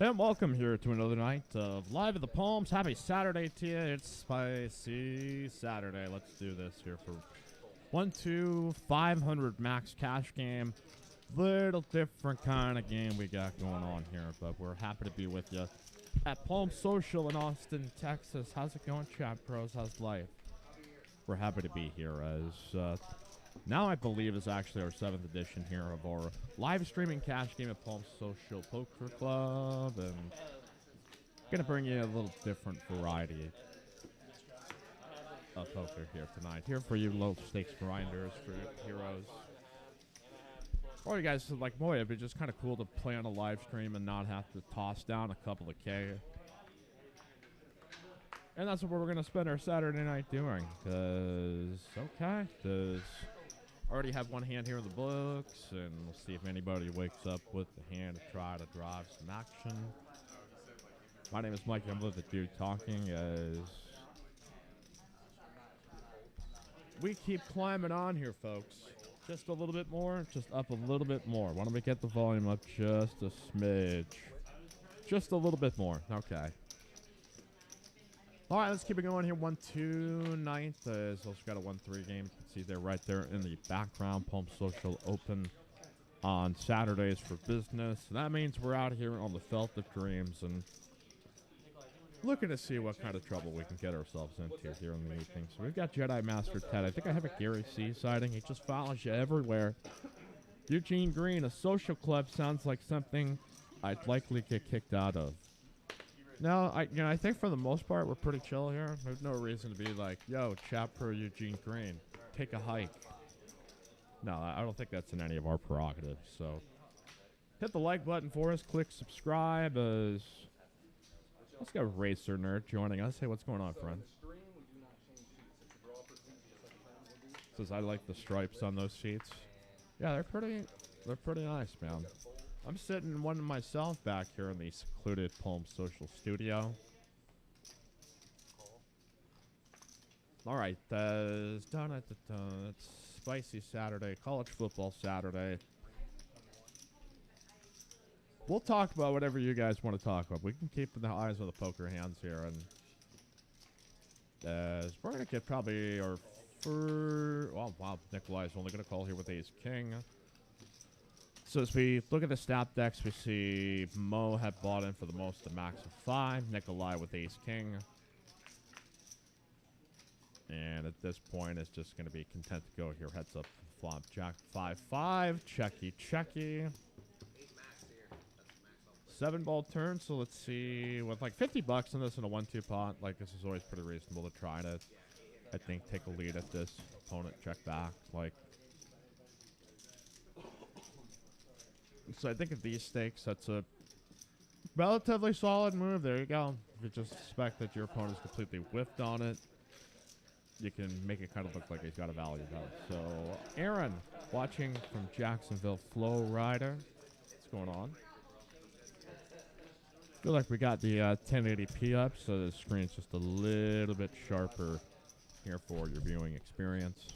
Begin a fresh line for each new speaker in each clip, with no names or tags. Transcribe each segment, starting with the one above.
And welcome here to another night of Live at the Palms. Happy Saturday to you. It's Spicy Saturday. Let's do this here for 500 max cash game. Little different kind of game we got going on here, but we're happy to be with you at Palm Social in Austin, Texas. How's it going, chat pros? How's life? We're happy to be here as now I believe is actually our 7th edition here of our live streaming cash game at Palm Social Poker Club, and gonna bring you a little different variety of poker here tonight. Here for you low stakes grinders, for heroes. Or you guys like, boy, it'd be just kind of cool to play on a live stream and not have to toss down a couple of K. And that's what we're going to spend our Saturday night doing. Because, okay, already have one hand here in the books, and we'll see if anybody wakes up with the hand to try to drive some action. My name is Mike, I'm with the dude talking as we keep climbing on here, folks. Just a little bit more, just up a little bit more. Why don't we get the volume up just a smidge? Just a little bit more, okay. All right, let's keep it going here. 1-2 ninth. It's also got a 1-3 game. You can see there right there in the background. Palm Social open on Saturdays for business. And that means we're out here on the Felt of Dreams and looking to see what kind of trouble we can get ourselves into here in the evening. So we've got Jedi Master Ted. I think I have a Gary C sighting. He just follows you everywhere. Eugene Green, a social club sounds like something I'd likely get kicked out of. No, I think for the most part we're pretty chill here. There's no reason to be like, yo, chat pro Eugene Green, take a hike. No, I don't think that's in any of our prerogatives. So hit the like button for us. Click subscribe. Let's go Racer Nerd joining us. Hey, what's going on, friend? Says I like the stripes on those seats. Yeah, they're pretty nice, man. I'm sitting in one myself back here in the secluded Palm Social studio. All right, it's Spicy Saturday, college football Saturday. We'll talk about whatever you guys want to talk about. We can keep the eyes on the poker hands here, and we're gonna get probably our first. Oh wow, Nikolai's only gonna call here with Ace King. So as we look at the stat decks, we see Mo had bought in for the most, the max of 5. Nikolai with Ace King. And at this point, it's just going to be content to go here. Heads up, flop, Jack 5-5. Checky. 7-ball turn, so let's see. With like $50 in this in a 1-2 pot, like this is always pretty reasonable to try to, I think, take a lead at this. Opponent check back, like. So I think at these stakes, that's a relatively solid move. There you go. If you just suspect that your opponent's completely whiffed on it, you can make it kind of look like he's got a value bet. So Aaron, watching from Jacksonville, Flow Rider. What's going on? Feel like we got the 1080p up, so the screen's just a little bit sharper here for your viewing experience.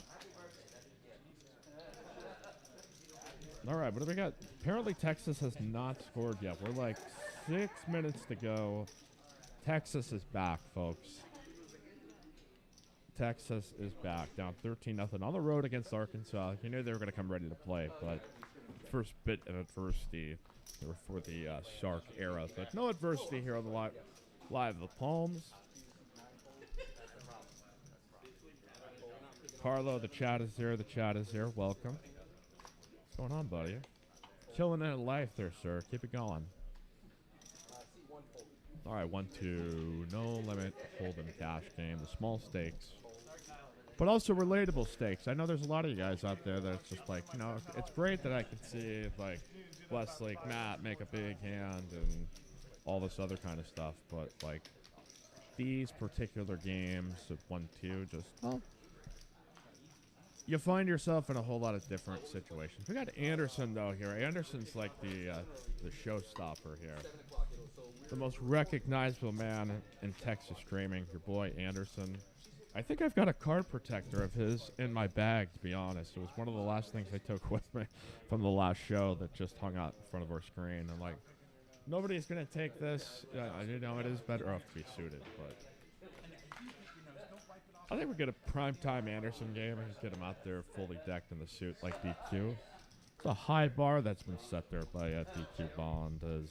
All right, what do we got? Apparently Texas has not scored yet. We're like 6 minutes to go. Texas is back, folks. Texas is back. Down 13-0 on the road against Arkansas. You knew they were going to come ready to play, but first bit of adversity for the Shark era, but no adversity here on the live the Palms. Carlo, the chat is there. The chat is there. Welcome. What's going on, buddy? Killing it in life there, sir. Keep it going. All right, 1-2. No limit hold'em cash game. The small stakes, but also relatable stakes. I know there's a lot of you guys out there that's just like, you know, it's great that I can see like Westlake Matt make a big hand and all this other kind of stuff, but like these particular games of 1-2, just well, you find yourself in a whole lot of different situations. We got Anderson though here. Anderson's like the showstopper here. The most recognizable man in Texas streaming, your boy Anderson. I think I've got a card protector of his in my bag, to be honest. It was one of the last things I took with me from the last show that just hung out in front of our screen. And like, nobody's going to take this. You know, it is better off to be suited, but I think we get a primetime Anderson game and just get him out there fully decked in the suit like DQ. It's a high bar that's been set there by DQ Bond as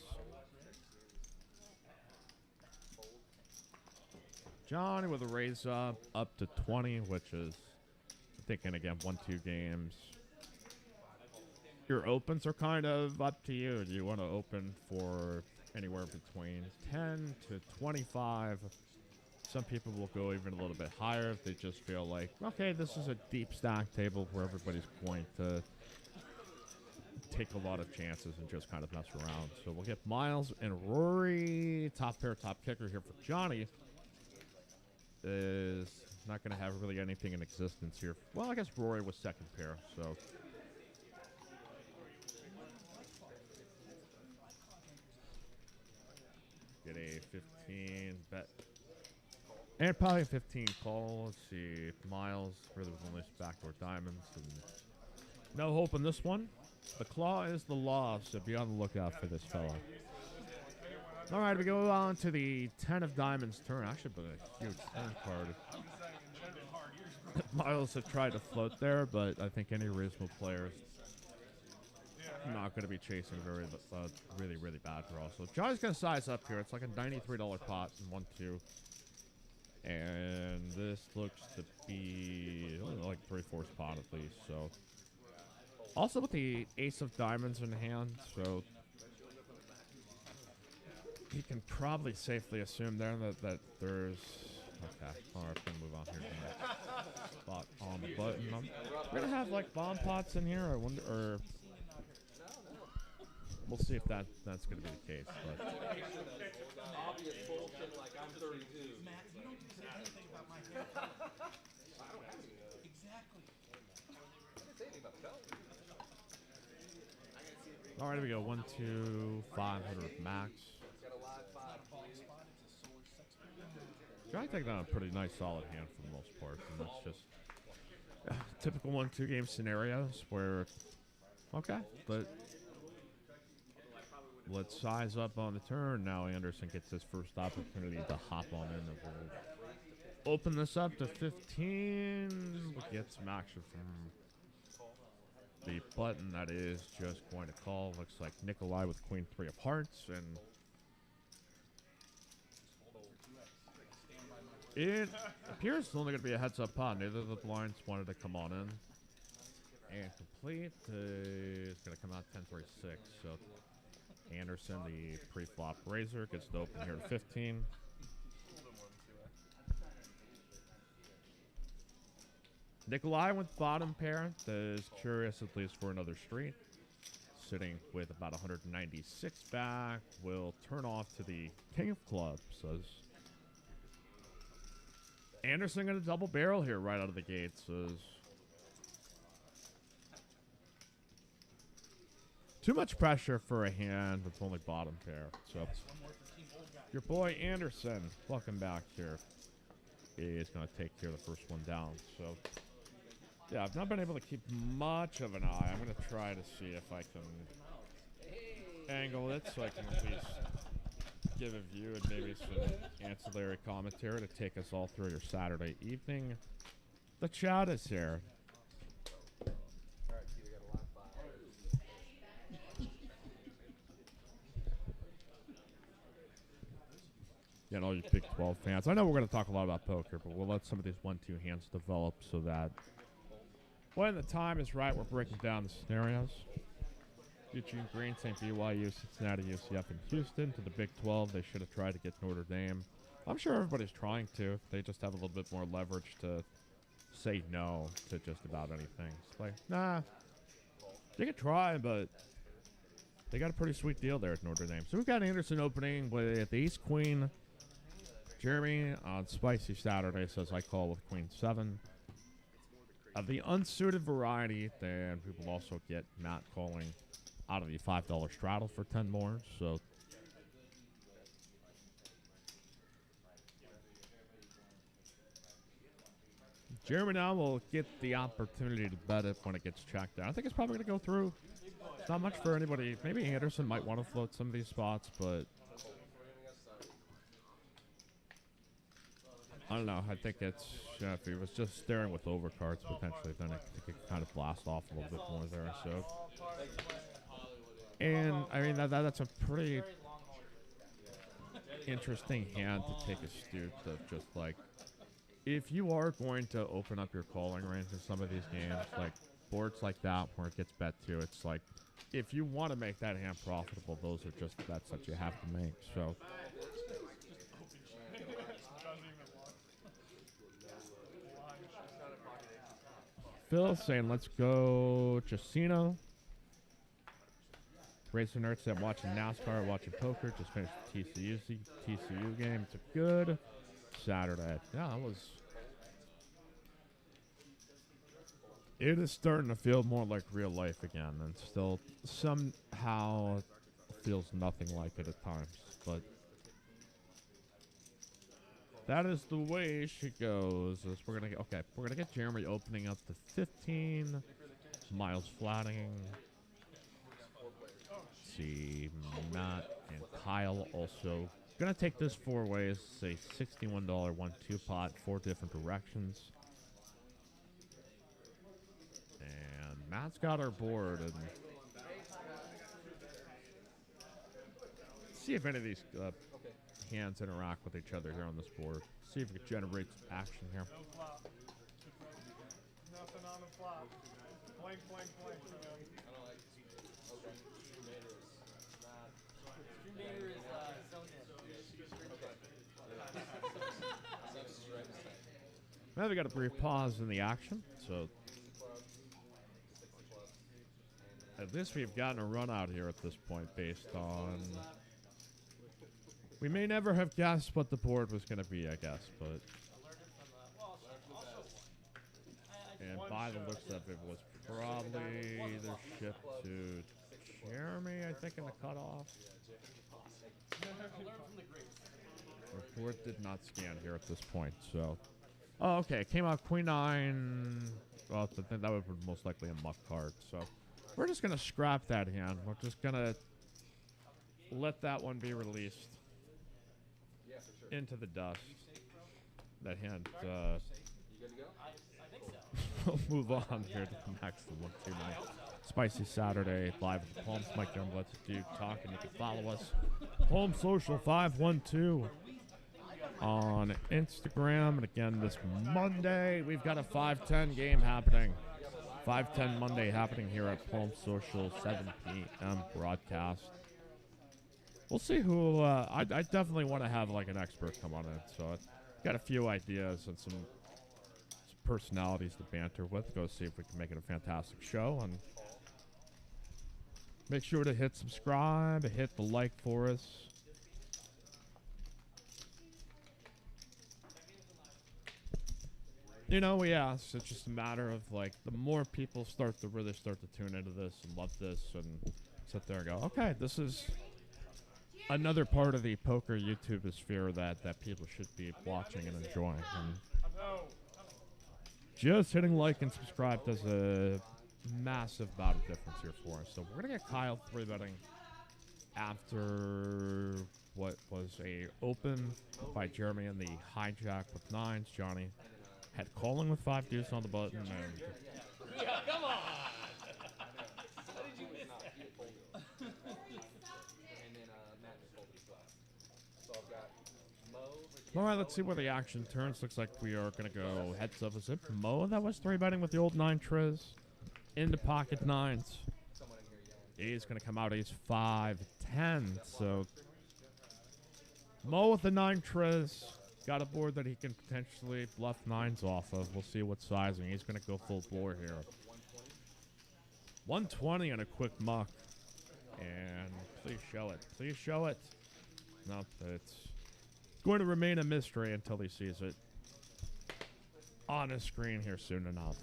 Johnny with a raise up to 20, which is, I'm thinking again, 1-2 games. Your opens are kind of up to you. Do you want to open for anywhere between 10 to 25? Some people will go even a little bit higher if they just feel like, okay, this is a deep stack table where everybody's going to take a lot of chances and just kind of mess around. So we'll get Miles and Rory. Top pair, top kicker here for Johnny. Is not going to have really anything in existence here. Well, I guess Rory was second pair, so. Get a 15 bet. And probably a 15 call. Let's see. Miles really was only backdoor diamonds. And no hope in this one. The claw is the law, so be on the lookout for this fella. All right, we go on to the 10 of diamonds turn. Actually, been a huge turn card. Miles have tried to float there, but I think any reasonable player is not going to be chasing a very really bad draw. So Johnny's going to size up here. It's like a $93 pot in 1-2. And this looks to be like 3/4 pot at least. So also with the ace of diamonds in hand, so he can probably safely assume there that there's... Okay, alright, I'm going to move on here to the next spot on the button. We're going to have, like, bomb pots in here, I wonder, or... We'll see if that's going to be the case, but...
Obvious bullshit like I'm 32. Matt, you don't say anything about my hair. I don't have any. Exactly. I didn't say anything about the color.
Alright, here we go. 1, 2, 500 max. Johnny taking on a pretty nice solid hand for the most part, and that's just typical 1-2 game scenarios where, okay, but let's size up on the turn. Now Anderson gets his first opportunity to hop on in, and we'll open this up to 15. We'll get some action from the button that is just going to call. Looks like Nikolai with Queen 3 of hearts, and it appears it's only going to be a heads-up pot. Neither of the blinds wanted to come on in. And complete is going to come out 10-3-6. So Anderson, the pre-flop raiser, gets to open here to 15. Nikolai with bottom pair is curious at least for another street. Sitting with about 196 back. Will turn off to the King of Clubs. Says Anderson going to double barrel here right out of the gate. Says too much pressure for a hand with only bottom pair. So your boy Anderson, welcome back here, is going to take care of the first one down. So yeah, I've not been able to keep much of an eye. I'm going to try to see if I can angle it so I can at least give a view and maybe some ancillary commentary to take us all through your Saturday evening. The chat is here. you know, you Big 12 fans. I know we're going to talk a lot about poker, but we'll let some of these 1-2 hands develop so that when the time is right, we're breaking down the scenarios. Eugene Green, St. BYU, Cincinnati, UCF, and Houston to the Big 12. They should have tried to get Notre Dame. I'm sure everybody's trying to. They just have a little bit more leverage to say no to just about anything. It's like, nah, they could try, but they got a pretty sweet deal there at Notre Dame. So we've got Anderson opening with the Ace Queen. Jeremy on Spicy Saturday says I call with Queen 7. Of the unsuited variety, then we will also get Matt calling out of the $5 straddle for 10 more. So Jeremy now will get the opportunity to bet it when it gets checked out. I think it's probably going to go through. It's not much for anybody. Maybe Anderson might want to float some of these spots, but I don't know. I think it's, if he was just staring with overcards potentially, then I think it could kind of blast off a little bit more there. So, and I mean that's a pretty interesting hand to take a stoop of just like, if you are going to open up your calling range in some of these games, like boards like that where it gets bet to, it's like, if you want to make that hand profitable, those are just bets that you have to make. So Phil saying, let's go Chasino. Racer Nerd said, watching NASCAR, watching poker. Just finished the TCU game. It's a good Saturday. Yeah, that was. It is starting to feel more like real life again, and still somehow feels nothing like it at times. But that is the way she goes. Is we're gonna get Jeremy opening up to 15. Miles flatting. Let's see, Matt and Kyle also gonna take this 4 ways. Say $61 1-2 pot, 4 different directions. And Matt's got our board, and see if any of these hands interact with each other here on this board. See if we can generate some action here.
No flop. Nothing on the flop. Blank, blank, blank.
Streamator is zoned in.
Now we got a brief pause in the action, so at least we've gotten a run out here at this point based on. We may never have guessed what the board was going to be, I guess, but. And by the looks of it, was probably either shipped to Jeremy, I think, in the cutoff. Report did not scan here at this point, so. Oh, okay. It came out Queen 9. Well, that would be most likely a muck card, so. We're just going to scrap that hand. We're just going to let that one be released into the dust. That hand. We'll move on here to the next one, tonight. Spicy Saturday, live at the Palms. Mike Jungblut, Duke talking. You can follow us. Palm Social 512 on Instagram. And again, this Monday, we've got a 5:10 game happening. 5:10 Monday happening here at Palm Social, 7 p.m. broadcast. We'll see who. I definitely want to have like an expert come on in. So I've got a few ideas and some personalities to banter with. Go see if we can make it a fantastic show, and make sure to hit subscribe, hit the like for us. You know, yeah, so it's just a matter of like the more people start to tune into this and love this and sit there and go, okay, this is another part of the poker YouTube sphere that people should be watching and enjoying. And just hitting like and subscribe does a massive amount of difference here for us. So we're going to get Kyle 3-betting after what was a open by Jeremy in the hijack with 9s. Johnny had calling with 5 deuce on the button. And
Yeah, come on! How did you miss that?
And then Matt just folded his flat. So I've got Mo,
All right, let's see where the action turns. Looks like we are going to go heads up. Was it Mo that was 3-betting with the old 9 triz? Into pocket 9s. He's going to come out ace 5, 10. So Mo with the 9 triz. Got a board that he can potentially bluff 9s off of. We'll see what sizing. He's going to go full bore here. 120 on a quick muck. And please show it. Please show it. No, it's going to remain a mystery until he sees it on his screen here soon enough.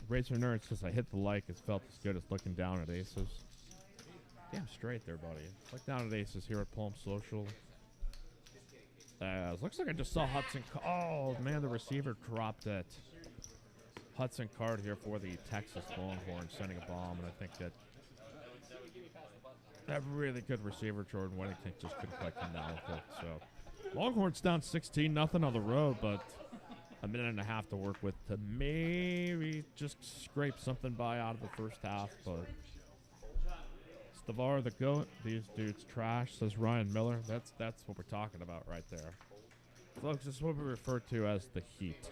Razor Nerds says I hit the like. It's felt as good as looking down at aces. Damn straight there, buddy. Look down at aces here at Palm Social. Looks like I just saw Hudson. Oh, man, the receiver dropped it. Hudson Card here for the Texas Longhorns sending a bomb, and I think that really good receiver, Jordan Whittington, just couldn't quite come down with it. So Longhorns down 16-0 on the road, but a minute and a half to work with to maybe just scrape something by out of the first half. But Stavar the GOAT, these dudes trash, says Ryan Miller. That's what we're talking about right there. Folks, this is what we refer to as the heat.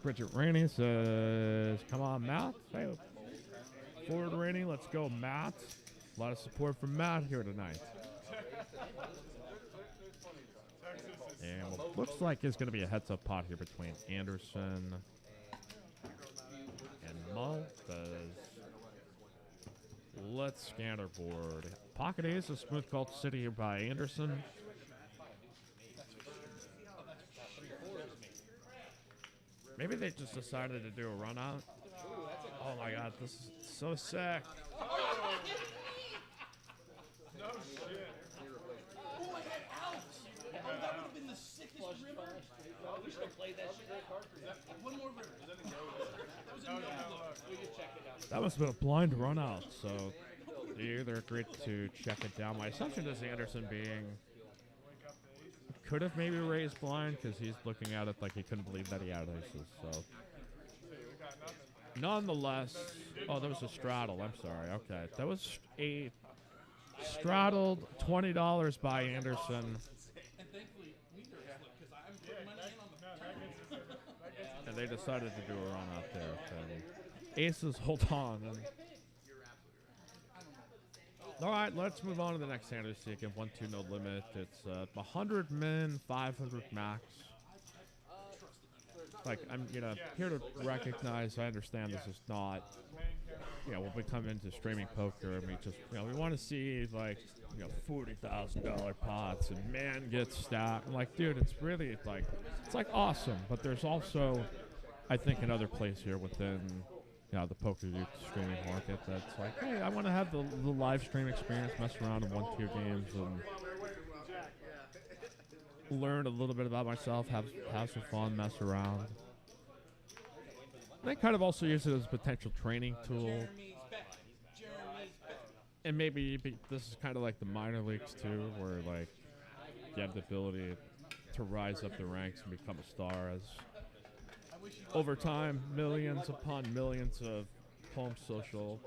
Bridget Rainey says, come on, Matt. Hey, forward Rainey, let's go, Matt. A lot of support from Matt here tonight. And what looks like is going to be a heads-up pot here between Anderson and Mo. Let's scan our board. Pocket ace, a smooth called City here by Anderson. Maybe they just decided to do a run out. Oh my god, this is so sick.
No shit.
Oh, I had outs. Oh, that would have been the sickest river. Oh, we should have played that shit. One more river. That was a no look. We could check it out.
That must have been a blind run out, so they either agreed to check it down. My assumption is Anderson being could have maybe raised blind because he's looking at it like he couldn't believe that he had aces. So, nonetheless, oh, that was a straddle. I'm sorry. Okay, that was a straddled $20 by Anderson,
And thankfully, neither is because I'm putting money in on the
and they decided to do a run out there. So, aces hold on. And all right, let's move on to the next standard seek. 1-2 no limit. It's 100 min, 500 max. Like, I'm here to recognize. I understand this is not. When we come into streaming poker and we just we want to see like $40,000 pots and man gets stacked. I'm like, dude, it's really like it's like awesome, but there's also I think another place here within the poker youth streaming market that's like, hey, I want to have the live stream experience, mess around in 1-2 games, and learn a little bit about myself, have some fun, mess around. They kind of also use it as a potential training tool. And maybe this is kind of like the minor leagues too, where like you have the ability to rise up the ranks and become a star as over time, millions upon millions of Palm Social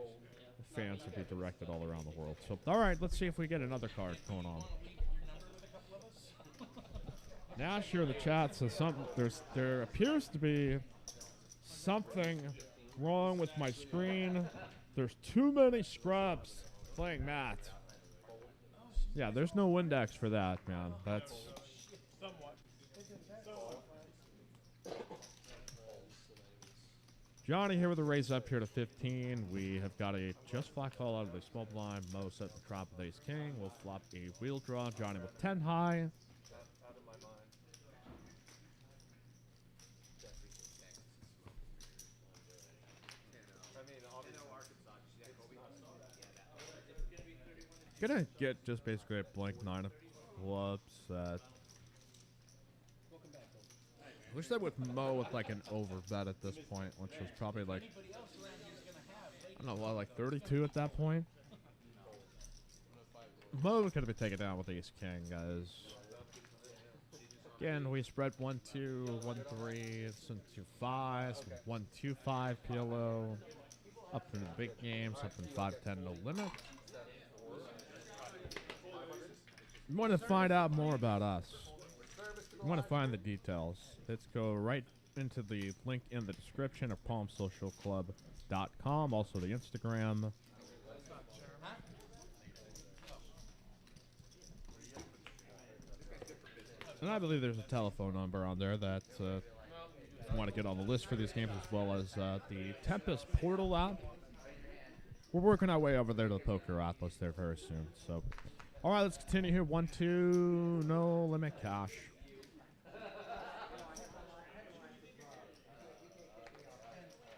fans will be directed all around the world. So, all right, let's see if we get another card going on. Nash here in the chat says there appears to be something wrong with my screen. There's too many scrubs playing Matt. Yeah, there's no Windex for that, man. That's
Somewhat.
Johnny here with a raise up here to 15. We have got a just flat call out of the small blind. Mo set the trap with ace king. We'll flop a wheel draw. Johnny with 10 high. Gonna get just basically a blank 9 of clubs. I wish that with Mo with like an over bet at this point, which was probably like, I don't know, what, like 32 at that point? Mo could have been taken down with ace king, guys. Again, we spread 1-2, 1-3, some 2-5, some 1-2-5 PLO. Up in the big games, up in 5-10 no limit. you want to find out more about us, you want to find the details, let's go right into the link in the description of palmsocialclub.com, also the Instagram. And I believe there's a telephone number on there that if you want to get on the list for these games, as well as the Tempest Portal app. We're working our way over there to the Poker Atlas there very soon. So, all right, let's continue here. 1-2, no limit cash.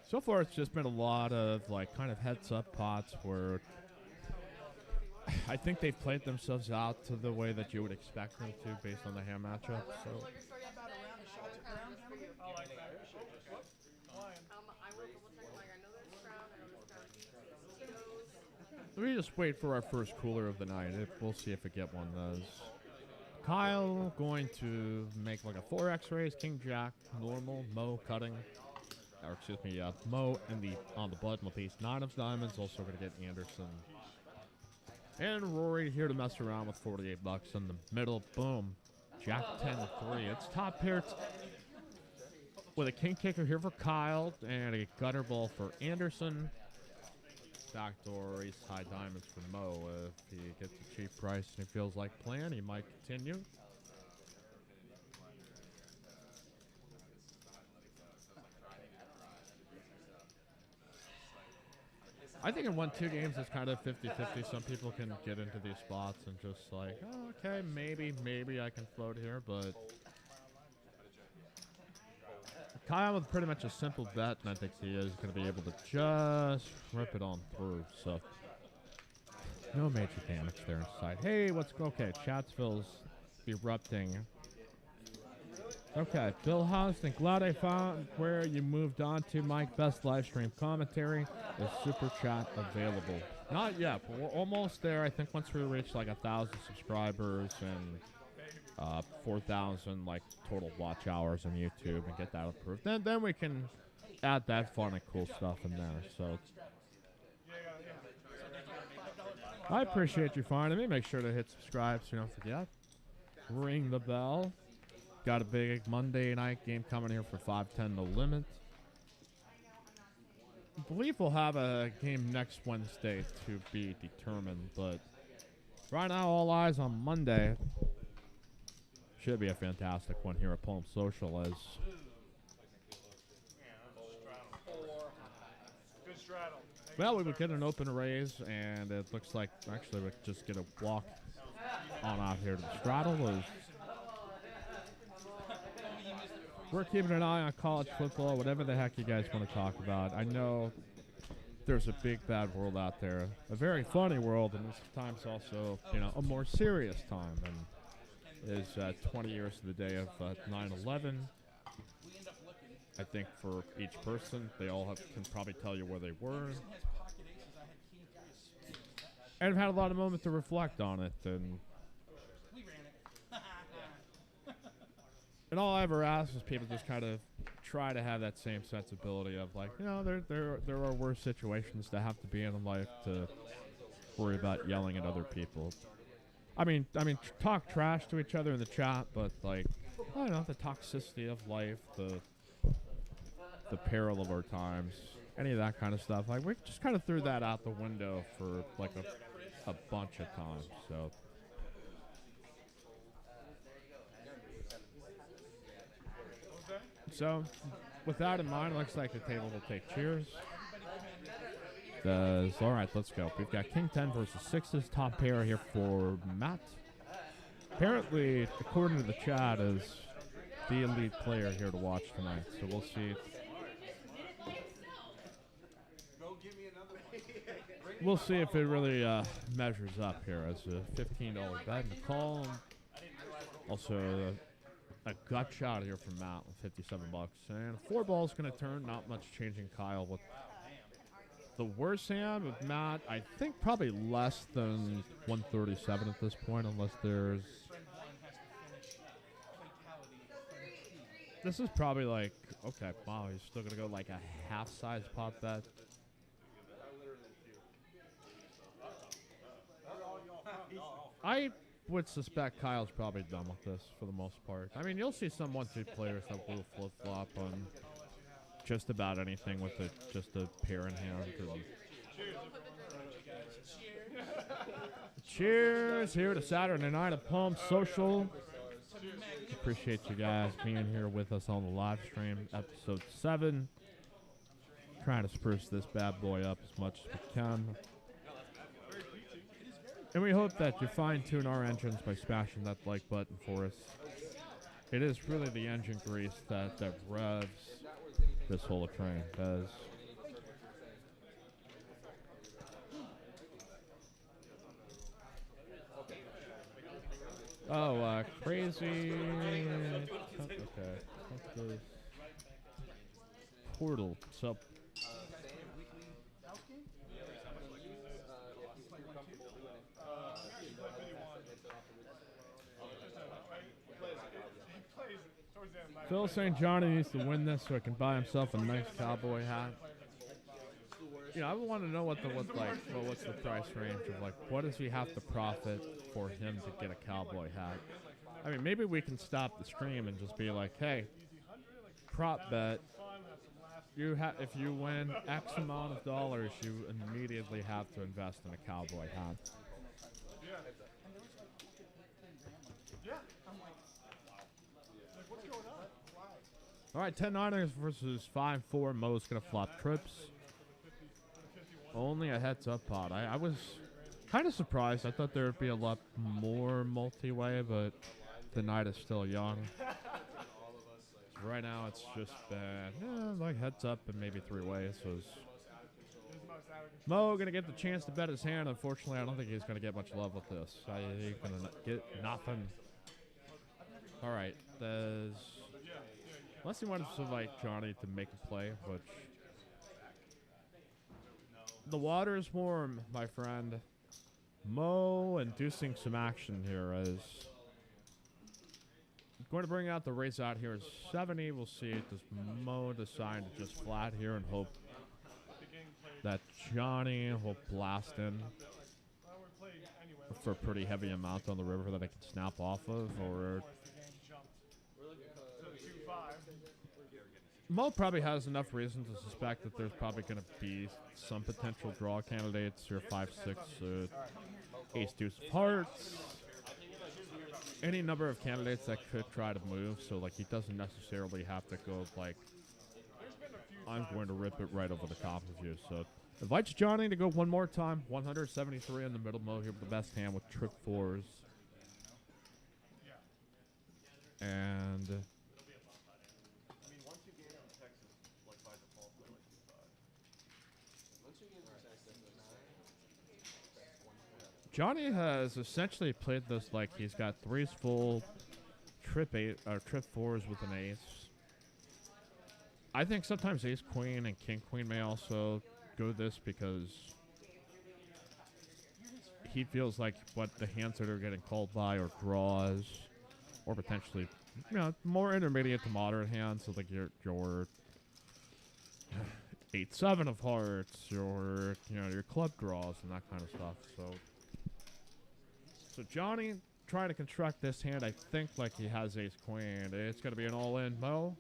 So far, it's just been a lot of like kind of heads-up pots where I think they've played themselves out to the way that you would expect them to based on the hand matchup. So. We just wait for our first cooler of the night. We'll see if we get one of those. Kyle going to make like a 4x raise, King Jack, normal, Mo cutting. Or excuse me, Mo and on the button with ace 9 of diamonds. Also going to get Anderson. And Rory here to mess around with 48 bucks in the middle. Boom. Jack 10-3. It's top pair with a king kicker here for Kyle and a gutter ball for Anderson. Backdoor ace high diamonds for Mo. If he gets a cheap price and he feels like playing, he might continue. I think in 1-2 games it's kind of 50-50. Some people can get into these spots and just like, oh, okay, maybe I can float here, but Kyle with pretty much a simple bet, and I think he is going to be able to just rip it on through. So no major damage there inside. Hey, okay? Chatsville's erupting. Okay, Bill Houston, glad I found where you moved on to. Mike, best live stream commentary. The super chat available. Not yet, but we're almost there. I think once we reach like 1,000 subscribers and 4,000 like total watch hours on YouTube and get that approved, then we can add that fun and cool stuff in there. So I appreciate you finding me. Make sure to hit subscribe so you don't forget. Ring the bell. Got a big Monday night game coming here for 5-10 no limit. I believe we'll have a game next Wednesday to be determined, but right now all eyes on Monday. Should be a fantastic one here at Palm Social as well, we would get an open raise, and it looks like actually we just get a walk on out here to the straddle. We're keeping an eye on college football, whatever the heck you guys want to talk about. I know there's a big bad world out there, a very funny world, and sometimes also, you know, a more serious time. And is 20 years to the day of 9/11. I think for each person, they all can probably tell you where they were, and have had a lot of moments to reflect on it. And all I ever ask is people just kind of try to have that same sensibility of like, you know, there are worse situations to have to be in life to worry about yelling at other people. I mean, talk trash to each other in the chat, but like, I don't know, the toxicity of life, the peril of our times, any of that kind of stuff. Like, we just kind of threw that out the window for like a bunch of times. So, with that in mind, it looks like the table will take cheers. All right, let's go. We've got King 10 versus 6s. Top pair here for Matt. Apparently, according to the chat, is the elite player here to watch tonight. So we'll see. We'll see if it really measures up here as a $15 bet in the call. Also, a gut shot here from Matt with 57 bucks. And 4 balls going to turn. Not much changing Kyle with the worst hand with Matt. I think probably less than 137 at this point, unless there's... This is probably like, okay, wow, he's still going to go like a half-size pot bet. would suspect Kyle's probably done with this for the most part. I mean, you'll see some 1-2 players that will flip-flop on just about anything with just a pair in hand. Cheers here to Saturday night at Palm Social. Appreciate you guys being here with us on the live stream, episode 7. Trying to spruce this bad boy up as much as we can. And we hope that you fine-tune our engines by smashing that like button for us. It is really the engine grease that revs this whole train. Does. Oh, crazy. Okay. Portal. So. Phil St. Johnny needs to win this so he can buy himself a nice cowboy hat. You know, I want to know what's the price range of, like, what does he have to profit for him to get a cowboy hat? I mean, maybe we can stop the stream and just be like, hey, prop bet, if you win X amount of dollars, you immediately have to invest in a cowboy hat. All right, 10-9ers versus 5-4. Mo's going to flop trips. Only a heads-up pot. I was kind of surprised. I thought there would be a lot more multi-way, but the night is still young. So right now, it's just like heads-up and maybe 3-way. So Mo going to get the chance to bet his hand. Unfortunately, I don't think he's going to get much love with this. He's going to get nothing. All right, there's... Unless he wants to, like, Johnny to make a play, which... The water is warm, my friend. Mo inducing some action here as... Going to bring out the race out here is 70. We'll see. Does Mo decide to just flat here and hope that Johnny will blast in for a pretty heavy amount on the river that I can snap off of, or... Mo probably has enough reason to suspect that there's probably going to be some potential draw candidates here. 5-6, ace deuce of hearts. Any number of candidates that could try to move, so like he doesn't necessarily have to go like, I'm going to rip it right over the top of you. So invites Johnny to go one more time. 173 in the middle. Mo here with the best hand with trip 4s. And... Johnny has essentially played this like he's got 3s full, trip 4s with an ace. I think sometimes ace queen and king queen may also go this because he feels like what the hands that are getting called by are draws, or potentially, you know, more intermediate to moderate hands. So like your 8-7 of hearts, your club draws and that kind of stuff. So Johnny trying to construct this hand, I think, like he has ace-queen. It's going to be an all-in. Mo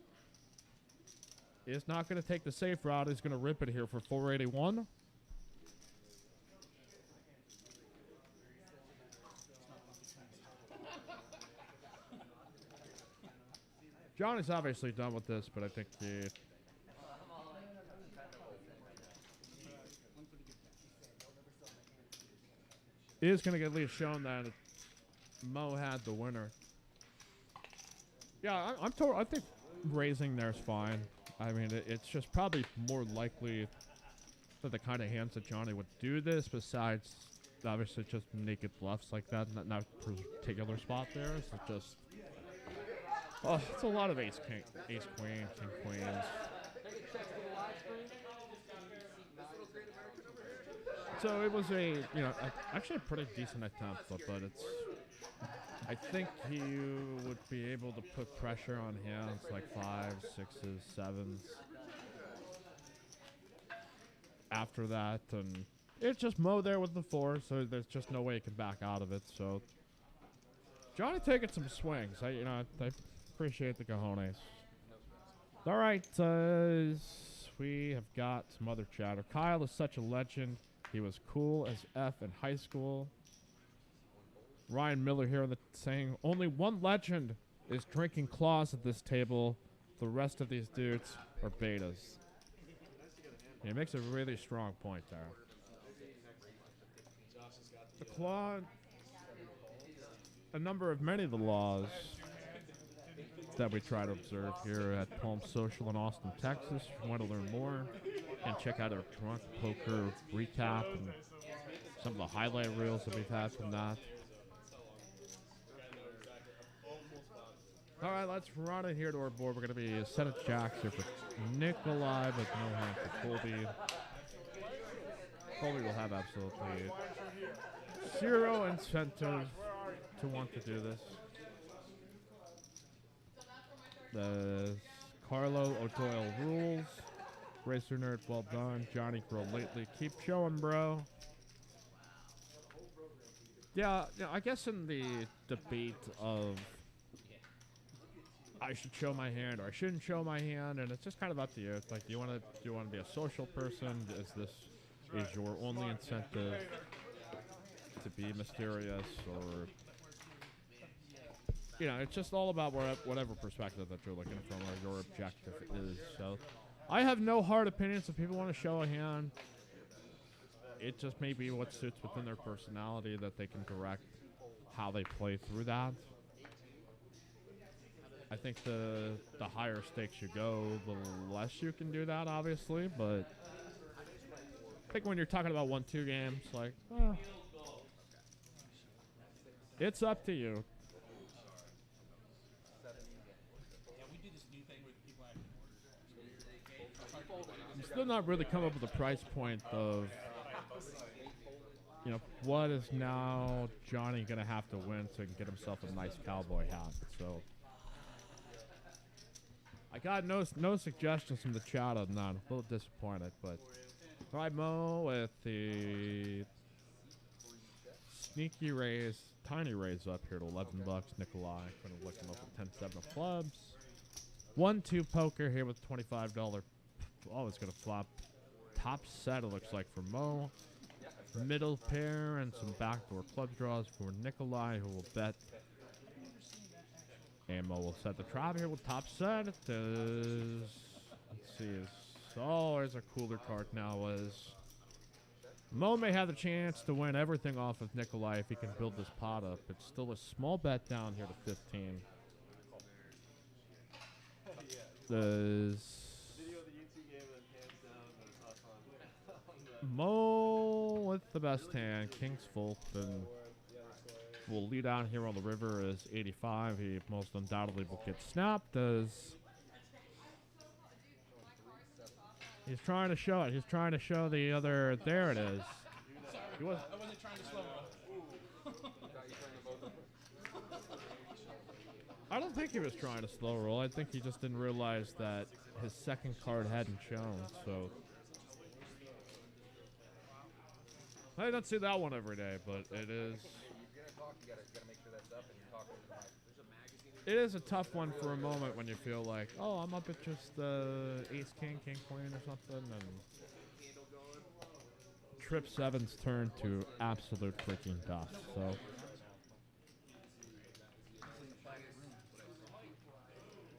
is not going to take the safe route. He's going to rip it here for 481. Johnny's obviously done with this, but I think he... is going to get at least shown that Mo had the winner. Yeah, I think raising there's fine. I mean, it's just probably more likely that the kind of hands that Johnny would do this, besides obviously just naked bluffs like that, not particular spot there. So just, oh, it's a lot of ace queen, king queens. So it was actually a pretty decent attempt, but it's, I think he would be able to put pressure on hands like 5s, 6s, 7s. After that, and it's just Mo there with the 4, so there's just no way he can back out of it. So Johnny taking some swings. I appreciate the cojones. All right, we have got some other chatter. Kyle is such a legend. He was cool as F in high school. Ryan Miller here saying, only one legend is drinking claws at this table. The rest of these dudes are betas. He makes a really strong point there. The claw, many of the laws that we try to observe here at Palm Social in Austin, Texas. If you want to learn more, and check out our drunk poker recap and some of the highlight reels that we've had from that. All right, let's run it here to our board. We're going to be a set of jacks here for Nikolai, but no hand for Colby. Colby will have absolutely zero incentive to want to do this. The Carlo O'Doyle rules. Racer Nerd, well done. Johnny Girl lately. Keep showing, bro. Yeah, I guess in the debate of I should show my hand or I shouldn't show my hand, and it's just kind of up to you. It's like, do you want to be a social person? Is your only incentive to be mysterious, or it's just all about whatever perspective that you're looking from or your objective is. So I have no hard opinions. If people want to show a hand, it just may be what suits within their personality that they can direct how they play through that. I think the higher stakes you go, the less you can do that, obviously. But I think when you're talking about 1-2 games, like, it's up to you. I'm still not really come up with a price point of, what is now Johnny going to have to win so he can get himself a nice cowboy hat. So I got no suggestions from the chat on that. I'm a little disappointed, but all right, Mo with the sneaky raise, tiny raise up here to $11. Nikolai going to look him up at 10-7 of clubs. 1-2 poker here with $25. Oh, it's going to flop. Top set, it looks like, for Mo. Middle pair and some backdoor club draws for Nikolai, who will bet. And Mo will set the trap here with top set. Let's see. There's a cooler card now. Mo may have the chance to win everything off of Nikolai if he can build this pot up. It's still a small bet down here to 15. Mo with the best hand, King's full, and will lead out here on the river as 85. He most undoubtedly will get snapped as he's trying to show it. He's trying to show the other. There it is.
I wasn't trying to slow roll.
I don't think he was trying to slow roll. I think he just didn't realize that his second card hadn't shown. So I don't see that one every day, but it is. It is a tough one for a moment when you feel like, oh, I'm up at just ace, king, king, queen or something, and trip seven's turn to absolute freaking dust. So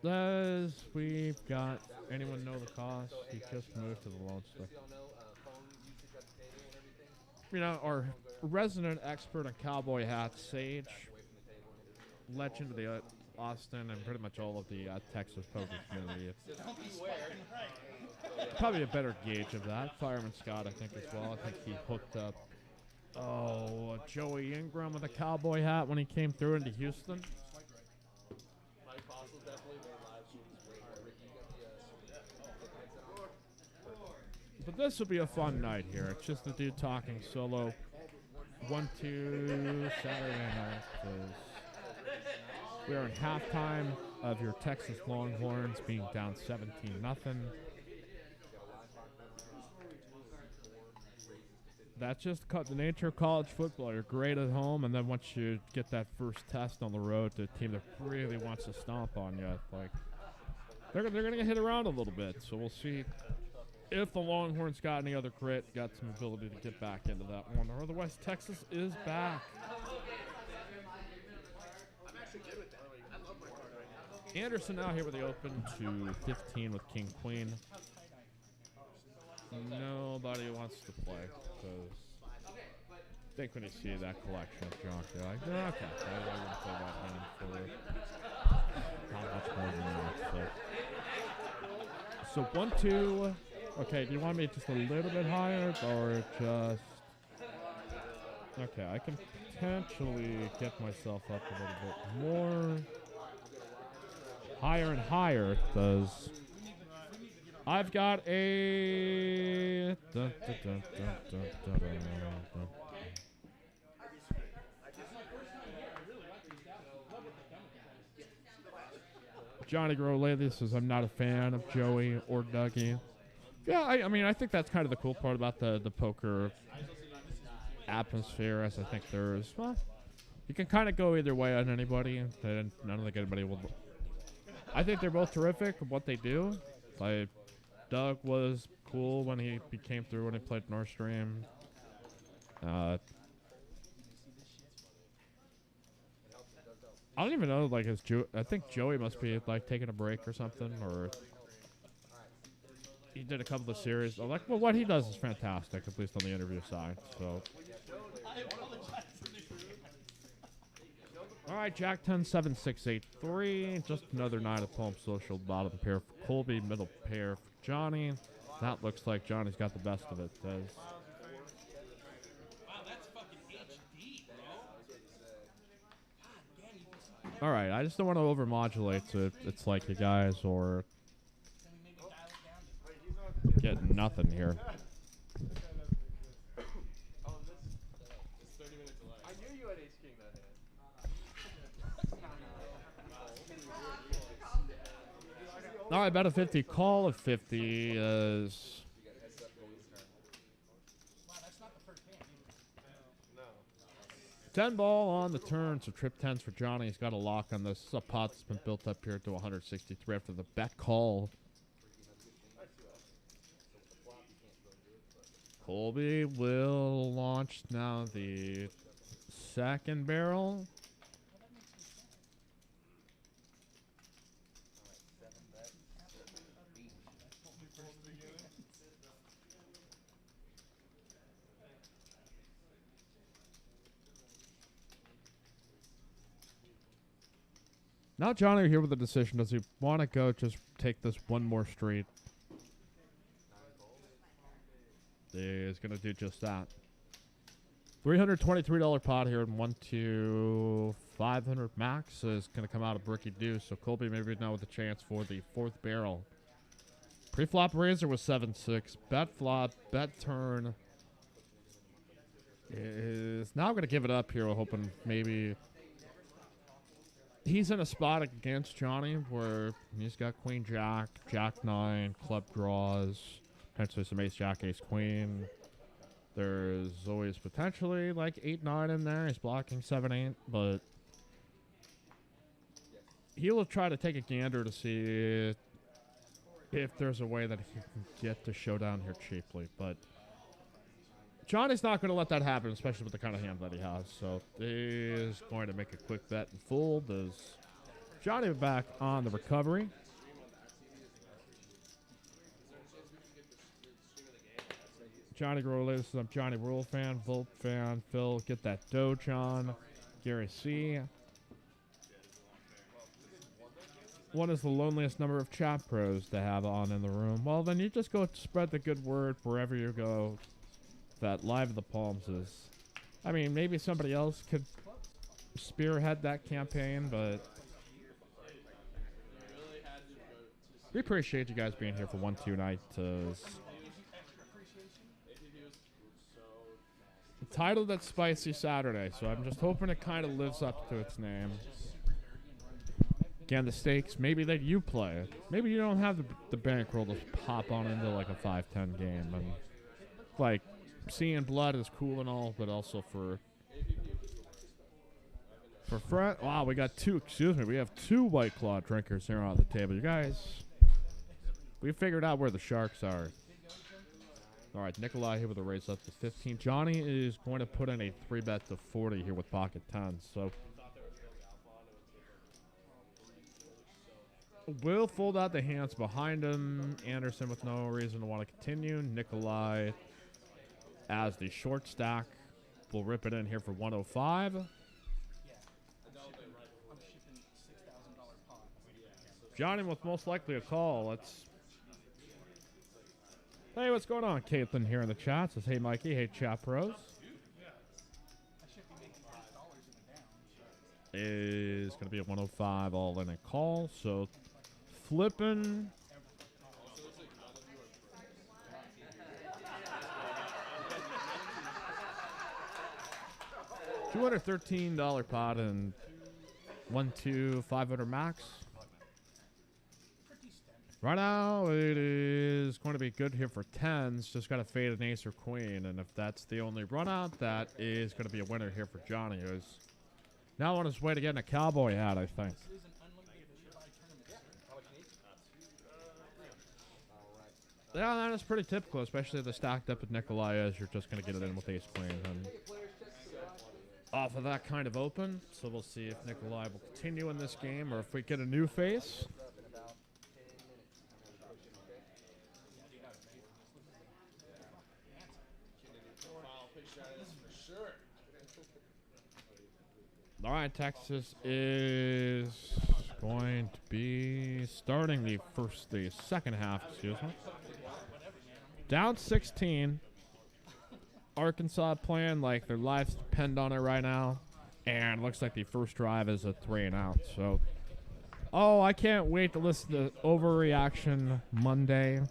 does we've got anyone know the cost? He just moved to the Lone Star. Our resident expert on cowboy hats, Sage, legend of the Austin and pretty much all of the Texas poker community. Probably a better gauge of that. Fireman Scott, I think, as well. I think he hooked up Joey Ingram with a cowboy hat when he came through into Houston. But this will be a fun night here. It's just the dude talking solo. 1-2 Saturday night. We are in halftime of your Texas Longhorns being down 17-0. That's just the nature of college football. You're great at home, and then once you get that first test on the road to a team that really wants to stomp on you, like they're going to get hit around a little bit. So we'll see if the Longhorns got any other grit, got some ability to get back into that one. Or otherwise, Texas is back. Anderson now here with the open to 15 with King Queen. Nobody wants to play because I think when you see that collection of junk, you're like, oh, okay, I wouldn't play that hand for not much more than that. So 1-2. Okay, do you want me just a little bit higher or just? Okay, I can potentially get myself up a little bit more. Higher and higher does. I've got a. Johnny Grow says I'm not a fan of Joey or Dougie. Yeah, I mean I think that's kind of the cool part about the poker atmosphere. As I think there's you can kind of go either way on anybody, and I don't think anybody will. I think they're both terrific at what they do. Like Doug was cool when he came through when he played Nord Stream. I don't even know, like, I think Joey must be, like, taking a break or something, or he did a couple of series. Like, well, what he does is fantastic, at least on the interview side, so. All right, Jack 10, 7, 6, 8, 3. Just another 9 of Palm Social. Bottom pair for Colby, middle pair for Johnny. That looks like Johnny's got the best of it.
Wow, that's fucking HD, bro.
All right, I just don't want to overmodulate so it's like you guys or get nothing here. All right, bet a 50. Call of 50 is.
Wow, that's not the first hand.
10 ball on the turn, so trip 10s for Johnny. He's got a lock on this. This is a pot that's been built up here to 163 after the bet call. Colby will launch now the second barrel. Now Johnny here with the decision. Does he want to go just take this one more street? He's going to do just that. $323 pot here and 1 to 500 max is going to come out of Bricky Deuce. So Colby maybe now with a chance for the fourth barrel. Pre-flop razor was 7-6. Bet flop, bet turn is now going to give it up here. We're hoping maybe he's in a spot against Johnny where he's got Queen Jack, Jack 9, club draws, potentially some Ace Jack, Ace Queen. There's always potentially like 8-9 in there. He's blocking 7-8, but he'll try to take a gander to see if there's a way that he can get to showdown here cheaply. But Johnny's not going to let that happen, especially with the kind of hand that he has. So he's going to make a quick bet and fold as Johnny back on the recovery. Johnny Grow, I'm Johnny Rule fan, Volt fan, Phil, get that dough, John. Gary C. What is the loneliest number of chat pros to have on in the room? Well, then you just go spread the good word wherever you go that Live of the Palms is. I mean, maybe somebody else could spearhead that campaign, but we appreciate you guys being here for 1-2 night. Titled that Spicy Saturday, so I'm just hoping it kind of lives up to its name. Again, the stakes, maybe that you play. Maybe you don't have the bankroll to pop on into like a 5-10 game. And like, seeing blood is cool and all, but also for front. Wow, we got two. Excuse me, we have two White Claw drinkers here on the table. You guys, we figured out where the sharks are. All right, Nikolai here with a raise up to 15. Johnny is going to put in a 3-bet to 40 here with pocket 10. So will fold out the hands behind him. Anderson with no reason to want to continue. Nikolai as the short stack will rip it in here for 105. Johnny with most likely a call. Let's. Hey, what's going on? Caitlin here in the chat says, hey, Mikey. Hey, chat pros. Is going to be a 105 all in a call. So flipping. $213 pot and 1-2 500 max. Right now, it is going to be good here for 10s. Just got to fade an ace or queen. And if that's the only run out, that is going to be a winner here for Johnny, who's now on his way to getting a cowboy hat, I think. Yeah, that is pretty typical, especially the stacked up with Nikolai, as you're just going to get it in with ace queen. And off of that kind of open. So we'll see if Nikolai will continue in this game or if we get a new face. All right, Texas is going to be starting the second half, excuse me. Down 16. Arkansas playing like their lives depend on it right now. And looks like the first drive is a 3 and out. So, oh, I can't wait to listen to Overreaction Monday.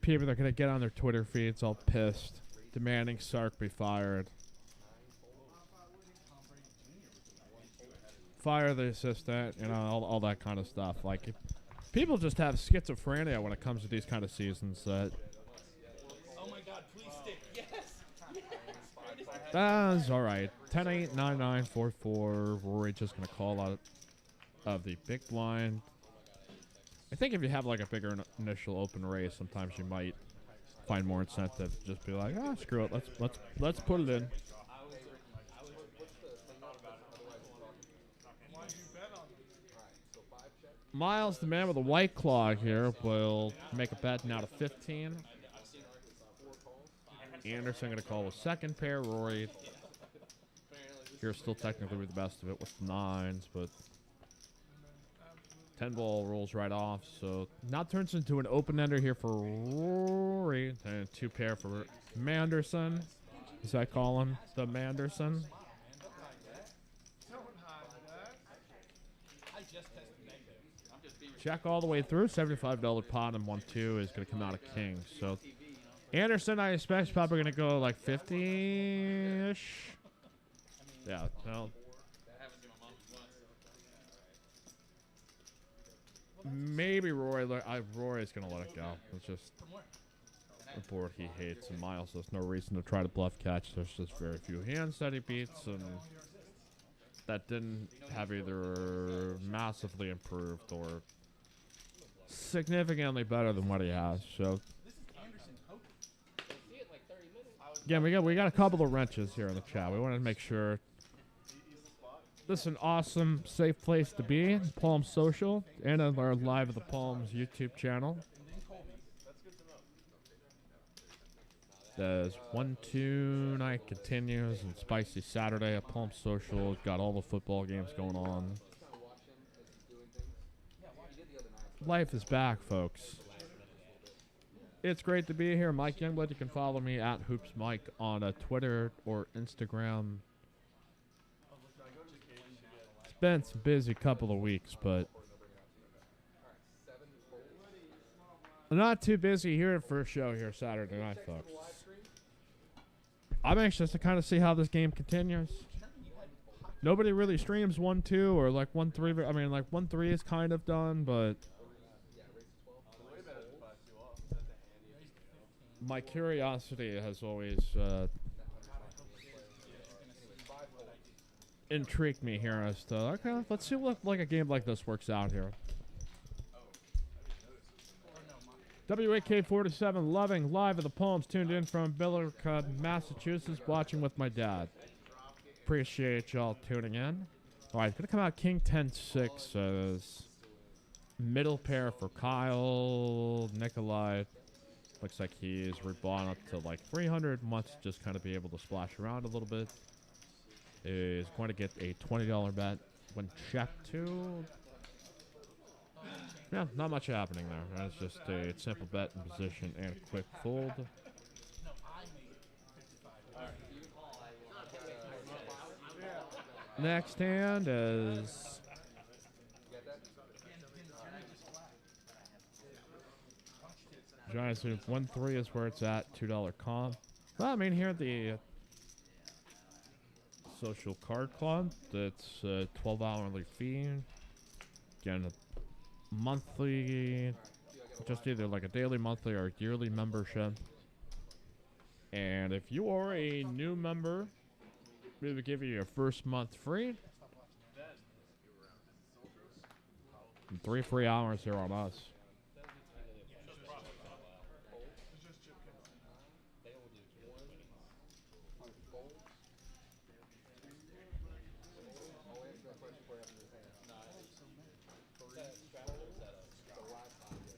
People are going to get on their Twitter feeds all pissed, demanding Sark be fired. Fire the assistant, you know, all that kind of stuff. Like, people just have schizophrenia when it comes to these kind of seasons.
Oh my God! Please stick. Yes. Yes.
That's all right. 10-8, 9-9, 4-4. Rory just gonna call out of the big blind. I think if you have like a bigger initial open raise, sometimes you might find more incentive to just be like, ah, screw it. Let's put it in. Miles, the man with a white claw here, will make a bet now to 15. Anderson going to call a second pair. Rory here still technically with the best of it with 9s, but 10 ball rolls right off. So now turns into an open ender here for Rory and 2 pair for Manderson. As I call him, the Manderson. Check all the way through. $75 pot and 1-2 is going to come out of king. So Anderson, I expect, is probably going to go like 50-ish. Yeah, well. Maybe Rory's going to let it go. It's just a board he hates, and Miles has no reason to try to bluff catch. There's just very few hands that he beats, and that didn't have either massively improved or significantly better than what he has. So yeah, we got a couple of wrenches here in the chat. We wanted to make sure this is an awesome, safe place to be. Palm Social and on our Live at the Palms YouTube channel. The 1-2 night continues and spicy Saturday at Palm Social. Got all the football games going on. Life is back, folks. It's great to be here. Mike Jungblut. You can follow me at HoopsMike on Twitter or Instagram. It's been a busy couple of weeks, but not too busy here for a show here Saturday night, folks. I'm anxious to kind of see how this game continues. Nobody really streams 1-2 or like 1-3. I mean, like 1-3 is kind of done, but my curiosity has always intrigued me here as to, okay, let's see what like a game like this works out here. WAK47 loving live at the Palms, tuned in from Billericud, Massachusetts, watching with my dad. Appreciate y'all tuning in. All right, gonna come out King 10-6 as middle pair for Kyle. Nikolai looks like he's rebought up to like 300. Must just kind of be able to splash around a little bit. Is going to get a $20 bet when checked to. Yeah, not much happening there. It's just a simple bet in position and a quick fold. Next hand is Giants move 1-3 is where it's at. $2 comp. Well, I mean here at the Social Card Club, that's a 12-hourly fee. Again, a monthly, just either like a daily, monthly, or yearly membership. And if you are a new member, we would give you your first month free. And 3 free hours here on us.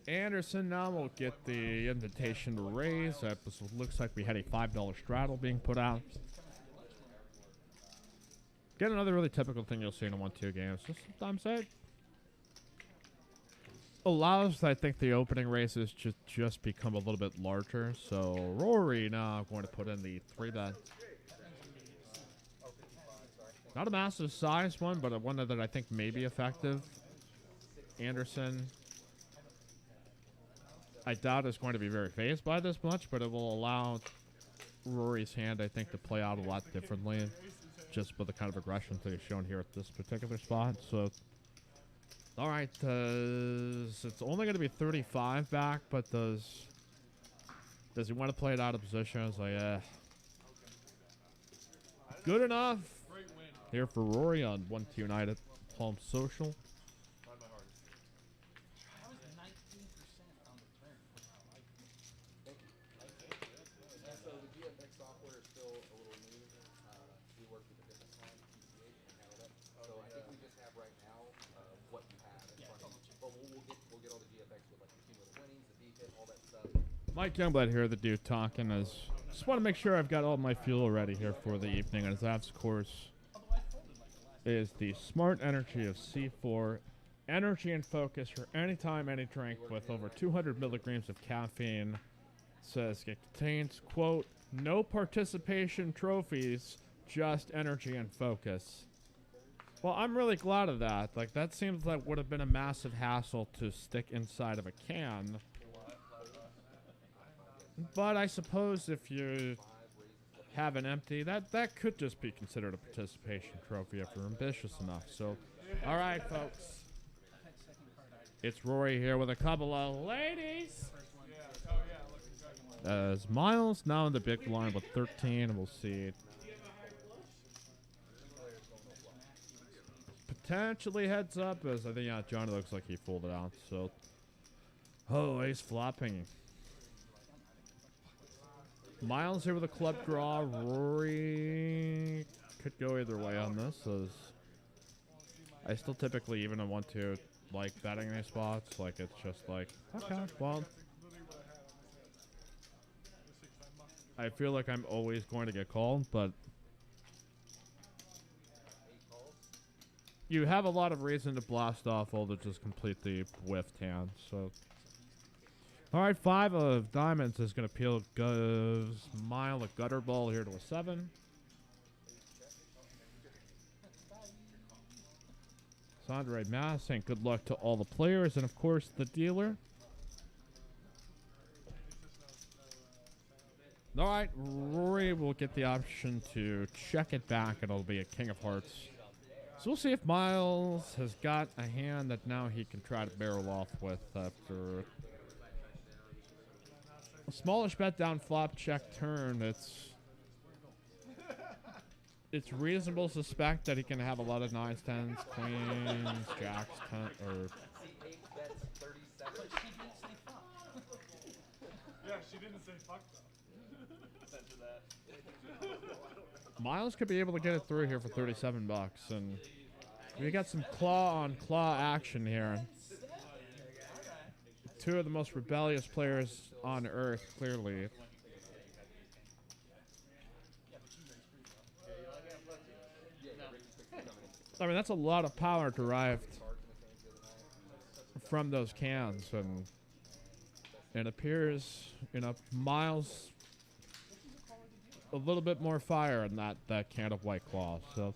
Anderson now will get the invitation to raise. That looks like we had a $5 straddle being put out. Get another really typical thing you'll see in a 1-2 game. So sometimes that allows, I think, the opening races to just become a little bit larger. So Rory now going to put in the 3-bet. Not a massive size one, but one that I think may be effective. Anderson, I doubt is going to be very fazed by this much, but it will allow Rory's hand, I think, to play out a lot differently, just with the kind of aggression that he's shown here at this particular spot. So, all right, it's only going to be 35 back, but does he want to play it out of position? It's like, good enough. Here for Rory on 1-2 night at Palm Social. Mike Jungblut here, the dude talking. Just want to make sure I've got all my fuel ready here for the evening. And that, of course, is the Smart Energy of C4. Energy and focus for any time, any drink with over 200 milligrams of caffeine. Says it contains, quote, no participation trophies, just energy and focus. Well, I'm really glad of that. Like, that seems like would have been a massive hassle to stick inside of a can. But I suppose if you have an empty, that could just be considered a participation trophy if you're ambitious enough. So, all right, folks. It's Rory here with a couple of ladies. As Miles now in the big line with 13, and we'll see. Potentially heads up, as I think Johnny looks like he folded out. So, oh, ace flopping. Miles here with a club draw. Rory could go either way on this. As I still typically, even want to like betting these spots. Like it's just like, okay, well, I feel like I'm always going to get called, but you have a lot of reason to blast off all to just completely whiffed hand. So. All right, 5 of diamonds is going to peel. Goes Mile a gutter ball here to a 7. Sandre Mass saying good luck to all the players and, of course, the dealer. All right, Rory will get the option to check it back, and it'll be a King of Hearts. So we'll see if Miles has got a hand that now he can try to barrel off with after Smallish bet down flop check turn. It's reasonable to suspect that he can have a lot of 9s, 10s, queens, jacks, 10, or...
Yeah, she didn't say fuck though.
Miles could be able to get it through here for 37 bucks, and we got some claw-on-claw action here. Two of the most rebellious players on Earth, clearly. I mean, that's a lot of power derived from those cans, and it appears, you know, Miles a little bit more fire in that can of White Claw. So,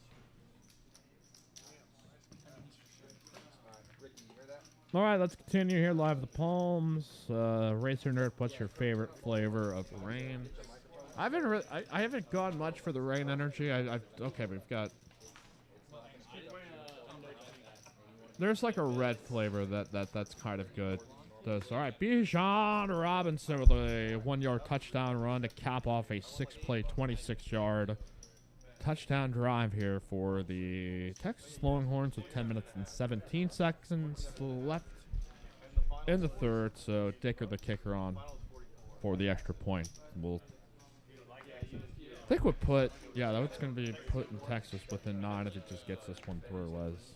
all right, let's continue here live. The Palms, Racer Nerd. What's your favorite flavor of rain? I haven't gone much for the rain energy. Okay, we've got. There's like a red flavor that's kind of good. All right, Bijan Robinson with a 1-yard touchdown run to cap off a 6-play, 26-yard touchdown drive here for the Texas Longhorns with 10 minutes and 17 seconds left in the third. So Dicker, the kicker, on for the extra point. I think we'll put, yeah, that's going to be put in Texas within 9 if it just gets this one through, Les.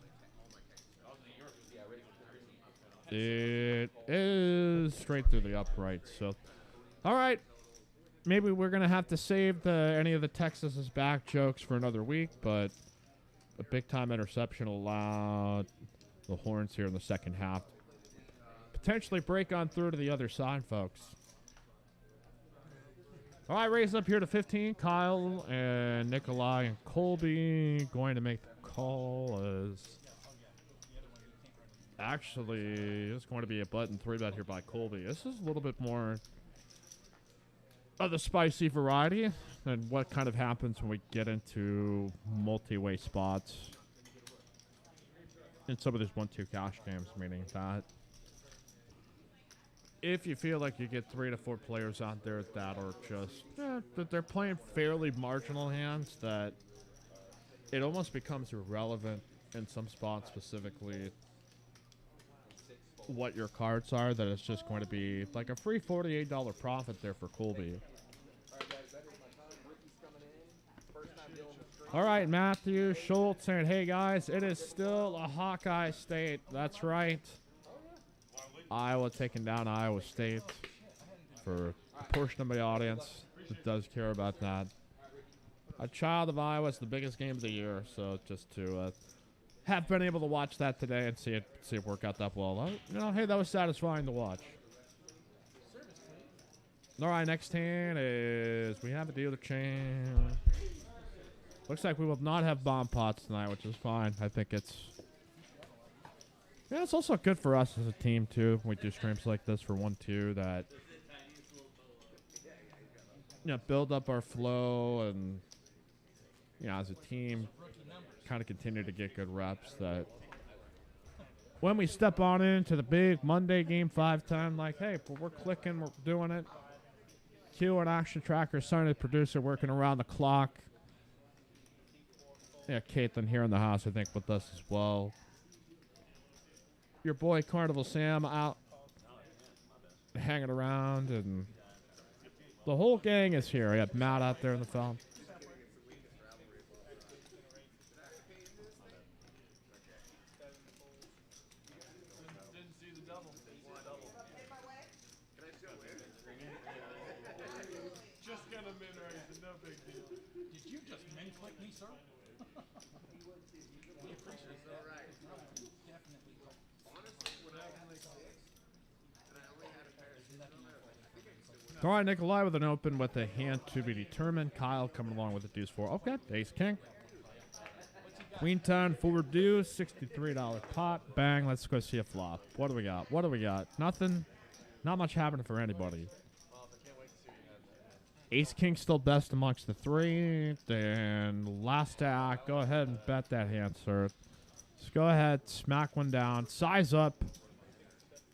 It is straight through the upright. So, all right. Maybe we're going to have to save any of the Texas is back jokes for another week, but a big-time interception allowed the Horns here in the second half. Potentially break on through to the other side, folks. All right, raise up here to 15. Kyle and Nikolai and Colby going to make the call as... Actually, it's going to be a button 3-bet here by Colby. This is a little bit more of the spicy variety and what kind of happens when we get into multi-way spots in some of these 1-2 cash games, meaning that if you feel like you get 3 to 4 players out there that are just, that they're playing fairly marginal hands, that it almost becomes irrelevant in some spots specifically what your cards are, that it's just going to be like a free $48 profit there for Colby. All right, Matthew Schultz saying, hey guys, it is still a Hawkeye state. That's right. Iowa taking down Iowa State for a portion of my audience that does care about that. A child of Iowa is the biggest game of the year, so just to have been able to watch that today and see it work out that well. You know, hey, that was satisfying to watch. All right, next hand is we have a dealer chain. Looks like we will not have bomb pots tonight, which is fine. I think it's... Yeah, it's also good for us as a team, too, when we do streams like this for 1-2, that... You know, build up our flow and, you know, as a team, kind of continue to get good reps, that when we step on into the big Monday game 5 time, like, hey, we're clicking, we're doing it. Q and Action Tracker, Sonny, the producer, working around the clock. Yeah, Caitlin here in the house, I think, with us as well. Your boy Carnival Sam out hanging around, and the whole gang is here. We have Matt out there in the film.
Just gonna min-raise, no big deal.
Did you just min-click me, sir? We appreciate it. All right. Definitely.
Honestly, what happened like
All right, Nikolai with an open with a hand to be determined. Kyle coming along with a deuce 4. Okay, ace king. Queen 10, forward deuce, $63 pot. Bang, let's go see a flop. What do we got? What do we got? Nothing. Not much happening for anybody. Ace king still best amongst the 3. Then last stack. Go ahead and bet that hand, sir. Just go ahead, smack one down, size up.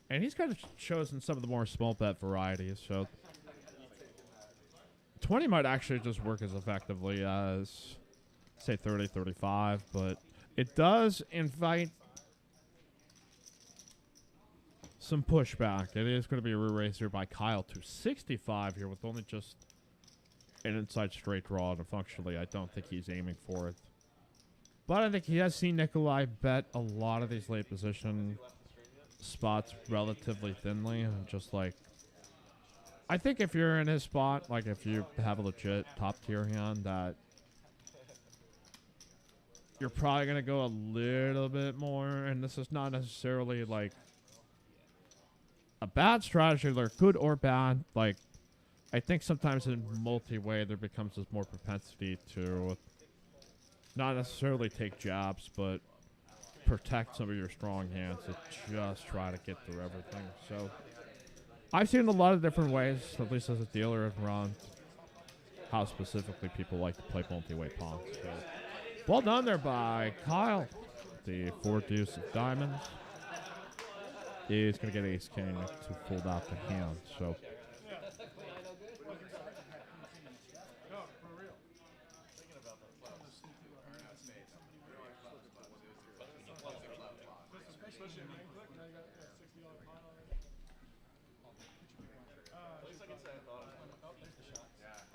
And he's kind of chosen some of the more small bet varieties, so 20 might actually just work as effectively as, say, 30, 35, but it does invite some pushback. It is going to be a re-raise here by Kyle to 65 here with only just an inside straight draw, and functionally, I don't think he's aiming for it. But I think he has seen Nikolai bet a lot of these late position spots relatively thinly, and just like, I think if you're in his spot, like if you have a legit top tier hand, that you're probably going to go a little bit more, and this is not necessarily like a bad strategy, or good or bad. Like, I think sometimes in multi-way there becomes this more propensity to not necessarily take jabs, but protect some of your strong hands to just try to get through everything. So I've seen a lot of different ways, at least as a dealer, around how specifically people like to play multi-way pawns. So well done there by Kyle. The 4 deuce of diamonds. He's going to get ace king to fold out the hand. So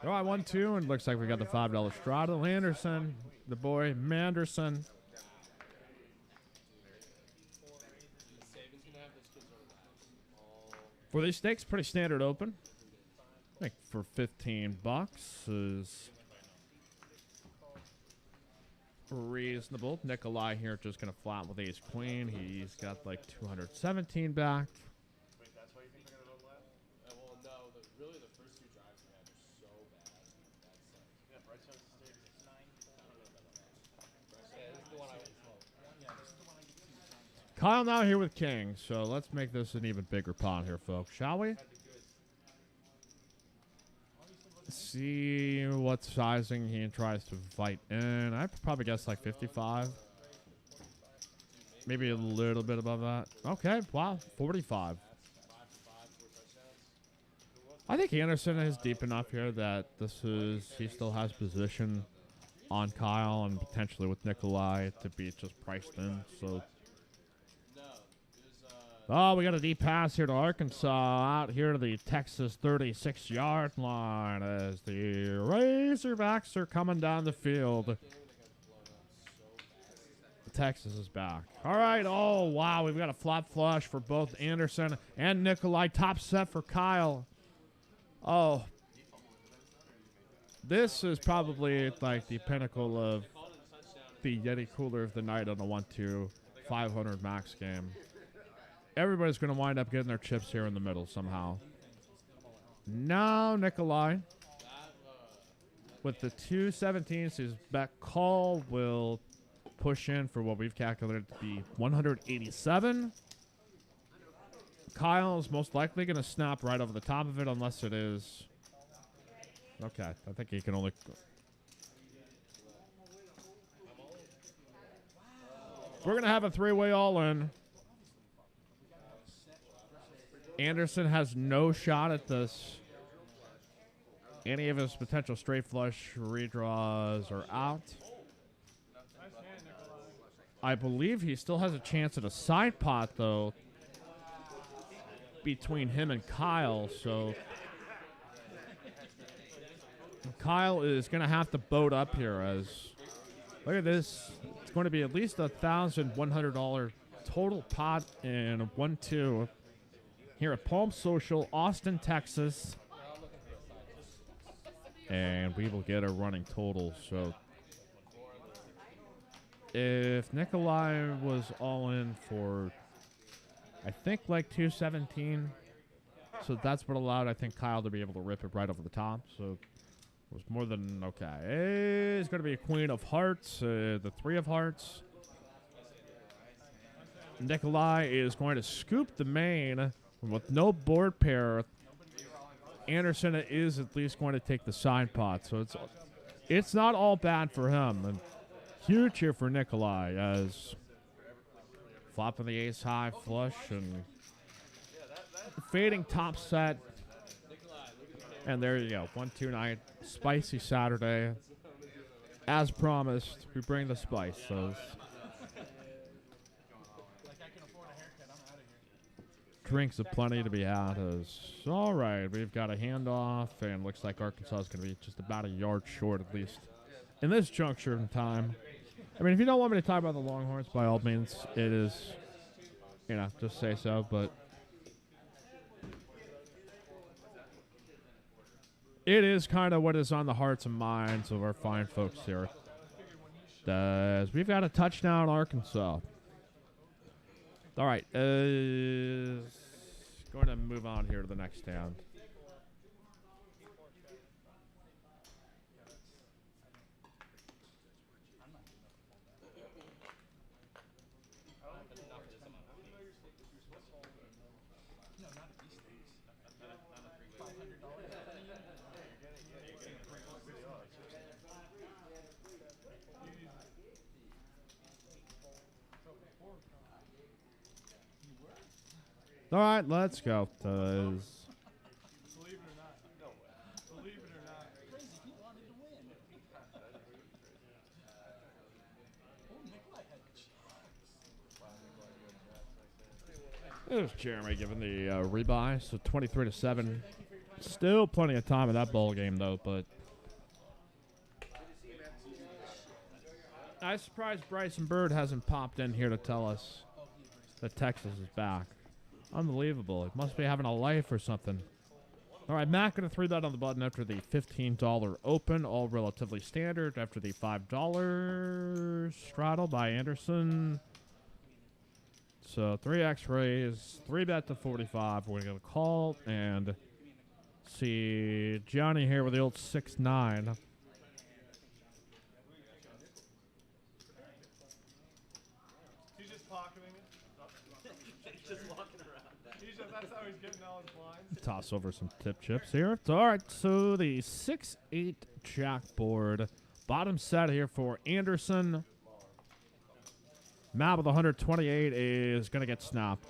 all right, 1-2, and looks like we got the $5 Straddle. Anderson, the boy, Manderson. For these stakes, pretty standard open. I think for 15 bucks is reasonable. Nikolai here just going to flat with ace queen. He's got like 217 back. Kyle now here with king, so let's make this an even bigger pot here, folks, shall we? Let's see what sizing he tries to fight in. I'd probably guess like 55. Maybe a little bit above that. Okay, wow, 45. I think Anderson is deep enough here that he still has position on Kyle and potentially with Nikolai to be just priced in, so. Oh, we got a deep pass here to Arkansas, out here to the Texas 36-yard line as the Razorbacks are coming down the field. Texas is back. All right, oh, wow, we've got a flop flush for both Anderson and Nikolai. Top set for Kyle. Oh, this is probably like the pinnacle of the Yeti Cooler of the night on the 1-2 500 max game. Everybody's going to wind up getting their chips here in the middle somehow. Now Nikolai with the 217s, his bet call will push in for what we've calculated to be 187. Kyle's most likely going to snap right over the top of it unless it is. Okay, I think he can only. We're going to have a three-way all-in. Anderson has no shot at this. Any of his potential straight flush redraws are out. I believe he still has a chance at a side pot, though, between him and Kyle. So Kyle is going to have to boat up here as, look at this. It's going to be at least $1,100 total pot in 1-2. Here at Palm Social, Austin, Texas. And we will get a running total. So if Nikolai was all in for, I think, like 217. So that's what allowed, I think, Kyle to be able to rip it right over the top. So it was more than okay. It's going to be a queen of hearts, the 3 of hearts. Nikolai is going to scoop the main. With no board pair, Anderson is at least going to take the side pot. So it's not all bad for him. And huge here for Nikolai as flopping the ace high flush and fading top set. And there you go. 1-2 night. Spicy Saturday. As promised, we bring the spice. Those
Like I can afford a haircut. I'm out of here.
drinks aplenty to be had. All right, we've got a handoff, and looks like Arkansas is going to be just about a yard short, at least in this juncture in time. I mean, if you don't want me to talk about the Longhorns, by all means, it is, just say so. But it is kind of what is on the hearts and minds of our fine folks here. As we've got a touchdown, Arkansas. All right, going to move on here to the next hand.
No, not at these things. $500.
All right, let's go.
Believe it or not. Believe it or not.
Crazy. He wanted to win. Oh, Nikolai had a chance.
There's Jeremy giving the rebuy, so 23-7. Still plenty of time in that bowl game, though. But I'm surprised Bryson Bird hasn't popped in here to tell us that Texas is back. Unbelievable. It must be having a life or something. All right, Matt going to 3-bet on the button after the $15 open, all relatively standard. After the $5 straddle by Anderson. So 3x raise, 3-bet to 45. We're going to call and see Johnny here with the old 6-9.
He's just pocketing it. He's just walking around. That's how he's getting all his blinds.
Toss over some tip chips here. All right, so the 6-8 jackboard. Bottom set here for Anderson. Map with 128 is going to get snapped.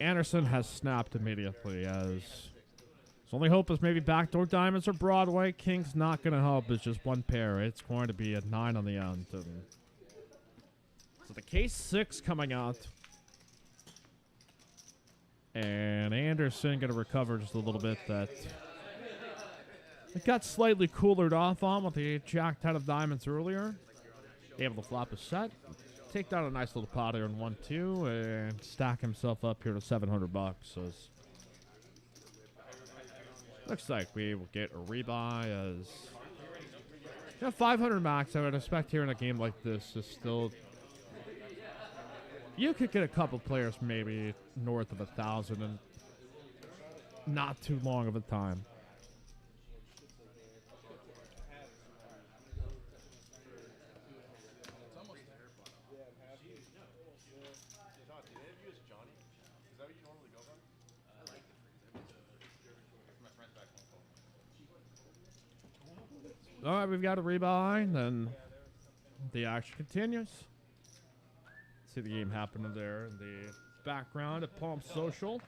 Anderson has snapped immediately as his only hope is maybe backdoor diamonds or Broadway. King's not going to help. It's just one pair. It's going to be a 9 on the end. And so the case 6 coming out. And Anderson going to recover just a little bit. That it got slightly coolered off on with the jack 10 of diamonds earlier. Able to flop a set. Take down a nice little pot here in 1-2 and stack himself up here to $700. So looks like we will get a rebuy as 500 max. I would expect here in a game like this is still. You could get a couple players maybe north of 1,000 in not too long of a time. All right, we've got a rebuy, then the action continues. See the game happening there in the background at Palm Social.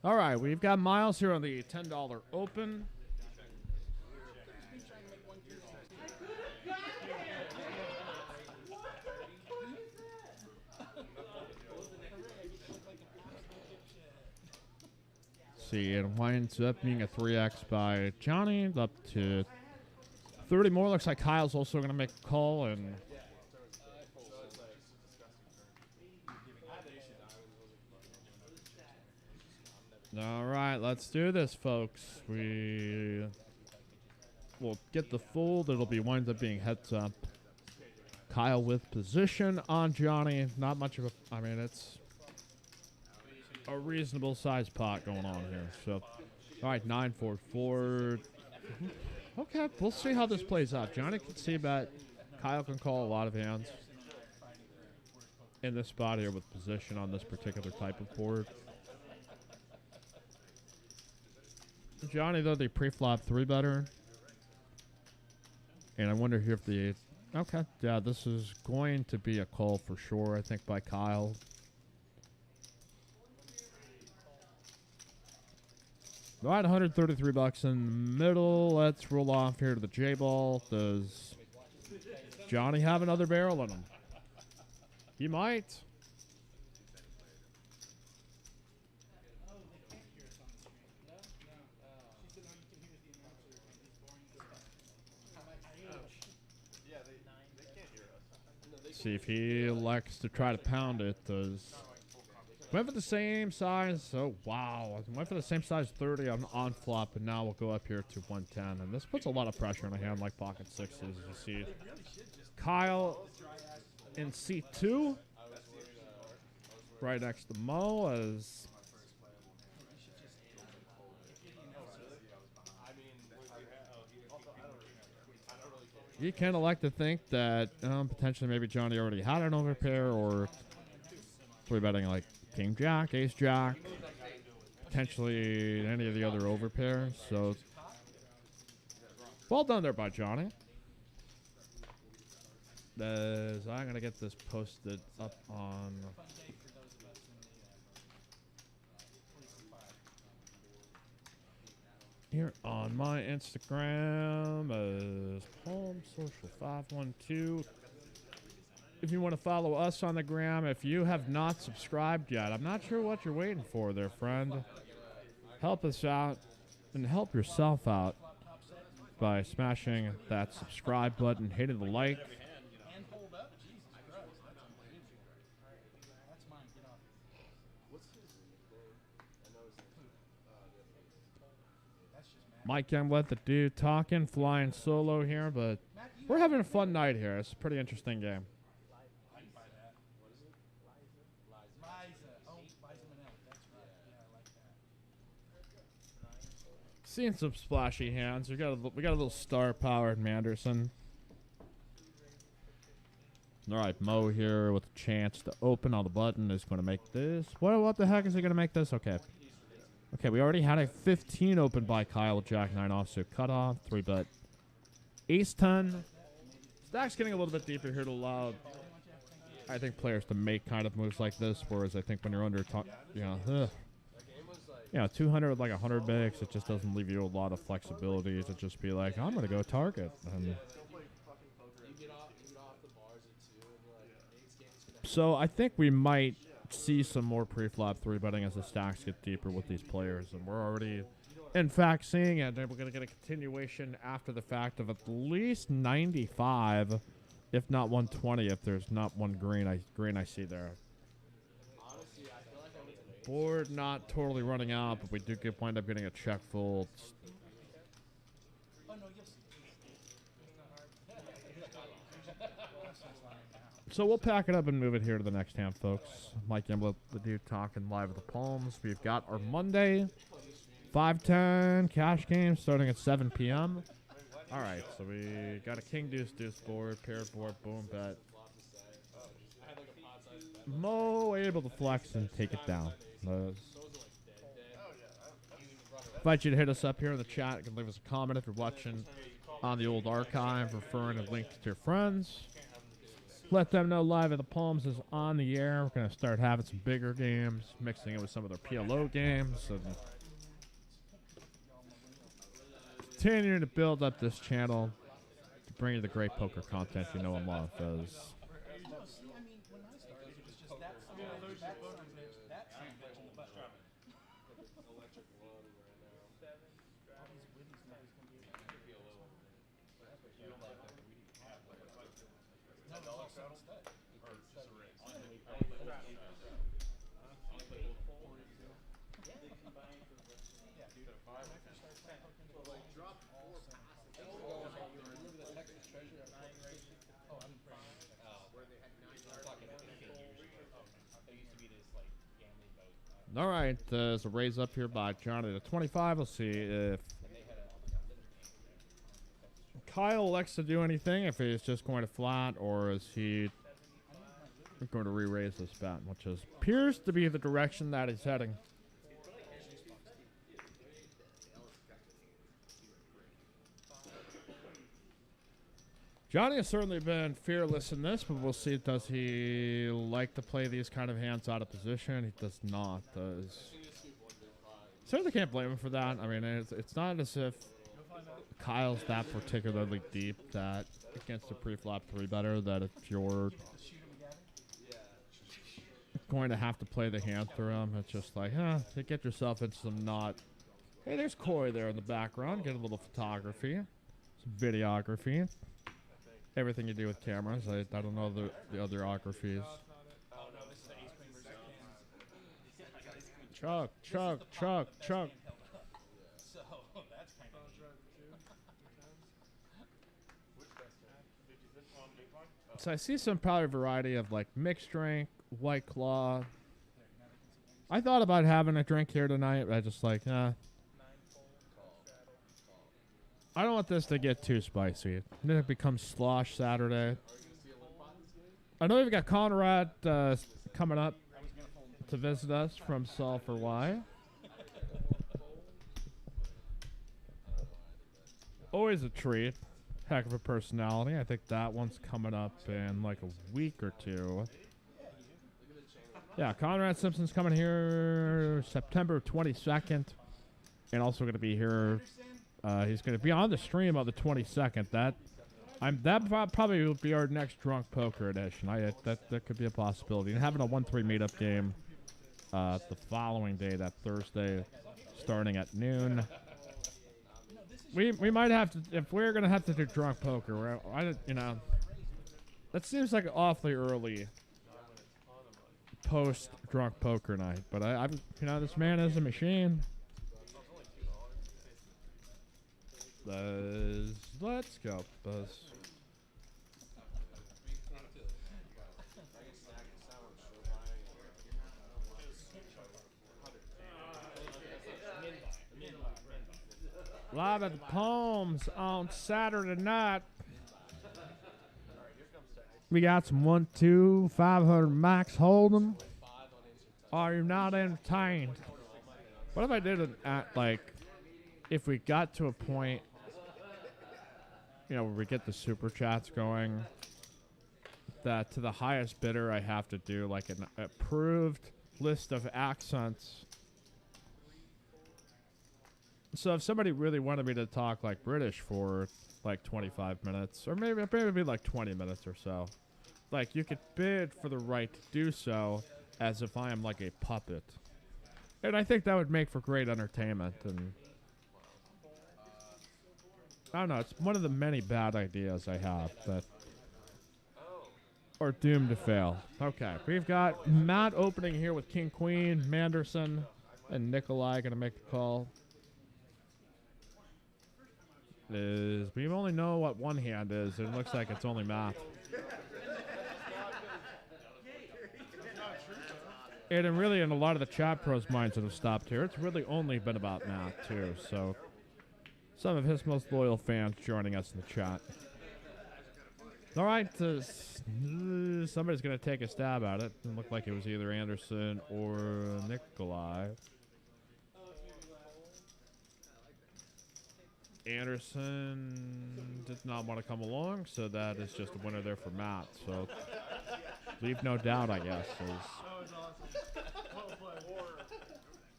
All right, we've got Miles here on the $10 open. See, it winds up being a 3x by Johnny, up to 30 more. Looks like Kyle's also going to make a call, and all right, let's do this, folks. We will get the fold. It'll be winds up being heads up. Kyle with position on Johnny. Not much of a. I mean, it's a reasonable size pot going on here. So, all right, 9-4-4. Okay, we'll see how this plays out. Johnny can see that Kyle can call a lot of hands in this spot here with position on this particular type of board. Johnny, though, they pre-flop 3-better. And I wonder here if the... Okay, yeah, this is going to be a call for sure, I think, by Kyle. All right, $133 in the middle. Let's roll off here to the J-ball. Does Johnny have another barrel in him? He might. See if he elects to try to pound it. Does went for the same size. Oh wow! Went for the same size 30 on flop, and now we'll go up here to 110. And this puts a lot of pressure on a hand like pocket sixes. As you see, Kyle in C2, right next to Mo as. You can elect to think that potentially maybe Johnny already had an overpair or 3-betting like King Jack, Ace Jack, potentially any of the other overpairs. So well done there by Johnny. I'm going to get this posted up on... here on my Instagram as Palm Social 512. If you want to follow us on the gram, if you have not subscribed yet, I'm not sure what you're waiting for there, friend. Help us out and help yourself out by smashing that subscribe button, hitting the like. Mike Jungblut, the dude talking, flying solo here, but we're having a fun night here. It's a pretty interesting game. Seeing some splashy hands. We got a little star-powered Manderson. All right, Mo here with a chance to open on the button is going to make this. What the heck is he going to make this? Okay. Okay, we already had a 15 open by Kyle with Jack 9 offsuit cutoff, 3-bet. Ace 10. Stack's getting a little bit deeper here to allow, I think, players to make kind of moves like this, whereas I think when you're under, 200 with like 100 bigs, it just doesn't leave you a lot of flexibility to just be like, I'm going to go target. And so I think we might see some more pre-flop 3-betting as the stacks get deeper with these players, and we're already in fact seeing it. And we're going to get a continuation after the fact of at least 95, if not 120, if there's not one green I see there. Board not totally running out, but we do wind up getting a check fold. So we'll pack it up and move it here to the next hand, folks. Mike Jungblut, the dude talking live with the Palms. We've got our Monday 5-10 cash game starting at 7 p.m. All right, so we got a King Deuce Deuce board, paired board, boom bet. Mo able to flex and take it down. Invite you to hit us up here in the chat. You can leave us a comment if you're watching on the old archive, referring a link to your friends. Let them know Live at the Palms is on the air. We're going to start having some bigger games, mixing it with some of their PLO games. And continuing to build up this channel to bring you the great poker content you know and love. All right, there's a raise up here by Johnny to 25. We'll see if Kyle likes to do anything, if he's just going to flat, or is he going to re-raise this bet, which appears to be the direction that he's heading. Johnny has certainly been fearless in this, but we'll see. Does he like to play these kind of hands out of position? He does not. Certainly can't blame him for that. I mean, it's not as if Kyle's that particularly deep that against a pre-flop 3-better that if you're going to have to play the hand through him, it's just like, you get yourself into some knot. Hey, there's Corey there in the background. Get a little photography, some videography. Everything you do with cameras. I don't know the other ographies.
Oh no, this is the ace queen versus king.
Chuck.
So that's kind of
So I see some probably variety of like mixed drink, White Claw. I thought about having a drink here tonight, but I just like, I don't want this to get too spicy. Then it becomes Slosh Saturday. I know we've got Conrad coming up to visit us from Sulphur Y. Always a treat. Heck of a personality. I think that one's coming up in like a week or two. Yeah, Conrad Simpson's coming here September 22nd. And also going to be here. He's going to be on the stream on the 22nd. That probably will be our next Drunk Poker edition. That could be a possibility. And having a 1-3 meetup game the following day, that Thursday, starting at noon. We might have to, if we're going to have to do Drunk Poker, that seems like awfully early post Drunk Poker night. But this man is a machine. Let's go, Buzz. Live at the Palms on Saturday night. We got some 1-2 500 max hold'em. Are you not entertained? What if I did an if we got to a point, where we get the super chats going, that to the highest bidder I have to do like an approved list of accents. So if somebody really wanted me to talk like British for like 25 minutes, or maybe like 20 minutes or so, like you could bid for the right to do so as if I am like a puppet. And I think that would make for great entertainment. And I don't know, it's one of the many bad ideas I have that are doomed to fail. Okay, we've got Matt opening here with King Queen, Manderson, and Nikolai going to make the call. We only know what one hand is. It looks like it's only Matt. And really, in a lot of the chat pros' minds that have stopped here, it's really only been about Matt, too. So, some of his most loyal fans joining us in the chat. All right, somebody's going to take a stab at it. It looked like it was either Anderson or Nikolai. Anderson did not want to come along, so that is just a winner there for Matt. So, leave no doubt, I guess.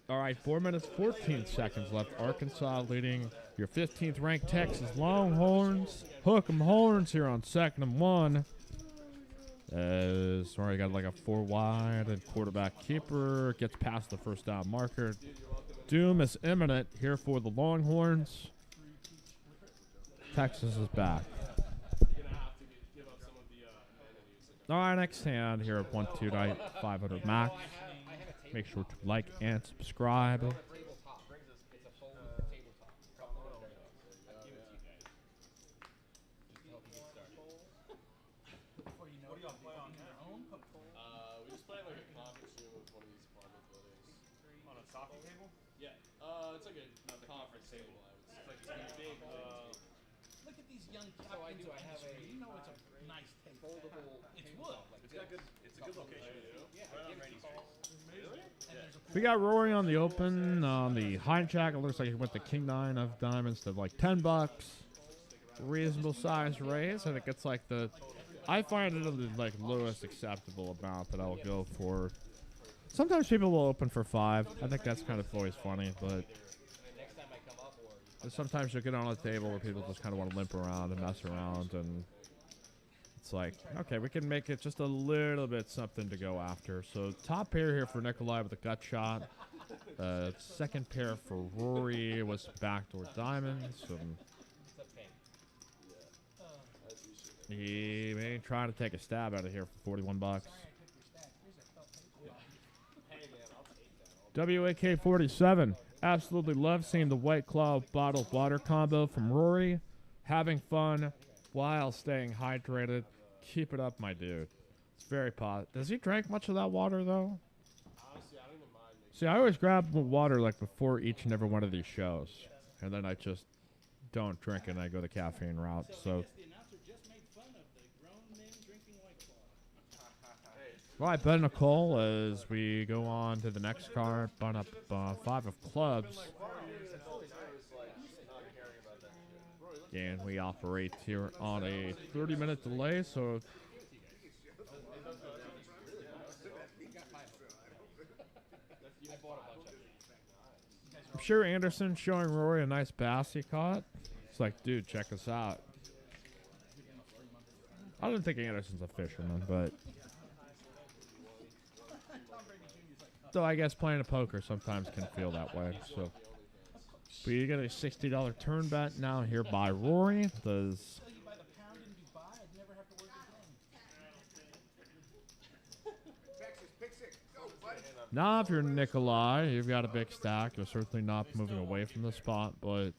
All right, 4 minutes, 14 seconds left. Arkansas leading your 15th ranked Texas Longhorns. Hook 'em horns here on 2nd and 1. Sorry, got like a 4 wide and quarterback keeper. Gets past the first down marker. Doom is imminent here for the Longhorns. Texas is back. All right, next hand here at 1-2 night, 500 max. Make sure to like and subscribe.
We just play like a conference room with one of these apartment buildings.
on a soccer table.
Yeah. It's like a conference table. I would say. It's like a big.
look at these young captains of industry. You know it's a nice take. Foldable. It's wood.
It's a good location. Yeah. Right on Rainy Street.
We got Rory on the open. On the hijack, it looks like he went the king 9 of diamonds to like $10. Reasonable size raise. I think it's like the. I find it the like lowest acceptable amount that I'll go for. Sometimes people will open for 5. I think that's kind of always funny, but sometimes you'll get on a table where people just kind of want to limp around and mess around, and it's like, okay, we can make it just a little bit something to go after. So top pair here for Nikolai with a gut shot. Second pair for Rory was backdoor diamonds. He ain't trying to take a stab out of here for $41. WAK 47. Absolutely love seeing the White Claw bottled water combo from Rory. Having fun while staying hydrated. Keep it up, my dude. It's very positive. Does he drink much of that water, though?
Honestly, I don't even mind.
See, I always grab water like before each and every one of these shows. And then I just don't drink it and I go the caffeine route. So. All right, Ben Nicole, as we go on to the next card, bun up 5 of clubs. And we operate here on a 30-minute delay, so. I'm sure Anderson showing Rory a nice bass he caught. It's like, dude, check us out. I don't think Anderson's a fisherman, but. Though I guess playing a poker sometimes can feel that way. So, but you get a $60 turn bet now here by Rory. Does now if you're Nikolai, you've got a big stack. You're certainly not moving away from the spot. But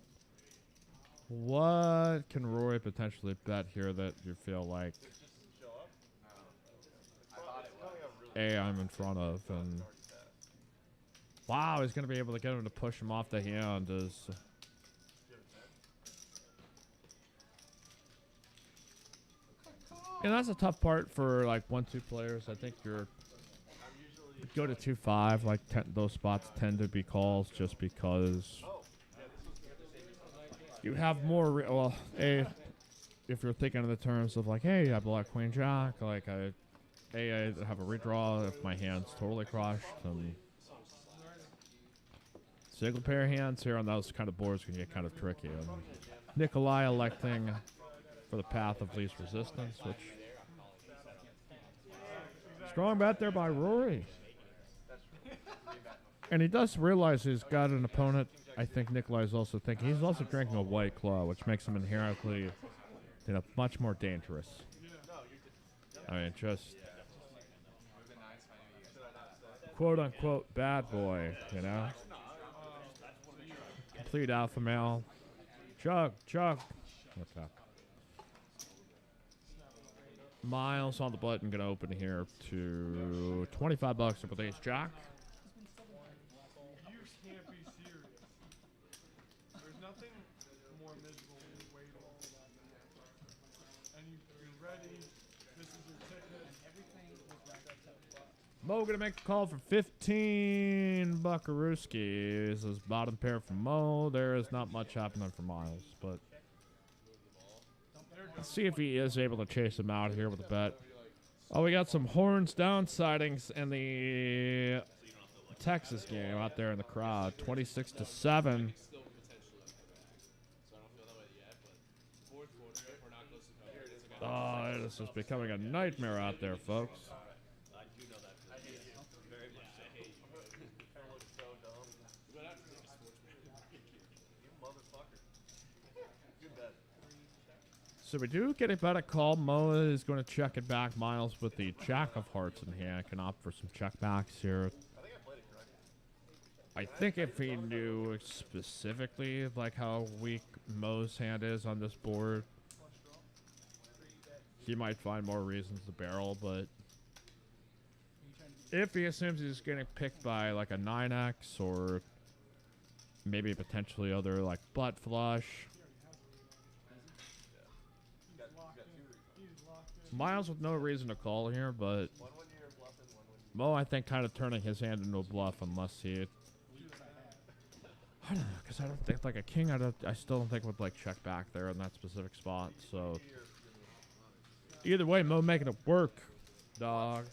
what can Rory potentially bet here that you feel like I'm in front of and. Wow, he's going to be able to get him to push him off the hand. And that's a tough part for like 1-2 players. I think you're go to 2-5. Like those spots tend to be calls just because you have more. If you're thinking in the terms of like, hey, I block Queen Jack. Like I have a redraw if my hand's totally crushed. Single pair of hands here on those kind of boards can get kind of tricky. Nikolai electing for the path of least resistance, which strong bet there by Rory. And he does realize he's got an opponent. I think Nikolai's also thinking he's also drinking a White Claw, which makes him inherently, much more dangerous. I mean, just quote unquote bad boy, Complete alpha male. Chug. Okay. Miles on the button, gonna open here to $25 with ace jack.
You can't be serious. There's nothing more miserable than waiting. And you're ready. This is your ticket. Everything was wrapped up.
Mo gonna make a call for 15 buckarooskies. This is bottom pair for Mo. There is not much happening for Miles, but let's see if he is able to chase him out here with a bet. Oh, we got some horns down sightings in the Texas game out there in the crowd. 26-7. Oh, this is becoming a nightmare out there, folks. So we do get a better call. Mo is going to check it back. Miles with the jack of hearts in hand can opt for some checkbacks here. I think if he knew specifically like how weak Mo's hand is on this board, he might find more reasons to barrel. But if he assumes he's getting picked by like a 9x or maybe potentially other like butt flush, Miles with no reason to call here, but Mo, I think, kind of turning his hand into a bluff unless he. I don't know, because I don't think like a king. I still don't think would like check back there in that specific spot. So either way, Mo making it work, dog.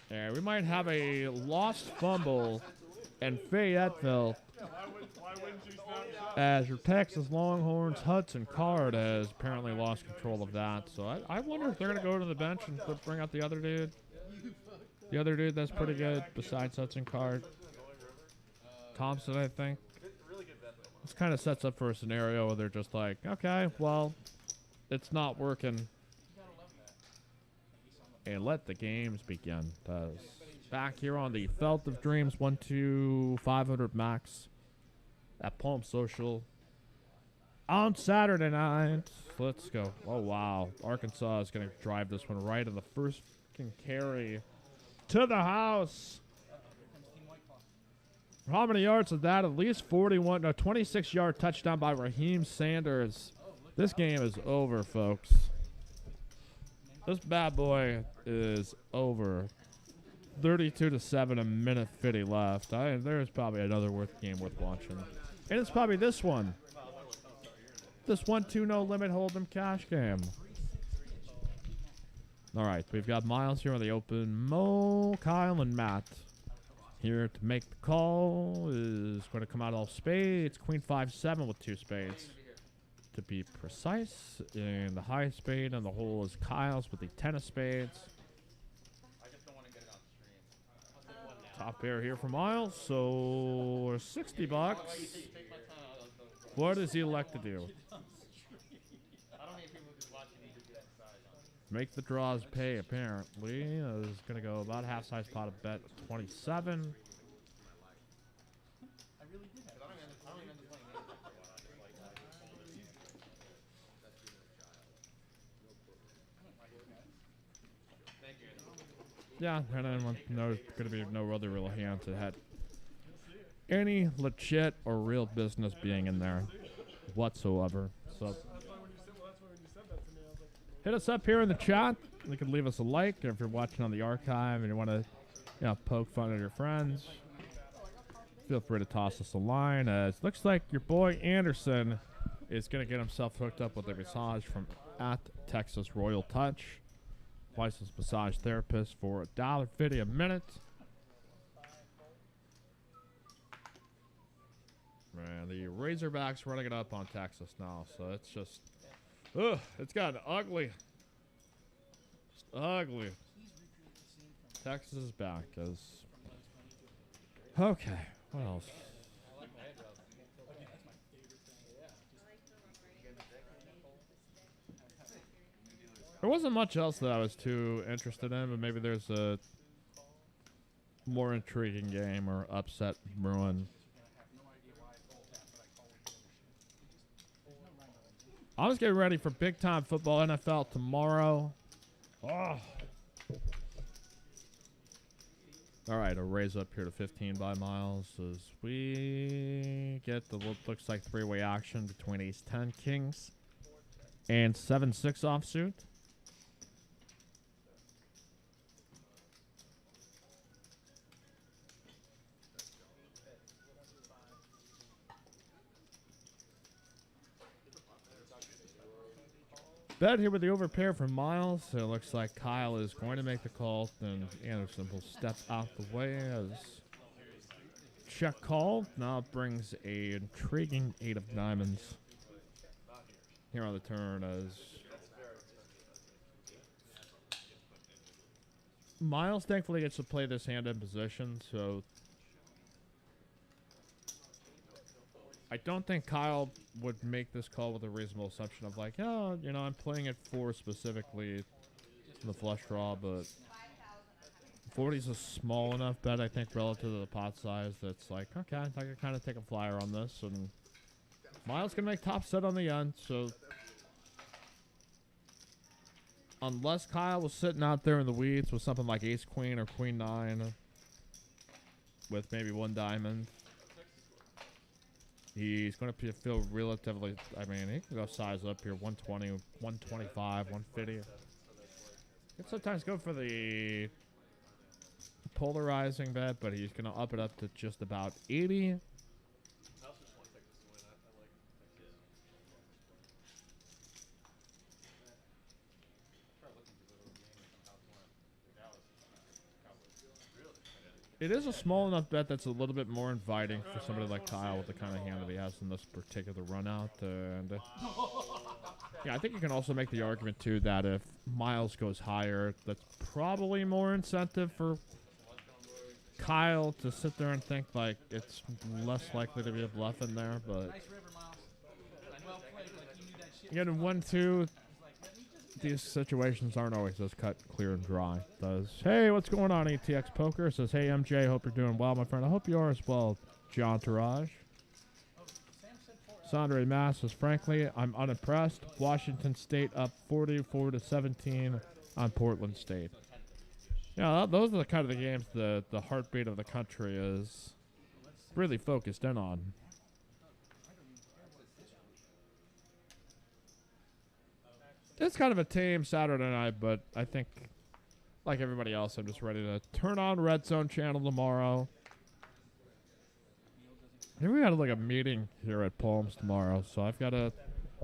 Yeah, we might have a lost fumble in Fayetteville.
Why wouldn't you snap?
As your Texas Longhorns Hudson Card has apparently lost control of that. So I wonder if they're going to go to the bench and bring out the other dude. The other dude that's pretty good besides Hudson Card. Thompson, I think. This kind of sets up for a scenario where they're just like, okay, well, it's not working. And let the games begin. Back here on the Felt of Dreams 1-500 max at Palm Social on Saturday night. Let's go. Oh, wow. Arkansas is going to drive this one right in the first fucking carry to the house. How many yards is that? At least 41. No, 26-yard touchdown by Raheem Sanders. This game is over, folks. This bad boy is over. 32-7, a minute 50 left. There's probably another game worth watching. And it's probably this one. This 1-2 no limit hold'em cash game. All right, we've got Miles here on the open. Mo, Kyle, and Matt here to make the call. Is going to come out all spades. Queen 5-7 with 2 spades. To be precise, and the high spade and the hole is Kyle's with the 10 of spades. Top pair here for Miles, so 60 bucks. What does he elect to do? Make the draws pay, apparently. Is going to go about half size pot of bet 27. Yeah, and then there's going to be no other real hands that had any legit or real business being in there whatsoever. So hit us up here in the chat. You can leave us a like if you're watching on the archive and you want to, poke fun at your friends. Feel free to toss us a line. It looks like your boy Anderson is going to get himself hooked up with a massage from at Texas Royal Touch. Licensed massage therapist for $1.50 a minute. Man, the Razorbacks running it up on Texas now, so it's just, it's gotten ugly. Just ugly. Texas is back. Okay, what else? There wasn't much else that I was too interested in, but maybe there's a more intriguing game or upset brewing. I was getting ready for big time football NFL tomorrow. Oh. All right, a raise up here to 15 by Miles as we get the looks like 3-way action between Ace 10 Kings and 7-6 offsuit. Bet here with the overpair from Miles. So it looks like Kyle is going to make the call. Then Anderson will step out the way as check call. Now brings a intriguing 8 of diamonds here on the turn as Miles thankfully gets to play this hand in position. So I don't think Kyle would make this call with a reasonable assumption of like, oh, I'm playing it for specifically the flush draw, but 40 is a small enough bet, I think, relative to the pot size that's like, okay, I can kind of take a flyer on this, and Miles can make top set on the end, so unless Kyle was sitting out there in the weeds with something like ace queen or queen 9 with maybe 1 diamond, He's going to feel relatively, I mean, he can go size up here, 120, 125, 150. He can sometimes go for the polarizing bet, but he's going to up it up to just about 80. It is a small enough bet that's a little bit more inviting for somebody like Kyle with the kind of hand that he has in this particular run out. And yeah, I think you can also make the argument, too, that if Miles goes higher, that's probably more incentive for Kyle to sit there and think, like, it's less likely to be a bluff in there. But
Nice river, Miles. Well played, like you knew that shit.
again, in 1-2, these situations aren't always as cut, clear, and dry. Does hey, what's going on? ATX Poker says, hey MJ, hope you're doing well, my friend. I hope you are as well, John Taraj. Sandre Mass says, frankly, I'm unimpressed. Washington State up 44-17 on Portland State. Yeah, those are the kind of the games the heartbeat of the country is really focused in on. It's kind of a tame Saturday night, but I think, like everybody else, I'm just ready to turn on Red Zone channel tomorrow. Maybe we got like a meeting here at Palms tomorrow, so I've got to,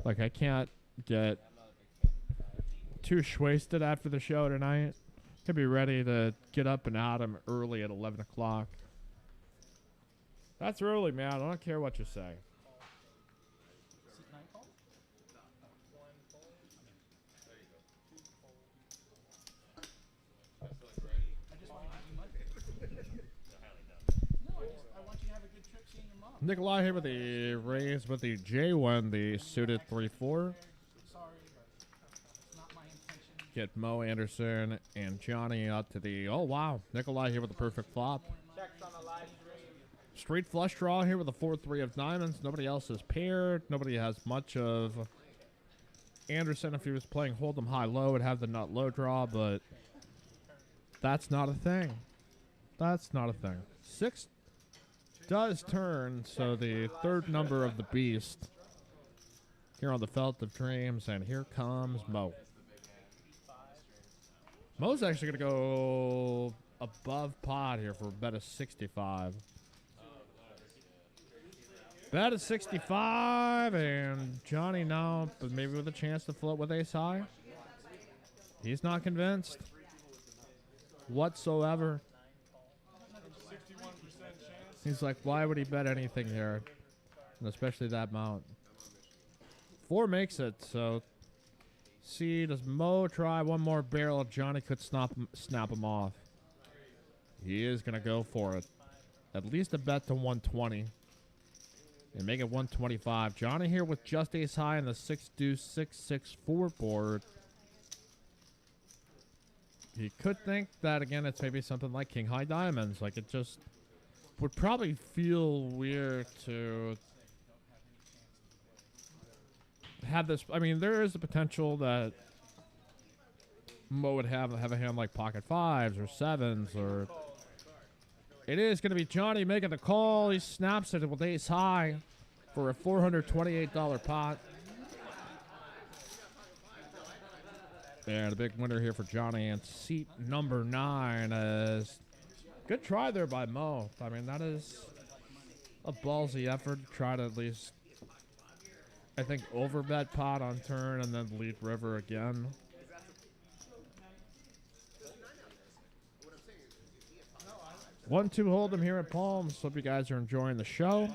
like, I can't get too wasted after the show tonight. Could be ready to get up and out. I'm early at 11 o'clock. That's early, man. I don't care what you say. Nikolai here with the Rays with the J1, the suited 3-4.
Sorry, it's not my intention.
Get Mo Anderson and Johnny out to the, oh wow, Nikolai here with the perfect flop. Straight flush draw here with the 4-3 of diamonds. Nobody else is paired. Nobody has much of Anderson. If he was playing Hold'em high-low, would have the nut low draw, but that's not a thing. That's not a thing. 6 does turn, so the third number of the beast here on the Felt of Dreams, and here comes Mo. Mo's actually going to go above pot here for a bet of 65. Bet of 65, and Johnny now, but maybe with a chance to float with ace high. He's not convinced whatsoever. He's like, why would he bet anything here? And especially that mount. 4 makes it, so see, does Mo try one more barrel? Johnny could snap him off. He is going to go for it. At least a bet to 120. And make it 125. Johnny here with just ace high in the 6-2-6-6-4 board. He could think that, again, it's maybe something like king high diamonds. Like, it just would probably feel weird to have this. I mean, there is the potential that Mo would have a hand like pocket 5s or 7s, or it is going to be Johnny making the call. He snaps it with ace high for a $428 pot. And a big winner here for Johnny, and seat number 9 is good try there by Mo. I mean, that is a ballsy effort to try to at least, I think, overbet pot on turn and then lead river again. One-two Hold'em here at Palms. Hope you guys are enjoying the show.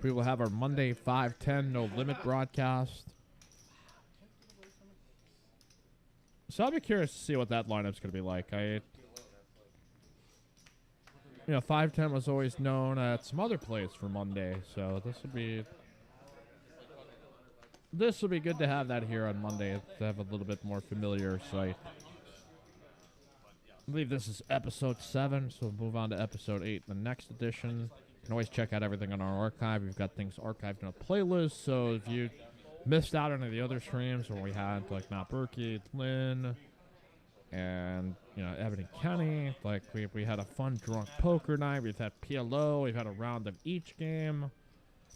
We will have our Monday 5-10 No Limit broadcast. So I'll be curious to see what that lineup's going to be like. You know, 5-10 was always known at some other place for Monday, so this will be good to have that here on Monday, to have a little bit more familiar sight. I believe this is episode 7, so we'll move on to episode 8 in the next edition. You can always check out everything on our archive. We've got things archived in a playlist, so if you missed out on any of the other streams where we had, like, Matt Berkey, Lynn, and, you know, Evan and Kenny, like, we had a fun drunk poker night. We've had PLO. We've had a round of each game.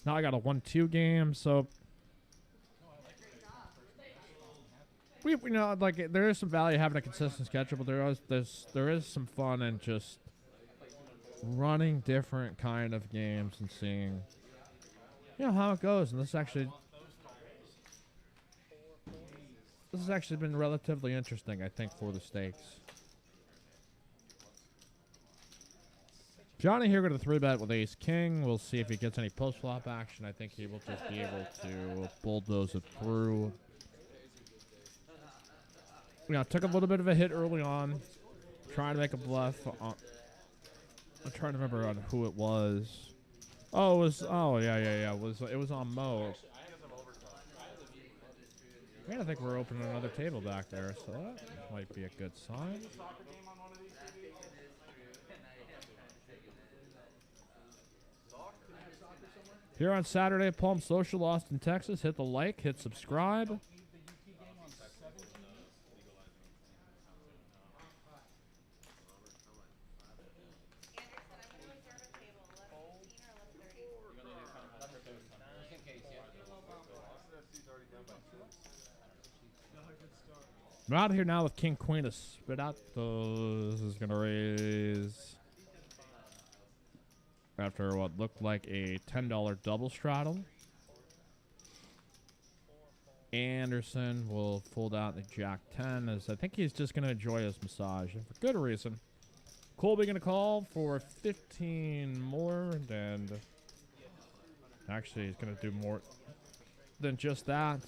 Now I got a 1-2 game, so we know, like, there is some value having a consistent schedule, but there is some fun in just running different kind of games and seeing, you know, how it goes. And this has actually been relatively interesting, I think, for the stakes. Johnny here got a 3-bet with ace king. We'll see if he gets any post flop action. I think he will just be able to bulldoze it through. You know, took a little bit of a hit early on, trying to make a bluff. I'm trying to remember on who it was. Oh, it was. Oh, yeah. It was on Mo. I think we're opening another table back there, so that might be a good sign. Here on Saturday at Palm Social, Austin, Texas. Hit the like, hit subscribe. I'm out here now with King Queen to spit out. This is going to raise after what looked like a $10 double straddle. Anderson will fold out the Jack 10 as I think he's just going to enjoy his massage. And for good reason. Colby going to call for 15 more. And actually he's going to do more than just that.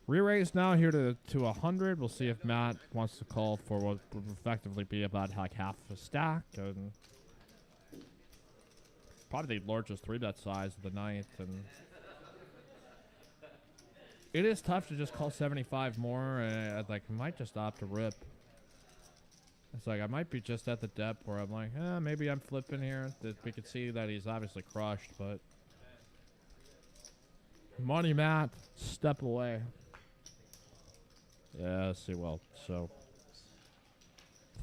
Re-raise now here to 100. We'll see if Matt wants to call for what would effectively be about like half a stack. And probably the largest 3-bet size of the night. And it is tough to just call 75 more. And I might just opt to rip. It's like I might be just at the depth where I'm like, maybe I'm flipping here. We could see that he's obviously crushed, but money Matt, step away. Yeah, see, well, so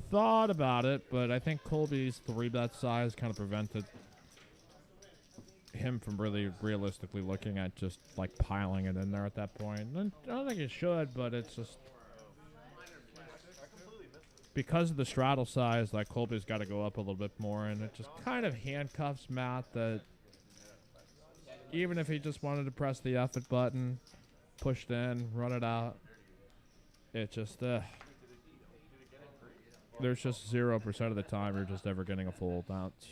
thought about it, but I think Colby's 3-bet size kind of prevented him from really realistically looking at just like piling it in there at that point. And I don't think he should, but it's just because of the straddle size, like Colby's got to go up a little bit more, and it just kind of handcuffs Matt that even if he just wanted to press the F it button, pushed in, run it out, it just, there's just 0% of the time you're just ever getting a full bounce.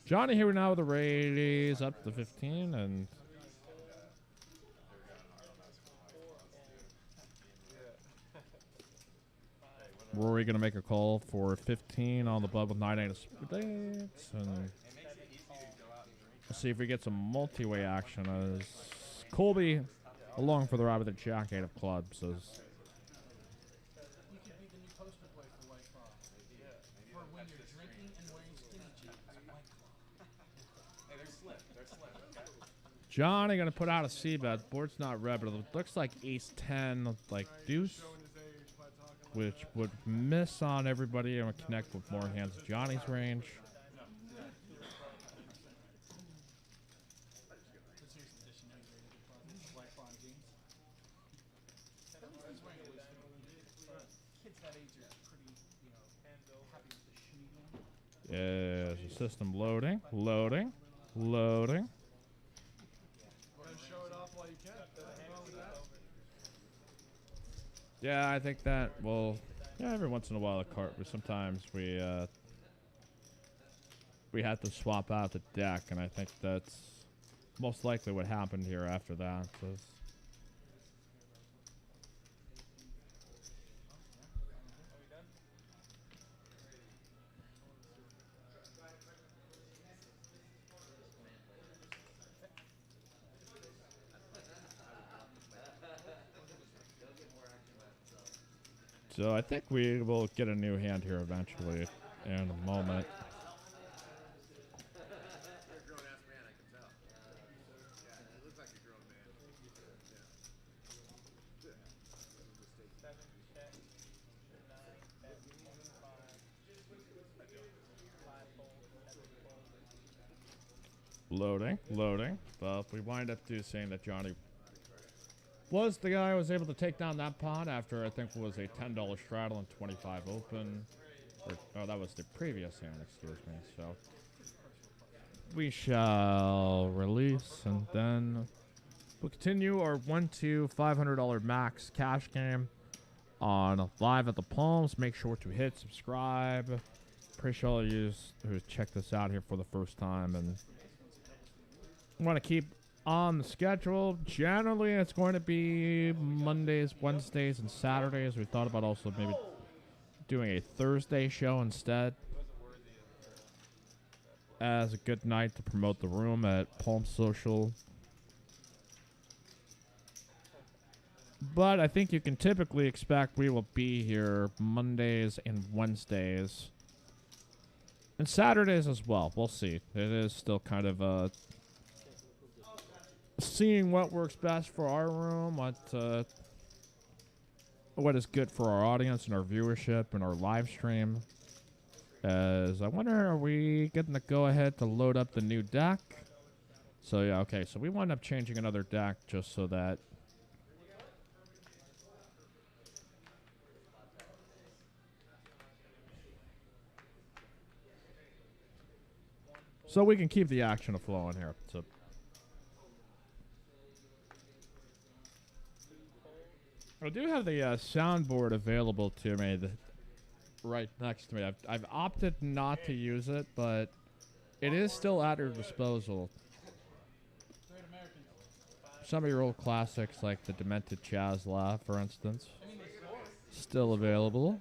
Johnny here now with the raise up to 15, and Rory going to make a call for 15 on the bub with 9-8 of spades, and let's see if we get some multi-way action as Colby along for the ride with the Jack 8 of clubs. As Johnny going to put out a C-bet. Board's not red, but it looks like ace 10, like deuce, which would miss on everybody and would connect with more hands of Johnny's range. Yes, the system loading. Yeah, I think that, well, yeah, every once in a while but sometimes we have to swap out the deck, and I think that's most likely what happened here after that. So I think we will get a new hand here eventually in a moment. Loading, loading. But we wind up saying that Johnny was the guy who was able to take down that pot after I think it was a $10 straddle and 25 open. Oh, that was the previous hand, excuse me. So we shall release and then we'll continue our 1-2 $500 max cash game on Live at the Palms. Make sure to hit subscribe. Appreciate all of you who check this out here for the first time and want to keep on the schedule. Generally, it's going to be Mondays, Wednesdays, and Saturdays. We thought about also maybe doing a Thursday show instead as a good night to promote the room at Palm Social. But I think you can typically expect we will be here Mondays and Wednesdays. And Saturdays as well. We'll see. It is still kind of seeing what works best for our room, what is good for our audience and our viewership and our live stream. As I wonder, are we getting the go-ahead to load up the new deck? So yeah, okay. So we wind up changing another deck just so that we can keep the action flowing here. So I do have the soundboard available to me right next to me. I've opted not to use it, but it is still at your disposal. Some of your old classics, like the Demented Chaz Laugh, for instance, still available.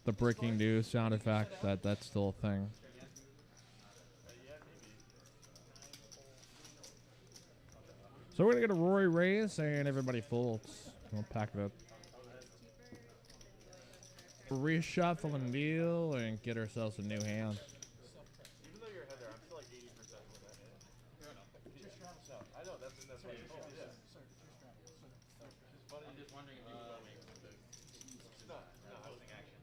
The breaking news sound effect, that's still a thing. So we're going to get a Rory raise and everybody folds. We'll pack it up. Reshuffle and deal and get ourselves a new hand.
Even though you're ahead there, I'm still like 80% with that hand. I know, that's what you said. Yeah. It's funny. I'm just wondering if you were going to no, I wasn't action.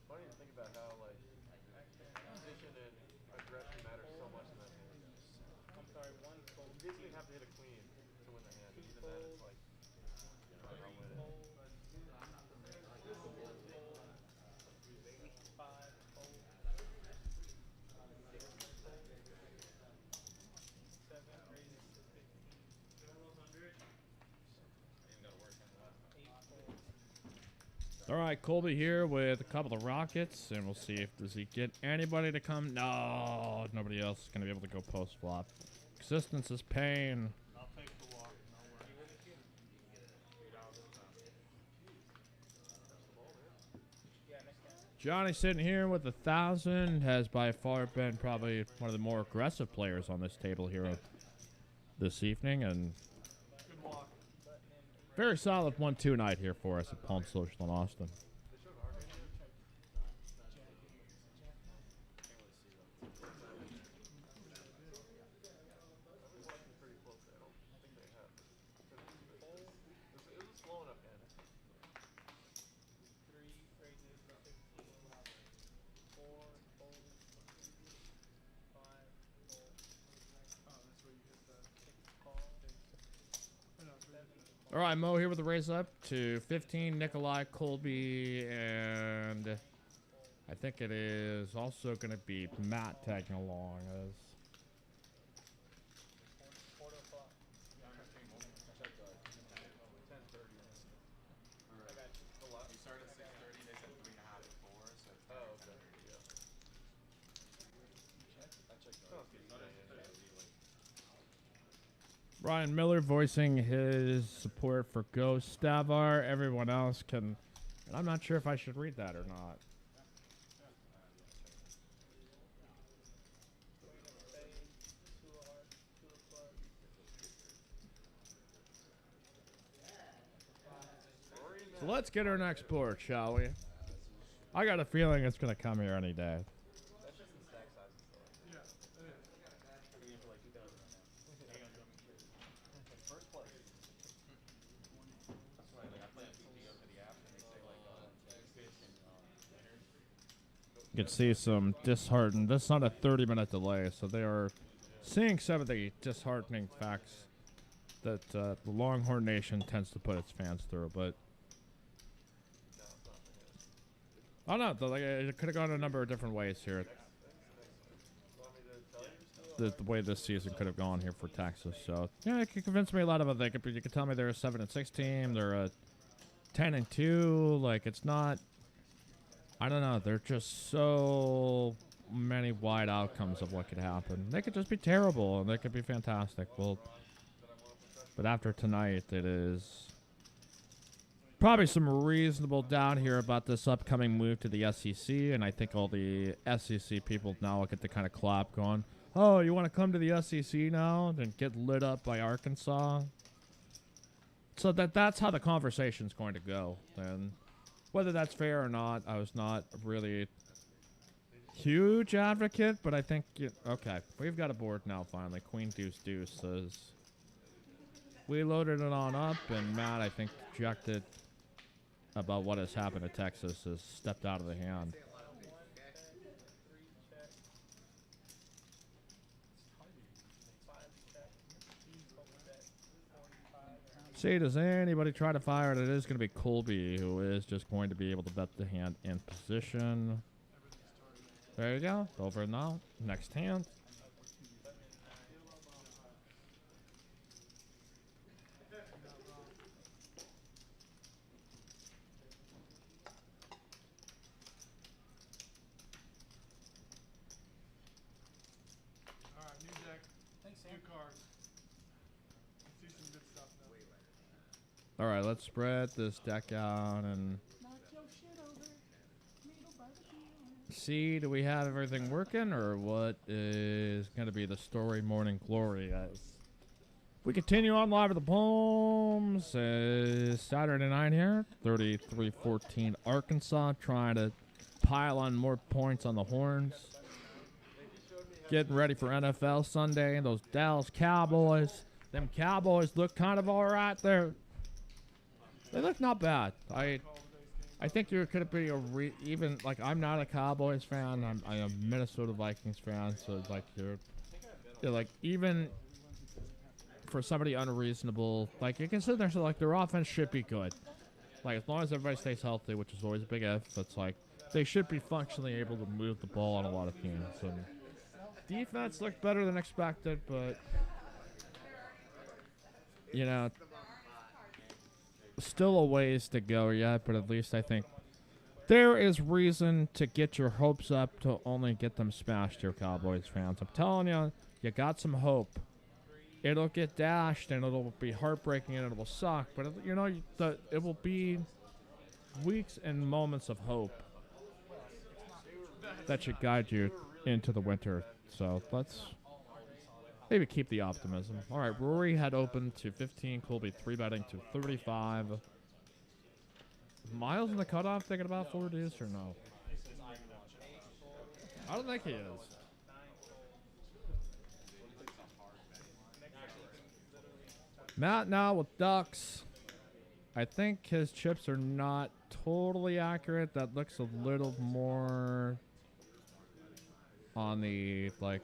Funny to think about how like position and aggression matters so much in that hand. I'm sorry, one fold. You basically have to hit a queen to win the hand. Even then, it's like I'll win it.
All right, Colby here with a couple of rockets, and we'll see if does he get anybody to come. No, nobody else is gonna be able to go post flop. Existence is pain.
I'll take the walk. No worries.
Johnny sitting here with 1,000 has by far been probably one of the more aggressive players on this table here this evening, and
Good walk.
very solid 1-2 night here for us at Palm Social in Austin. All right, Mo here with the raise up to 15. Nikolai, Colby, and I think it is also going to be Matt tagging along as. Ryan Miller voicing his support for Ghost Stavar. Everyone else can, and I'm not sure if I should read that or not. So let's get our next board, shall we? I got a feeling it's going to come here any day. You can see some disheartened. That's not a 30-minute delay, so they are seeing some of the disheartening facts that the Longhorn Nation tends to put its fans through. But I don't know. Like, it could have gone a number of different ways here. The way this season could have gone here for Texas. So yeah, it could convince me a lot of it. You could tell me they're a 7-6 team. They're a 10-2. Like, it's not. I don't know. They're just so many wide outcomes of what could happen. They could just be terrible, and they could be fantastic. Well, but after tonight, it is probably some reasonable doubt here about this upcoming move to the SEC, and I think all the SEC people now look at the kind of clap going, oh, you want to come to the SEC now and get lit up by Arkansas? So that's how the conversation's going to go. And whether that's fair or not, I was not really a huge advocate, but I think, okay, we've got a board now finally. Queen Deuce Deuce says, we loaded it on up, and Matt, I think, projected about what has happened to Texas has stepped out of the hand. See, does anybody try to fire it? It is going to be Colby, who is just going to be able to bet the hand in position. There you go. Over and out. Next hand.
Alright, new deck.
Thanks, Sam.
New cards. See some good stuff now.
All right, let's spread this deck out and
Knock your shit over. Needle by the heel.
see, do we have everything working, or what is going to be the story morning glory as we continue on live at the Palms? Saturday night here, 33-14 Arkansas, trying to pile on more points on the Horns. Getting ready for NFL Sunday, and those Dallas Cowboys. Them Cowboys look kind of all right there. They look not bad. I think there could be a even like I'm not a Cowboys fan. I'm a Minnesota Vikings fan. So like you're like even for somebody unreasonable, like you can sit there and say like their offense should be good. Like as long as everybody stays healthy, which is always a big if. That's like they should be functionally able to move the ball on a lot of teams. And defense looked better than expected, but you know. Still a ways to go yet, but at least I think there is reason to get your hopes up to only get them smashed here, Cowboys fans. I'm telling you, you got some hope. It'll get dashed, and it'll be heartbreaking, and it will suck, but you know, it will be weeks and moments of hope that should guide you into the winter. So let's maybe keep the optimism. All right, Rory had opened to 15. Colby 3-betting to 35. Miles in the cutoff thinking about 4 deuce or no? I don't think he is. Matt now with Ducks. I think his chips are not totally accurate. That looks a little more on the like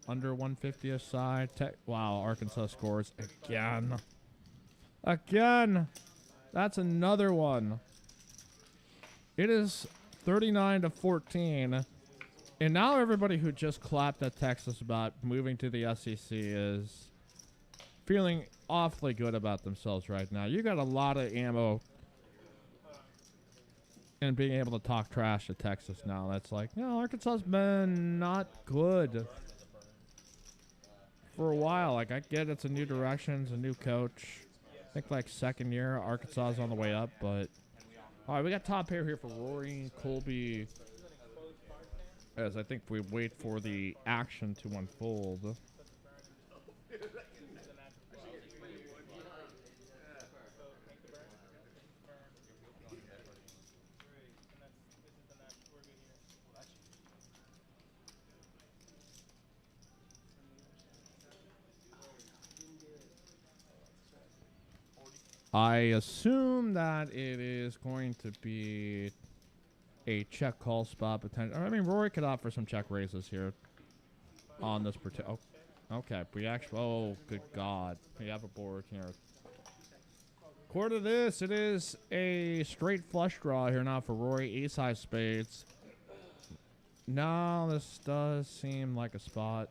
under 150th side. Wow, Arkansas scores again. Again. That's another one. It is 39-14. And now everybody who just clapped at Texas about moving to the SEC is feeling awfully good about themselves right now. You got a lot of ammo and being able to talk trash to Texas now. That's like, you know, Arkansas's been not good for a while. Like, I get it's a new direction, it's a new coach. I think like second year, Arkansas is on the way up, but all right, we got top pair here for Rory, Colby, as I think we wait for the action to unfold. I assume that it is going to be a check call spot potential. I mean, Rory could opt for some check raises here on this particular. Oh, okay, we actually. Oh, good God, we have a board here. According to this, it is a straight flush draw here now for Rory. Ace high spades. No, this does seem like a spot.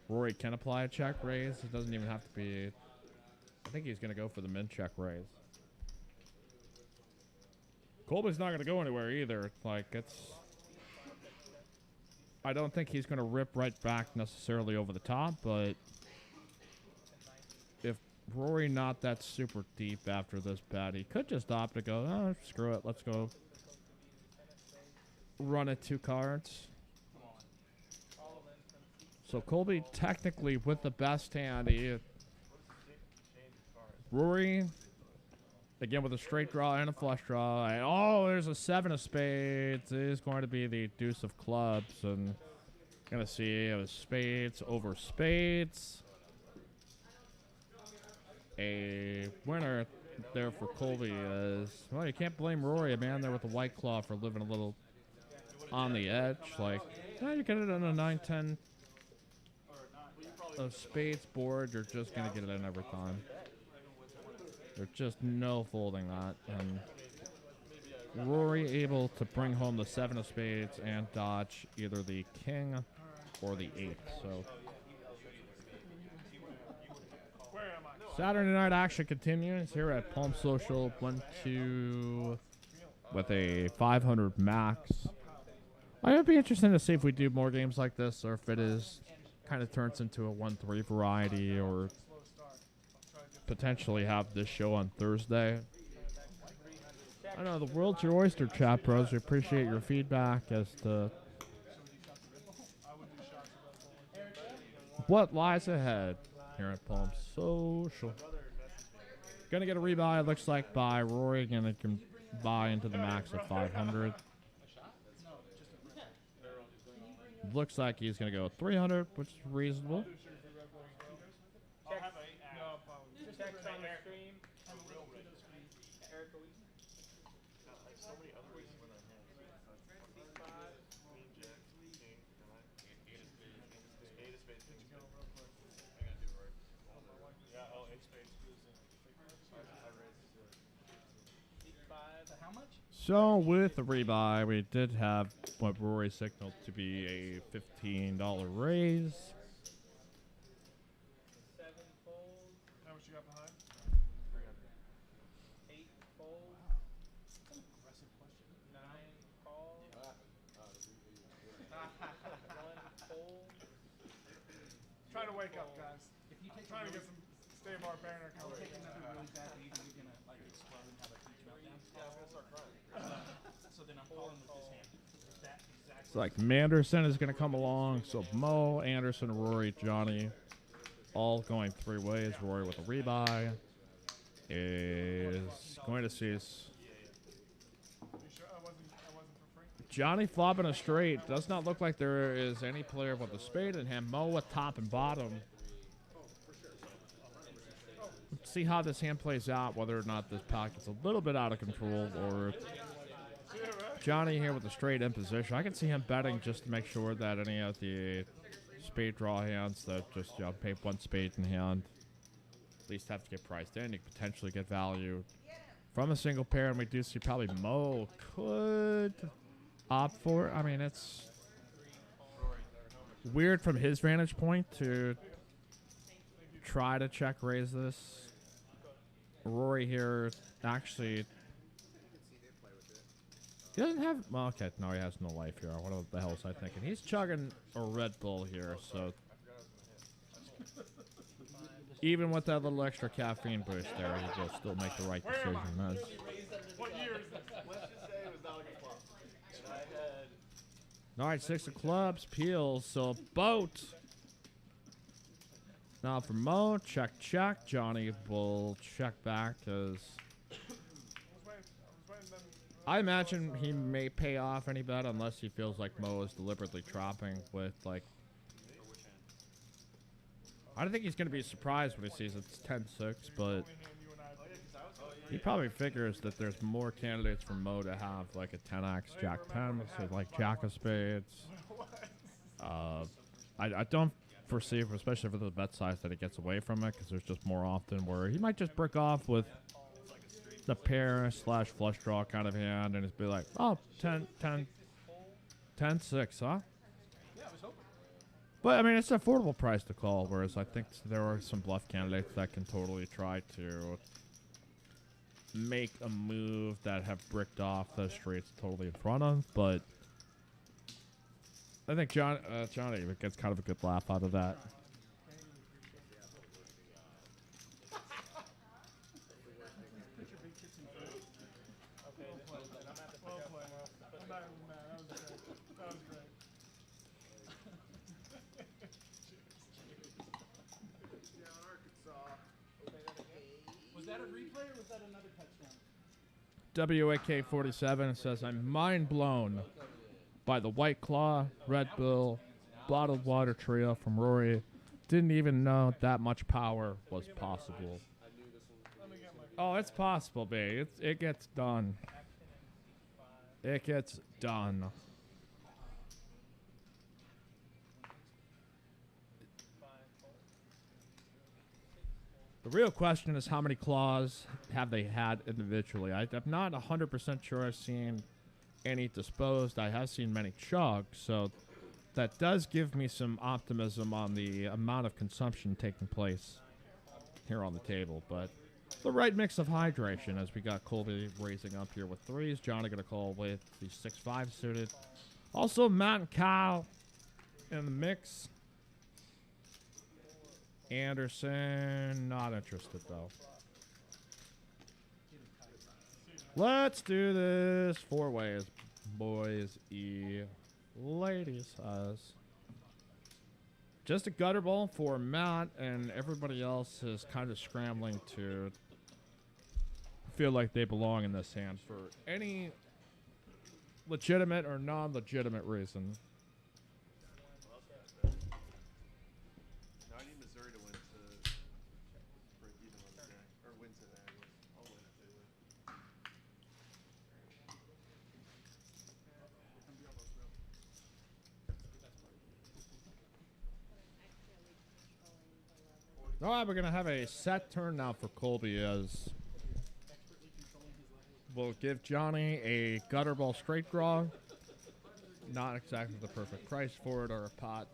Rory can apply a check raise. It doesn't even have to be. I think he's going to go for the min check raise. Colby's not going to go anywhere either. Like, it's. I don't think he's going to rip right back necessarily over the top, but if Rory not that super deep after this bet, he could just opt to go, oh, screw it, let's go run it 2 cards. So Colby technically with the best hand. Rory, again with a straight draw and a flush draw. And, oh, there's a 7 of spades. It is going to be the deuce of clubs. And going to see it was spades over spades. A winner there for Colby is, well, you can't blame Rory, a man there with a white claw, for living a little on the edge. Like, you get it on a 9-10 of spades board, you're just going to get it in every time. There's just no folding that. And Rory able to bring home the 7 of spades and dodge either the king or the 8. So Saturday night action continues here at Palm Social 1-2 with a 500 max. I'd be interested to see if we do more games like this, or if it is kind of turns into a 1-3 variety, or potentially have this show on Thursday. I know the world's your oyster, chat bros. We appreciate your feedback as to what lies ahead here at Palm Social. Gonna get a rebuy, it looks like, by Rory, and it can buy into the max of 500. Looks like he's gonna go 300, which is reasonable. So with the rebuy, we did have what Rory signaled to be a $15 raise.
How much you got behind?
8 fold. Aggressive question. 9 call. 1 fold.
Trying to wake up, guys. If you take trying to get some stay bar banner color.
Take another really bad lead and you're gonna like explode and have a huge meltdown.
Yeah, I'm gonna start crying.
So then I'm calling with this hand. That exact.
It's like Manderson is going to come along. So Mo, Anderson, Rory, Johnny, all going 3 ways. Rory with a rebuy is going to see us.
You sure I wasn't for free?
Johnny flopping a straight. Does not look like there is any player with a spade in hand. Mo with top and bottom. Let's see how this hand plays out, whether or not this pocket's a little bit out of control, or Johnny here with a straight in position. I can see him betting just to make sure that any of the spade draw hands that just, you know, pay 1 spade in hand at least have to get priced in. You could potentially get value from a single pair, and we do see probably Mo could opt for it. I mean, it's weird from his vantage point to try to check raise this. Rory here actually, he doesn't have, well, okay, no, he has no life here. What the hell was I thinking? He's chugging a Red Bull here, so even with that little extra caffeine boost there, he will still make the right decision.
What year is this?
Let's just say it was not a good flop. And I had
All right, 6 of clubs, peels, so boat. Now for Mo, check, check. Johnny will check back, because I imagine he may pay off any bet unless he feels like Mo is deliberately dropping with, like, I don't think he's going to be surprised when he sees it's 10-6, but He probably figures that there's more candidates for Mo to have like a 10x Jack 10, so like Jack of Spades. I don't foresee, especially for the bet size, that it gets away from it because there's just more often where he might just brick off with the pair slash flush draw kind of hand and just be like, oh, 10, 10, 10, 6, huh?
Yeah, I was hoping.
But I mean, it's an affordable price to call, whereas I think there are some bluff candidates that can totally try to make a move that have bricked off the streets totally in front of, but I think Johnny gets kind of a good laugh out of that.
Was that a replay or was that another touchdown?
WAK47 says, I'm mind blown by the White Claw, Red Bull, bottled water trio from Rory. Didn't even know that much power was possible. Oh, it's possible, babe. It gets done. It gets done. The real question is how many claws have they had individually. I'm not 100% sure I've seen any disposed. I have seen many chugged, so that does give me some optimism on the amount of consumption taking place here on the table. But the right mix of hydration, as we got Colby raising up here with threes. Johnny going to call with the 6-5 suited. Also, Matt and Kyle in the mix. Anderson, not interested though. Let's do this 4 ways, boys, ladies. Just a gutter ball for Matt, and everybody else is kind of scrambling to feel like they belong in this hand for any legitimate or non-legitimate reason. All right, we're going to have a set turn now for Colby as we'll give Johnny a gutter ball straight draw. Not exactly the perfect price for it, or a pot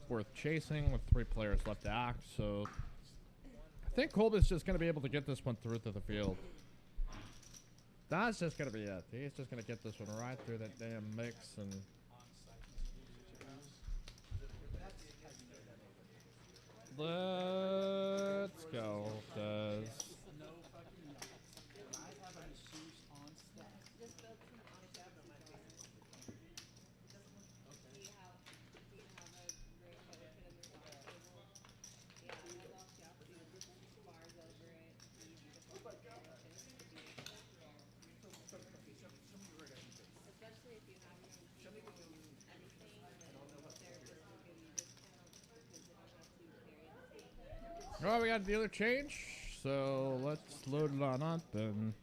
worth chasing with 3 players left to act. So I think Colby's just going to be able to get this one through to the field. That's just going to be it. He's just going to get this one right through that damn mix and... Let's go, Des. All right, we got a dealer change, so let's load it on up and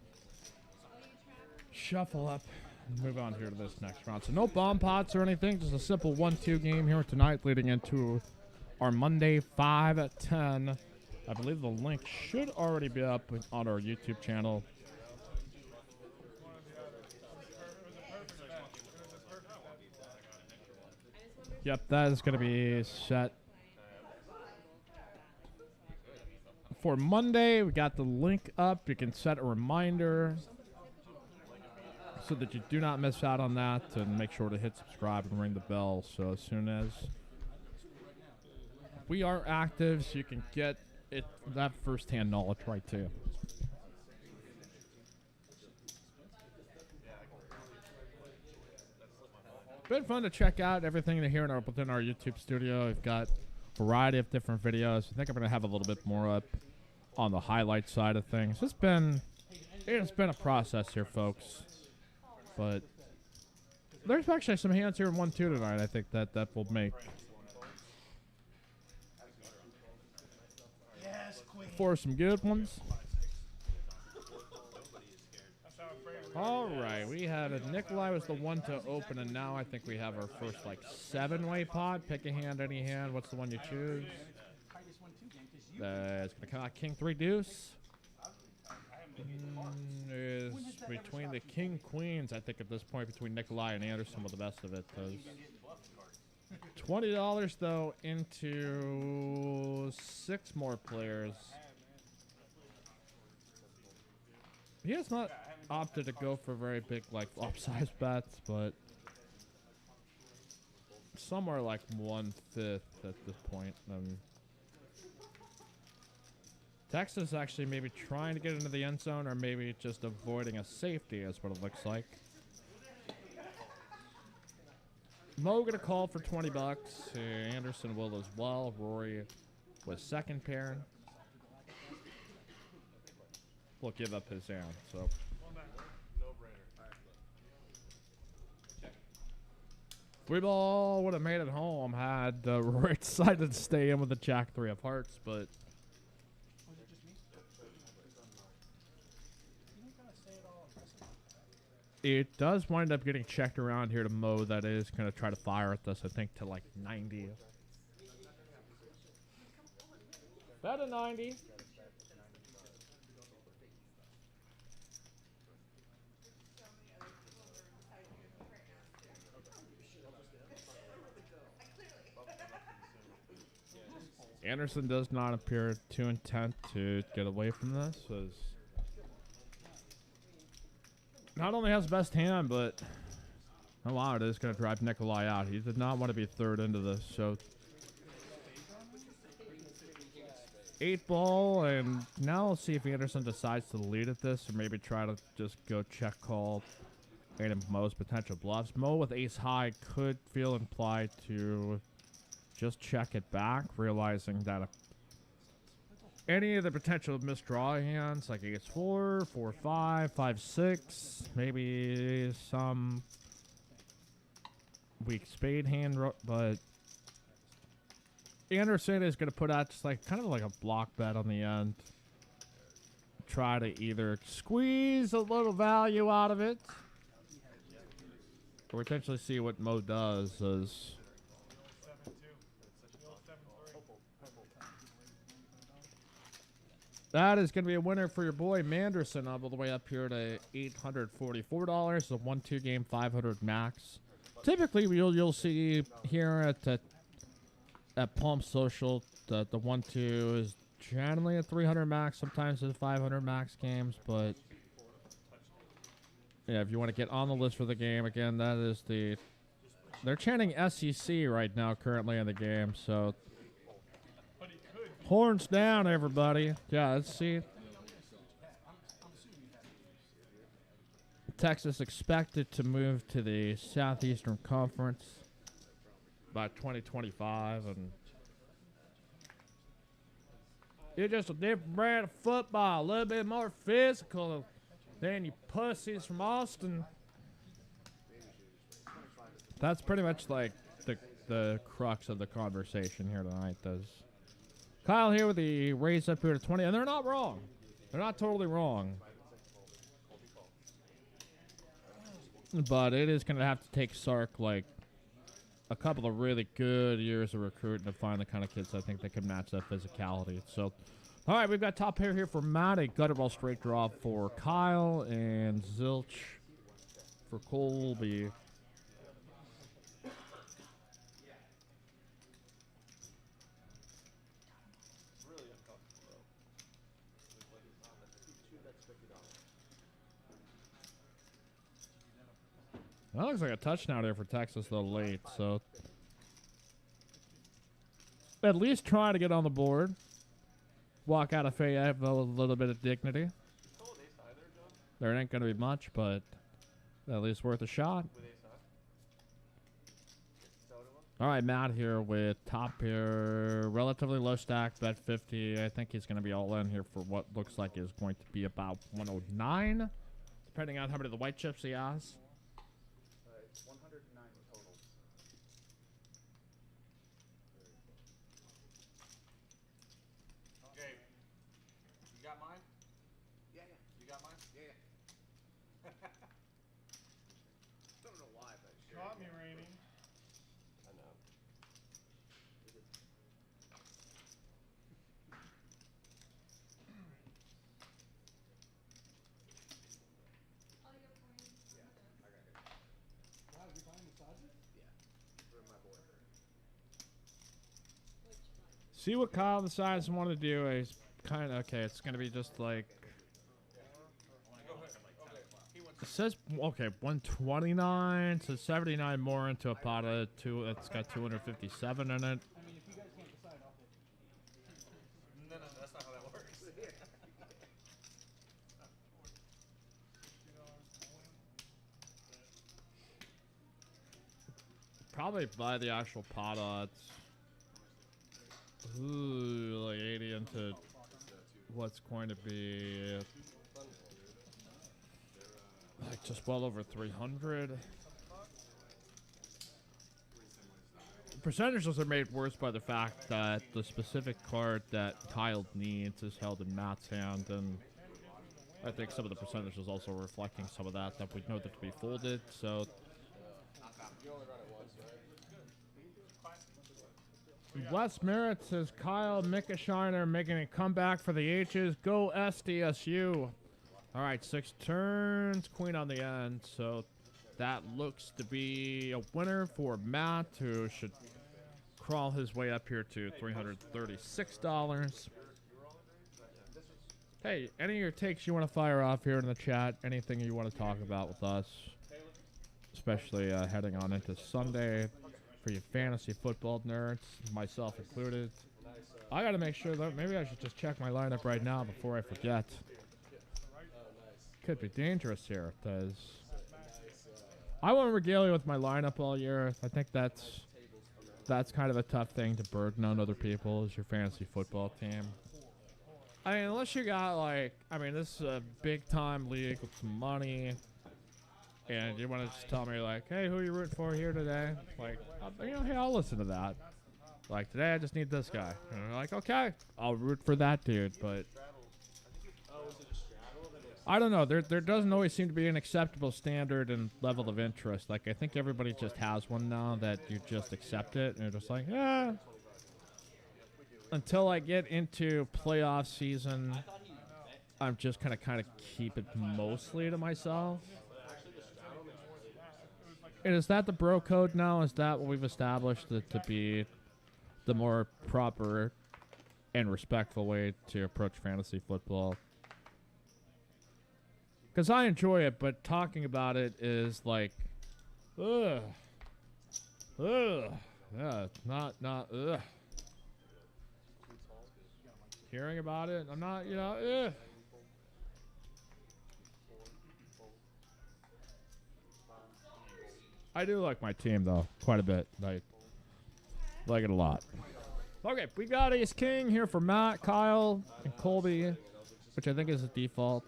shuffle up and move on here to this next round. So no bomb pots or anything, just a simple 1-2 game here tonight leading into our Monday 5 at 10. I believe the link should already be up on our YouTube channel. Yep, that is going to be set. For Monday, we got the link up. You can set a reminder so that you do not miss out on that, and make sure to hit subscribe and ring the bell so as soon as we are active, so you can get that first-hand knowledge right too. Been fun to check out everything here within our YouTube studio. We've got a variety of different videos. I think I'm going to have a little bit more up on the highlight side of things. It's been a process here, folks. But there's actually some hands here in 1-2 tonight. I think that will make for some good ones. All right, we had a Nikolai was the one to open, and now I think we have our first like 7-way pot. Pick a hand, any hand. What's the one you choose? It's gonna come out King 3 Deuce. Is between the King Queens, I think at this point between Nikolai and Anderson with the best of it. $20 though into 6 more players. He has not opted to go for very big like upsize bets, but somewhere like 1/5 at this point. Texas actually maybe trying to get into the end zone or maybe just avoiding a safety is what it looks like. Mo gonna call for $20. Anderson will as well. Rory with second pair. Will give up his hand. So. Three ball would have made it home had Rory decided to stay in with the Jack 3 of hearts, but. It does wind up getting checked around here to Mo. That is going to try to fire at this, I think, to like 90. Bet a 90. Anderson does not appear too intent to get away from this. As not only has the best hand, but oh wow, it is going to drive Nikolai out. He did not want to be third into this. So 8 ball, and now we'll see if Anderson decides to lead at this, or maybe try to just go check call any of Mo's potential bluffs. Mo with ace high could feel implied to just check it back, realizing that any of the potential misdraw hands, like ace 4, 4, 5, 5, 6, maybe some weak spade hand, but Anderson is going to put out just like kind of like a block bet on the end. Try to either squeeze a little value out of it, or potentially see what Mo does. As that is going to be a winner for your boy Manderson, all the way up here to $844. A 1-2 game, 500 max. Typically, you'll see here at Palm Social that the 1-2 is generally a 300 max. Sometimes it's 500 max games, but yeah, if you want to get on the list for the game, again, that is they're chanting SEC right now, currently in the game, so. Horns down, everybody. Yeah, let's see. Texas expected to move to the Southeastern Conference by 2025, and it's just a different brand of football, a little bit more physical than you pussies from Austin. That's pretty much like the crux of the conversation here tonight. Kyle here with the raise up here to 20, and they're not wrong. They're not totally wrong. But it is going to have to take Sark like a couple of really good years of recruiting to find the kind of kids I think that can match that physicality. So, all right, we've got top pair here for Matt, a gutter ball straight draw for Kyle, and Zilch for Colby. That looks like a touchdown there for Texas, though, late. So, at least try to get on the board. Walk out of Fayette with a little bit of dignity. There ain't going to be much, but at least worth a shot. All right, Matt here with top pair. Relatively low stack, bet 50. I think he's going to be all in here for what looks like is going to be about 109, depending on how many of the white chips he has.
It's 109 total. Okay. You got mine? Yeah, yeah. You got mine? Yeah, yeah.
see what Kyle decides to want to do. He's kind of okay. It's gonna be just like. It says okay, 129 to 79 more into a pot of two. It's got 257 in it.
I mean, if you guys can't decide, I'll take it.
No, that's not how that works.
Probably buy the actual pot odds. Ooh, like 80 into what's going to be like just well over 300. Percentages are made worse by the fact that the specific card that Kyle needs is held in Matt's hand, and I think some of the percentages also reflecting some of that we know that to be folded. So Wes Merritt says Kyle Mickenshiner making a comeback for the H's. Go SDSU. All right, 6 turns, queen on the end. So that looks to be a winner for Matt, who should crawl his way up here to $336. Hey, any of your takes you want to fire off here in the chat? Anything you want to talk about with us? Especially heading on into Sunday. For you fantasy football nerds, myself included. I gotta make sure that maybe I should just check my lineup right now before I forget. Could be dangerous here, because I won't regale you with my lineup all year. I think that's kind of a tough thing to burden on other people as your fantasy football team. I mean, unless you got like, I mean, this is a big time league with some money. And you want to just tell me, like, hey, who are you rooting for here today? Like, hey, I'll listen to that. Like, today I just need this guy. And I'm like, okay, I'll root for that dude. But I don't know. There doesn't always seem to be an acceptable standard and level of interest. Like, I think everybody just has one now that you just accept it. And you're just like, yeah. Until I get into playoff season, I'm just kind of keep it mostly to myself. And is that the bro code now? Is that what we've established it to be the more proper and respectful way to approach fantasy football? Because I enjoy it, but talking about it is like, ugh. Yeah, ugh. Hearing about it, I'm not, ugh. I do like my team, though, quite a bit. Like it a lot. Okay, we got Ace King here for Matt, Kyle, and Colby, which I think is a default.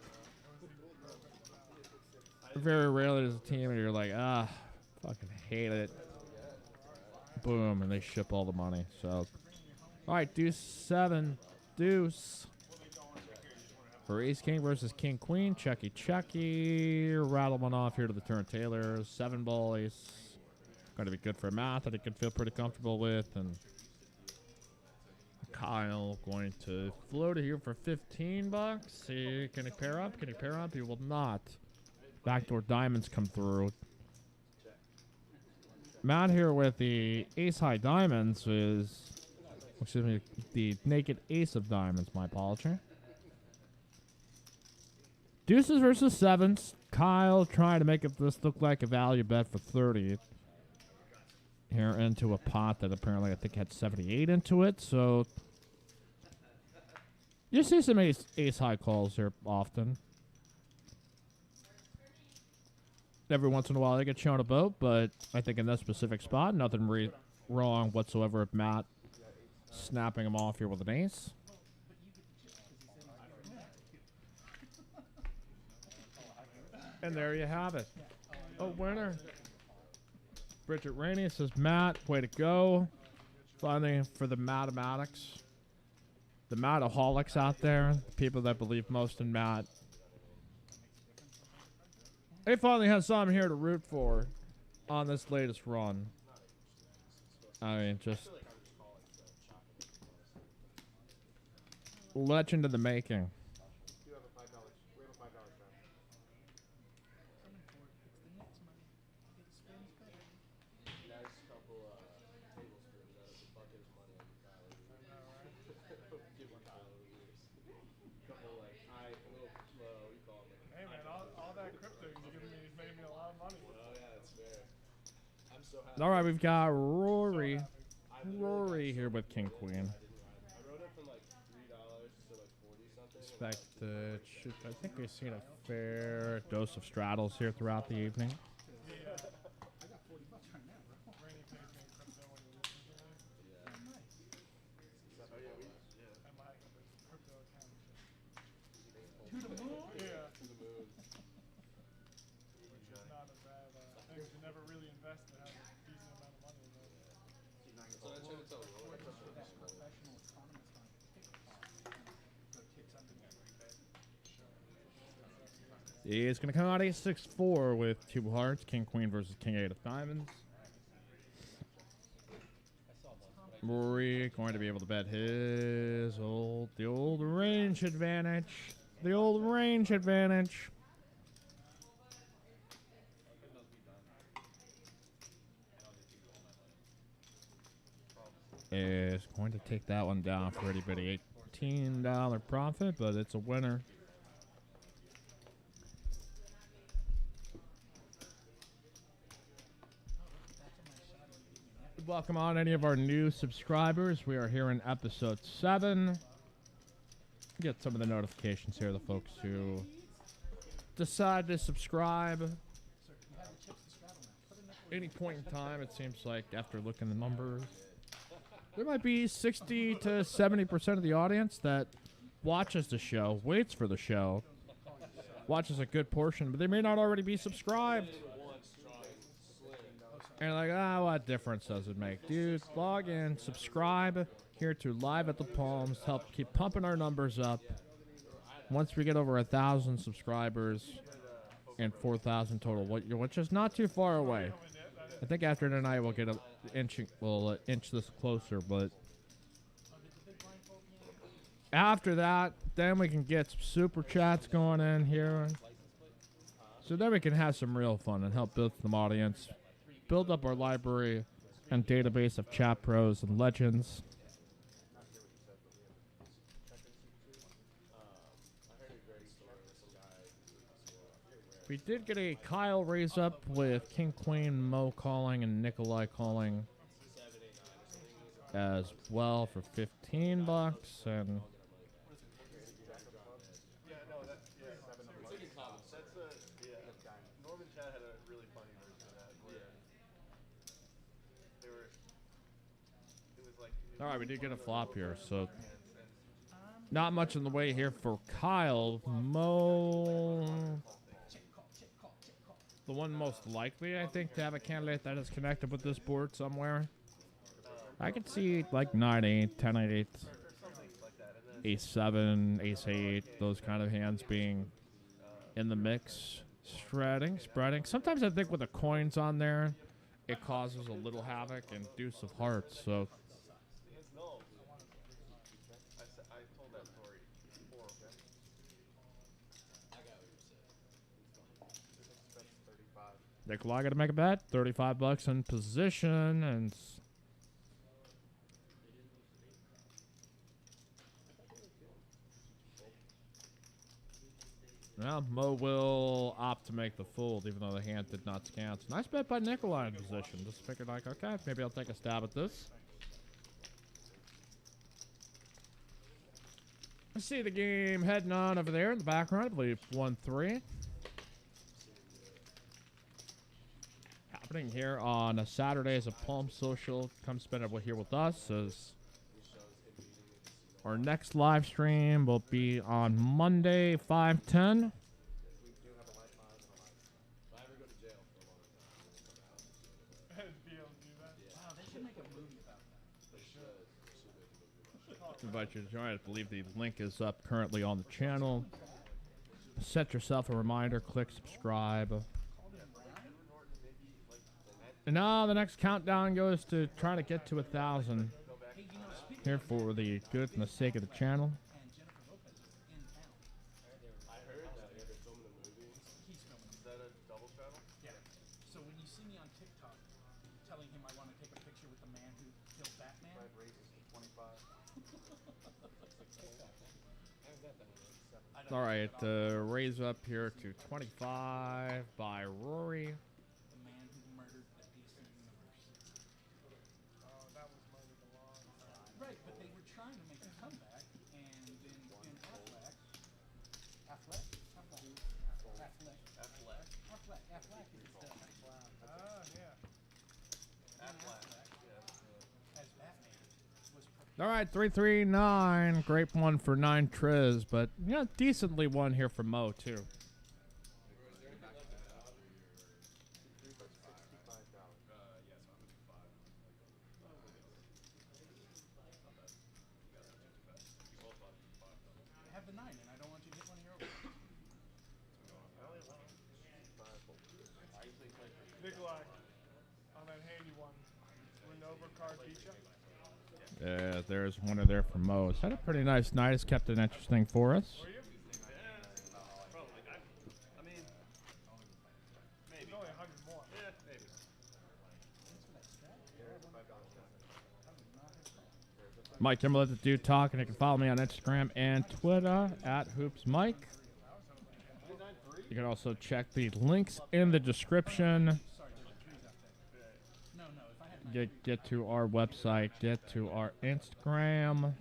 Very rarely there's a team and you're like, fucking hate it. Boom, and they ship all the money. So, all right, deuce 7, deuce. For Ace King versus King Queen, Chucky. Rattle one off here to the turn Taylor. 7 ball ace. Going to be good for math that he can feel pretty comfortable with. And Kyle going to float it here for $15. See, can he pair up? Can he pair up? He will not. Backdoor diamonds come through. Matt here with the ace high diamonds is, excuse me, the naked ace of diamonds. My apology. Deuces versus 7s. Kyle trying to make this look like a value bet for 30. Here into a pot that apparently I think had 78 into it. So you see some ace high calls here often. Every once in a while they get shown a boat, but I think in this specific spot, nothing wrong whatsoever with Matt snapping him off here with an ace. And there you have it. A winner. Bridget Rainey says, Matt, way to go. Finally for the mathematics. The Mattaholics out there. The people that believe most in Matt. They finally have something here to root for on this latest run. I mean, just legend in the making. All right, we've got Rory. Rory here with King Queen.
I wrote it from like $3 to like 40 something.
Expected. I think we've seen a fair dose of straddles here throughout the evening.
Randy pays me in crypto when you listen to me. And my crypto account is just to the moon. Yeah. Which is not a bad thing. You never really invest to have a decent amount of money in there.
So I tried to tell Roy.
He's going to come out 8-6-4 with 2 hearts. King Queen versus King 8 of diamonds. Rory going to be able to bet the old range advantage. The old range advantage. Is going to take that one down for itty bitty $18 profit, but it's a winner. Welcome on any of our new subscribers. We are here in episode 7. Get some of the notifications here, the folks who decide to subscribe. Any point in time, it seems like after looking at the numbers, there might be 60 to 70% of the audience that watches the show, waits for the show, watches a good portion, but they may not already be subscribed. And like, what difference does it make? Dude, log in, subscribe here to Live at the Palms, help keep pumping our numbers up. Once we get over 1,000 subscribers and 4,000 total, which is not too far away. I think after tonight we'll get inch this closer, but after that, then we can get some super chats going in here. So then we can have some real fun and help build some audience. Build up our library and database of chat pros and legends. We did get a Kyle raise up with King Queen, Mo calling, and Nikolai calling as well for $15. And
Norman Chad had a really funny version of that. It was like.
all right, we did get a flop here, so not much in the way here for Kyle. Mo, the one most likely, I think, to have a candidate that is connected with this board somewhere. I could see like 9-8, 10-8, Ace-7, Ace-8, those kind of hands being in the mix. Spreading. Sometimes I think with the coins on there, it causes a little havoc, and deuce of hearts, so.
I told that story before.
Nikolai got to make a bet. $35 in position, and well, Mo will opt to make the fold, even though the hand did not scan. So nice bet by Nikolai in position. Just figured like, okay, maybe I'll take a stab at this. I see the game heading on over there in the background. I believe 1-3. Happening here on a Saturday as a Palm Social. Come spend it here with us. As our next live stream will be on Monday, 5/10. I invite you to join. I believe the link is up currently on the channel. Set yourself a reminder. Click subscribe. And now the next countdown goes to trying to get to 1,000. Here for the good and the sake of the channel.
I heard that they're filming a movie. He's filming. Is that a double straddle?
Yeah. So when you see me on TikTok telling him I want to take a picture with the man who killed Batman.
Five raises to 25.
All right, raise up here to 25 by Rory.
The man who murdered the DC universe. Affleck. Affleck is
Ah, yeah.
Affleck. Yeah.
as Batman was.
All right, 339. Great one for 9 Triz, but yeah, decently one here for Mo too.
I have the 9, and I don't want you to hit one of your over.
Nikolai, on that handy one. Renova card feature.
Yeah, there's one of there for Mo. It's had a pretty nice night. It's kept it interesting for us.
Were you?
I mean,
There's only 100 more.
yeah, maybe.
Mike Kimber, let the dude talk, and you can follow me on Instagram and Twitter at HoopsMike. You can also check the links in the description.
Sorry, there's 3s out there. No, if I had 9.
Get to our website, get to our Instagram.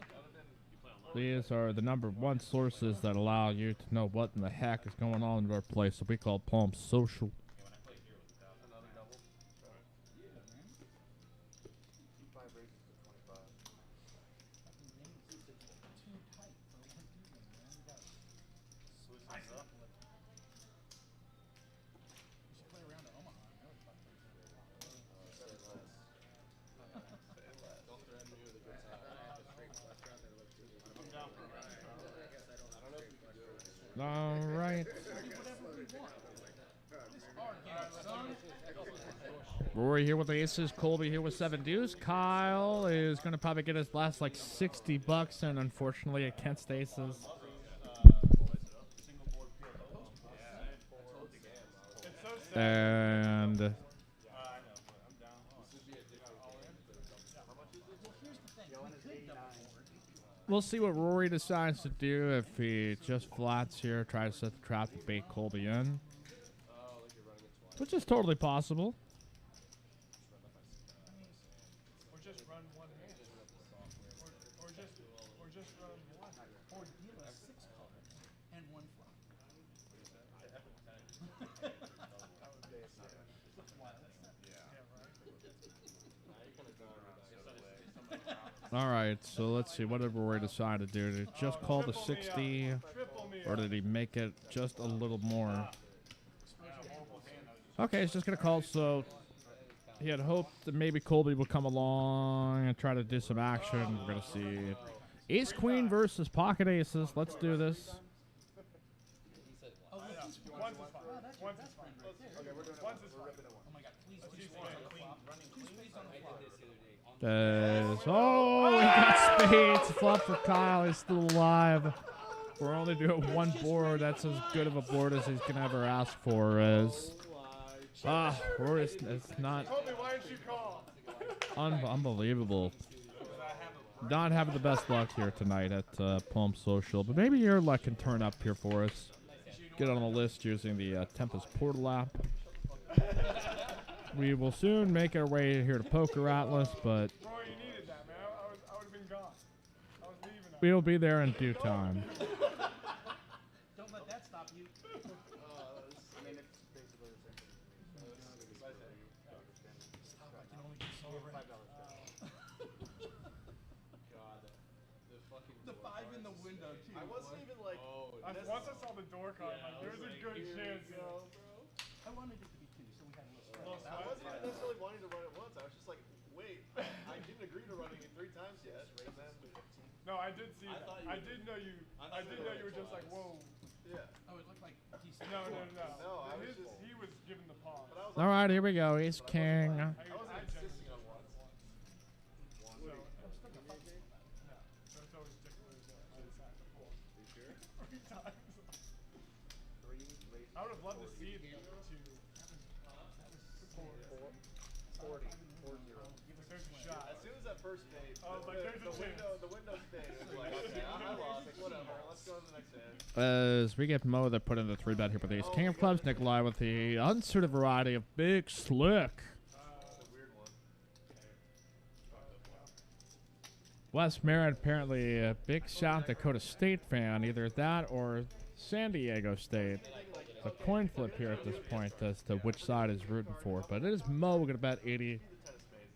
These are the #1 sources that allow you to know what in the heck is going on in our place that we call Palm Social.
Another double. 5 races to 25.
Too tight for one team, man. We got.
Loosens up.
We should play around to Omaha and really fuck things up.
Say less. Don't threaten me with a good time. I'm down for it. I don't know if we can do it.
All right.
Whatever we want. This hard game, son.
Rory here with aces. Colby here with 7 deuce. Kyle is going to probably get his last like $60, and unfortunately against aces.
Single board field.
It's so sad.
And
I know. I'm down. This would be a different How much is it?
Well, here's the thing. We could double board.
we'll see what Rory decides to do. If he just flats here, tries to set the trap to bait Colby in,
Oh, like you're running it twice.
which is totally possible.
Or just run one hand. Or just run one.
Or deal a 6 card and 1 flop.
All right, so let's see. What did Rory decide to do? Did he just call the 60,
Triple me
or did he make it just a little more? Okay, he's just going to call, so he had hoped that maybe Colby would come along and try to do some action. We're going to see ace queen versus pocket aces. Let's do this.
Oh, look, he's
One's is fine.
Wow, that's your
One's
best
is fine.
friend right there.
Okay, we're doing one's is fine.
Oh my god, please, 2 spades on the flop. 2 spades on the flop.
Oh, he got spades. Flop for Kyle. He's still alive. We're only doing one board. That's as good of a board as he's going to ever ask for. Rory, it's not
Colby, why didn't you call?
unbelievable. Not having the best luck here tonight at Palm Social, but maybe your luck can turn up here for us. Get on the list using the Tempest Portal app. We will soon make our way here to Poker Atlas, but
Roy, you needed that, man. I would have been gone. I was leaving.
we'll be there in due time.
Don't let that stop you.
I mean, it's basically the same thing. I can
only do so right.
God, the fucking
The 5 in the window, too.
I wasn't even like.
Once I saw the door card, there's a good chance.
I wanted it to be 2, so we had a little
Little
I
sweat.
wasn't even necessarily wanting to run it once. I was just like, wait, I didn't agree to running it 3 times yet. And then,
No, I did see
I
that.
thought you
I
would-
did know you. I did know you were just like, whoa.
yeah.
Oh, it looked like decent.
No.
No, I was just.
He was giving the pause.
But I was
All right, here we go. Ace King.
I wasn't insisting on once.
So, no. So it's always Dick Lewis on the side before.
You sure?
3 times.
3 races.
I would have loved to see the other 2.
40. 40.
There's a shot.
As soon as that first page,
like, there's a chance.
the window stayed. It was like, okay, I lost. Whatever. Let's go to the next hand.
As we get Mo that put in the 3-bet here with Ace King of Clubs, Nikolai with the unsuited variety of Big Slick.
That's a weird one.
Wes Merritt, apparently a big South Dakota State fan, either that or San Diego State.
Anything like
It's a coin flip here at this point as to which side is rooting for. But it is Mo. We're going to bet 80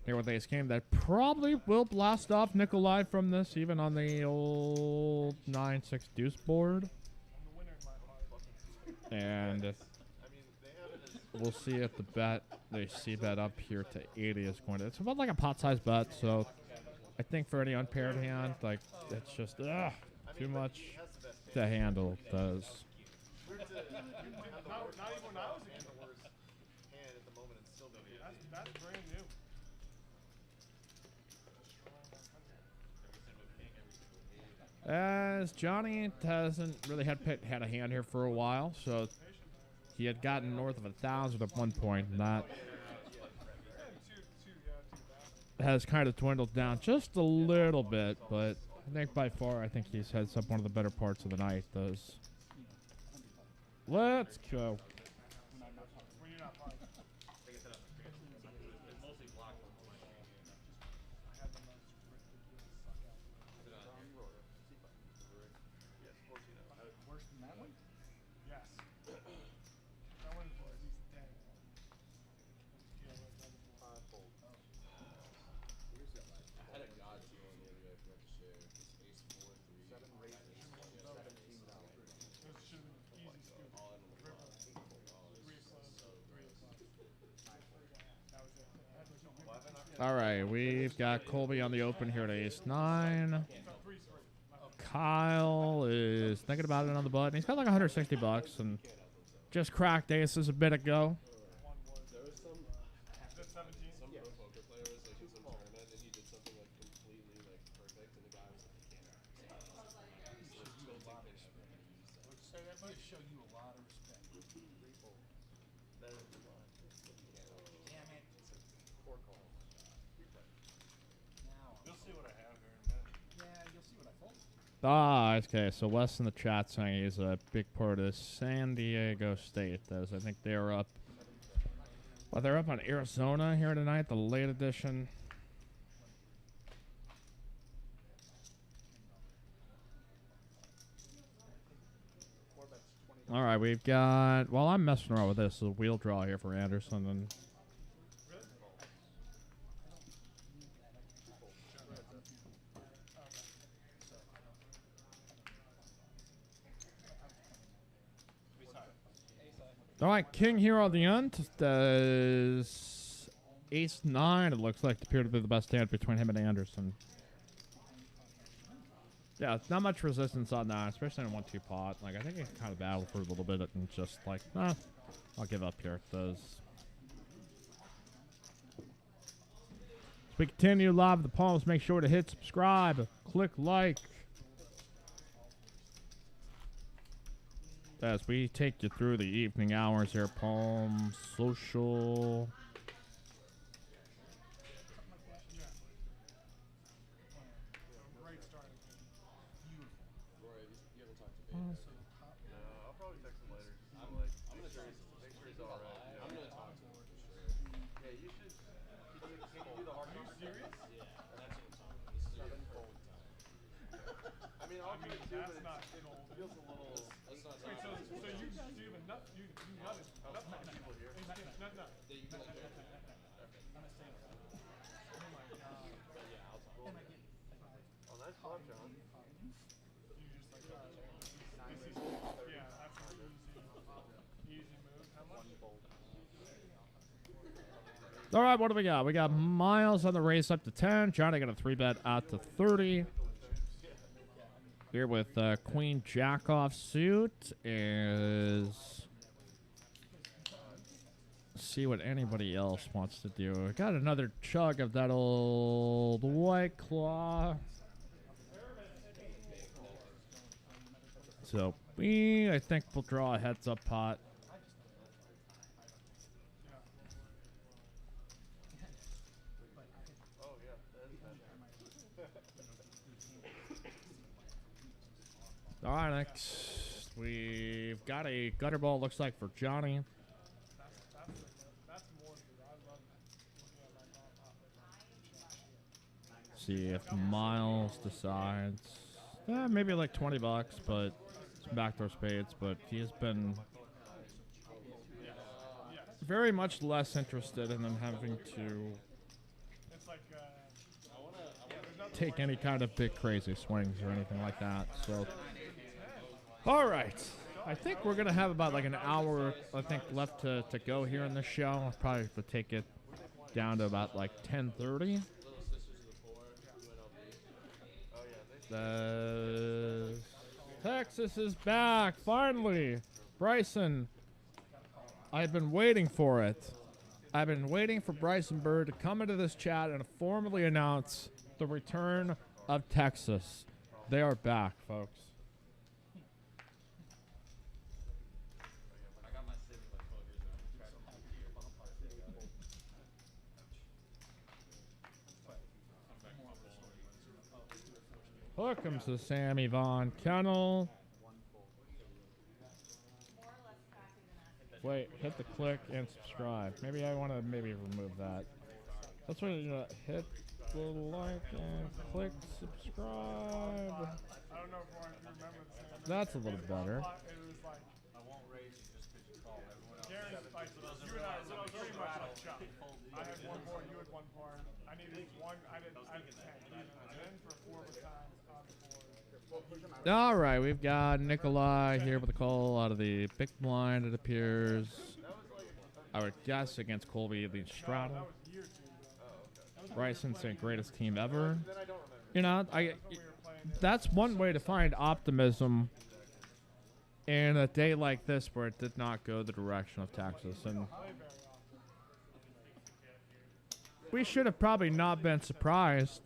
here with Ace Game. That probably will blast off Nikolai from this, even on the old 9-6 deuce board. And we'll see if the bet, they see bet up here to 80 is going to. It's about like a pot-sized bet, so I think for any unpaired hand, like, it's just too much to handle. Does.
Not even when I was against the worst
hand at the moment and still be.
That's brand new.
As Johnny hasn't really had a hand here for a while, so he had gotten north of 1,000 at one point, and that has kind of dwindled down just a little bit, but I think by far, I think he's heads up one of the better parts of the night. Does. Let's go.
Worse than that one? Yes. That one was at least dead.
I had a god deal on the other day I forgot to share. It's ace 4, 3. 7 raises. $17.
This should have been easy scoop.
All in on the
Ripper.
block.
3 plus, 3 plus. That was it. That was no
All right, we've got Colby on the open here at ace 9. Kyle is thinking about it on the button. He's got like 160 bucks and just cracked aces a bit ago.
There was some pro poker players like in some tournament and he did something like completely like perfect and the guy was like, I can't.
Say that, but show you a lot of respect.
That is the line.
Damn it.
4 calls.
Now.
You'll see what I have here in a minute.
Yeah, you'll see what I fold.
Ah, okay. So Wes in the chat saying he's a big part of San Diego State. Does I think they're up. Well, they're up on Arizona here tonight, the late edition. All right, we've got. Well, I'm messing around with this. A wheel draw here for Anderson and. All right, King here on the end. Does ace 9, it looks like, appear to be the best hand between him and Anderson. Yeah, it's not much resistance on that, especially in a 1-2 pot. Like, I think he can kind of battle for a little bit and just like, I'll give up here. Does. As we continue live with the Palms, make sure to hit subscribe, click like. As we take you through the evening hours here, Palm Social.
Great starting.
Rory, you haven't talked to Beta. No, I'll probably text him later. I'm like, make sure he's alright. I'm gonna talk to him for sure. Yeah, you should. Can you do the hard card? Are you serious? Yeah, that's what I'm talking about. This is your fold time. I mean, I'll do it too, but it feels a little. That's not.
Wait, so you do enough? You nutted.
How many people here?
No.
That you can like. Oh, nice flop, John.
You just like, yeah, that's an easy move. How much?
All right, what do we got? We got Miles on the race up to 10. Johnny got a 3-bet out to 30. Here with Queen Jack off suit is. See what anybody else wants to do. We got another chug of that old White Claw. So I think we'll draw a heads-up pot. All right, next we've got a gutter ball. Looks like for Johnny.
That's more good. I love that.
See if Miles decides. Maybe like 20 bucks, but some backdoor spades. But he has been very much less interested in them having to
It's like,
take any kind of big crazy swings or anything like that. So, all right. I think we're gonna have about like an hour, I think, left to go here in this show. I'll probably have to take it down to about like 10:30. Texas is back finally. Bryson, I've been waiting for it. I've been waiting for Bryson Bird to come into this chat and formally announce the return of Texas. They are back, folks. Welcome to Sammy Von Kennel. Wait, hit the click and subscribe. Maybe I want to remove that. That's what hit the like and click subscribe.
I don't know if you remember the same.
That's a little better.
It was like, Gary, like, you and I were pretty much like shot. I had one board, you had one board. I needed one, I did 10. And then for 4 of the time on the board.
All right, we've got Nikolai here with a call out of the big blind, it appears. I would guess against Colby the Straddle.
That was years ago.
Bryson saying greatest team ever. You know, that's one way to find optimism in a day like this where it did not go the direction of Texas. And we should have probably not been surprised.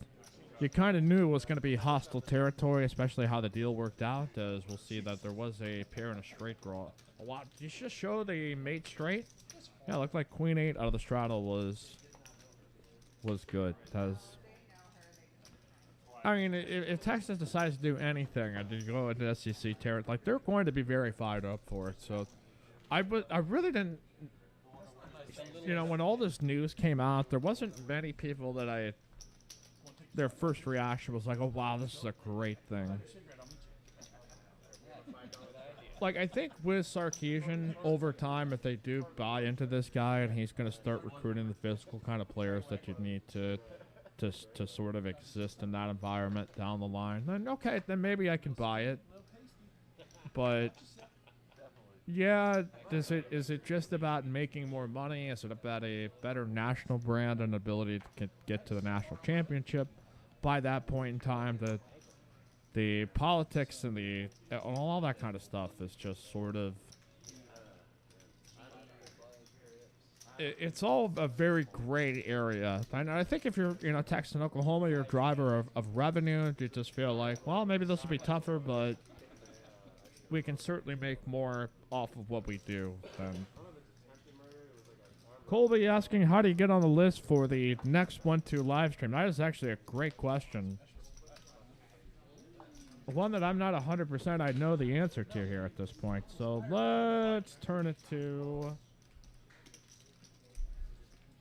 You kind of knew it was going to be hostile territory, especially how the deal worked out, as we'll see that there was a pair and a straight draw. A lot. Did you just show the mate straight? Yeah, it looked like Queen 8 out of the straddle was good. I mean, if Texas decides to do anything and to go into SEC territory, like, they're going to be very fired up for it. So I really didn't, you know, when all this news came out, there wasn't many people that their first reaction was like, oh, wow, this is a great thing. Like, I think with Sarkisian, over time, if they do buy into this guy and he's going to start recruiting the physical kind of players that you need to sort of exist in that environment down the line, then okay, then maybe I can buy it. But yeah, is it just about making more money? Is it about a better national brand and ability to get to the national championship? By that point in time, the politics and all that kind of stuff is just sort of, it's all a very gray area. And I think if you're, Texas and Oklahoma, you're a driver of revenue. You just feel like, well, maybe this will be tougher, but we can certainly make more off of what we do. Colby asking, how do you get on the list for the next 1-2 live stream? That is actually a great question. One that I'm not 100% I know the answer to here at this point. So let's turn it to,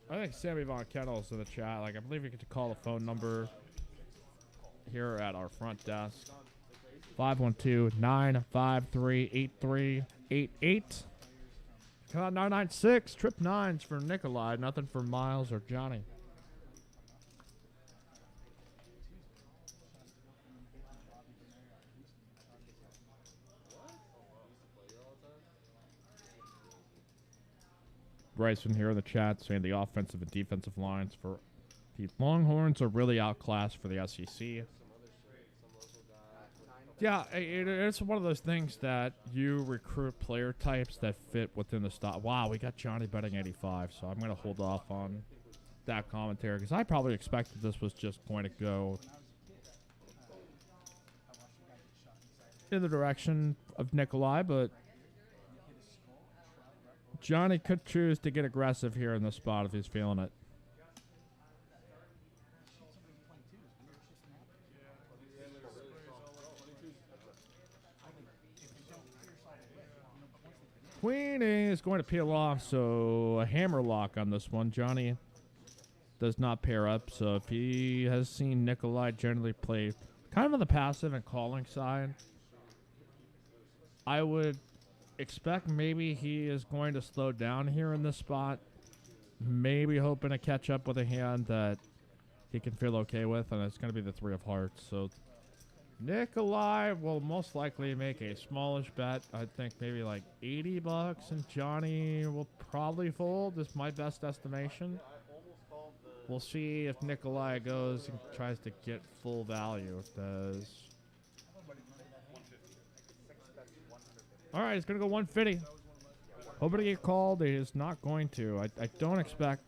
I think Sammy Von Kennel's in the chat. Like, I believe you get to call the phone number here at our front desk. 512-953-8388. Come on, 996, trip 9s for Nikolai, nothing for Miles or Johnny. Bryson here in the chat saying the offensive and defensive lines for the Longhorns are really outclassed for the SEC. Yeah, it's one of those things that you recruit player types that fit within the style. Wow, we got Johnny betting 85, so I'm going to hold off on that commentary because I probably expected this was just going to go in the direction of Nikolai, but Johnny could choose to get aggressive here in this spot if he's feeling it. Queen is going to peel off, so a hammer lock on this one. Johnny does not pair up, so if he has seen Nikolai generally play kind of on the passive and calling side, I would expect maybe he is going to slow down here in this spot. Maybe hoping to catch up with a hand that he can feel okay with, and it's going to be the 3 of hearts. So Nikolai will most likely make a smallish bet. I think maybe like $80, and Johnny will probably fold. Is my best estimation. We'll see if Nikolai goes and tries to get full value. If does. All right, he's going to go 150. Hoping to get called. He is not going to. I don't expect.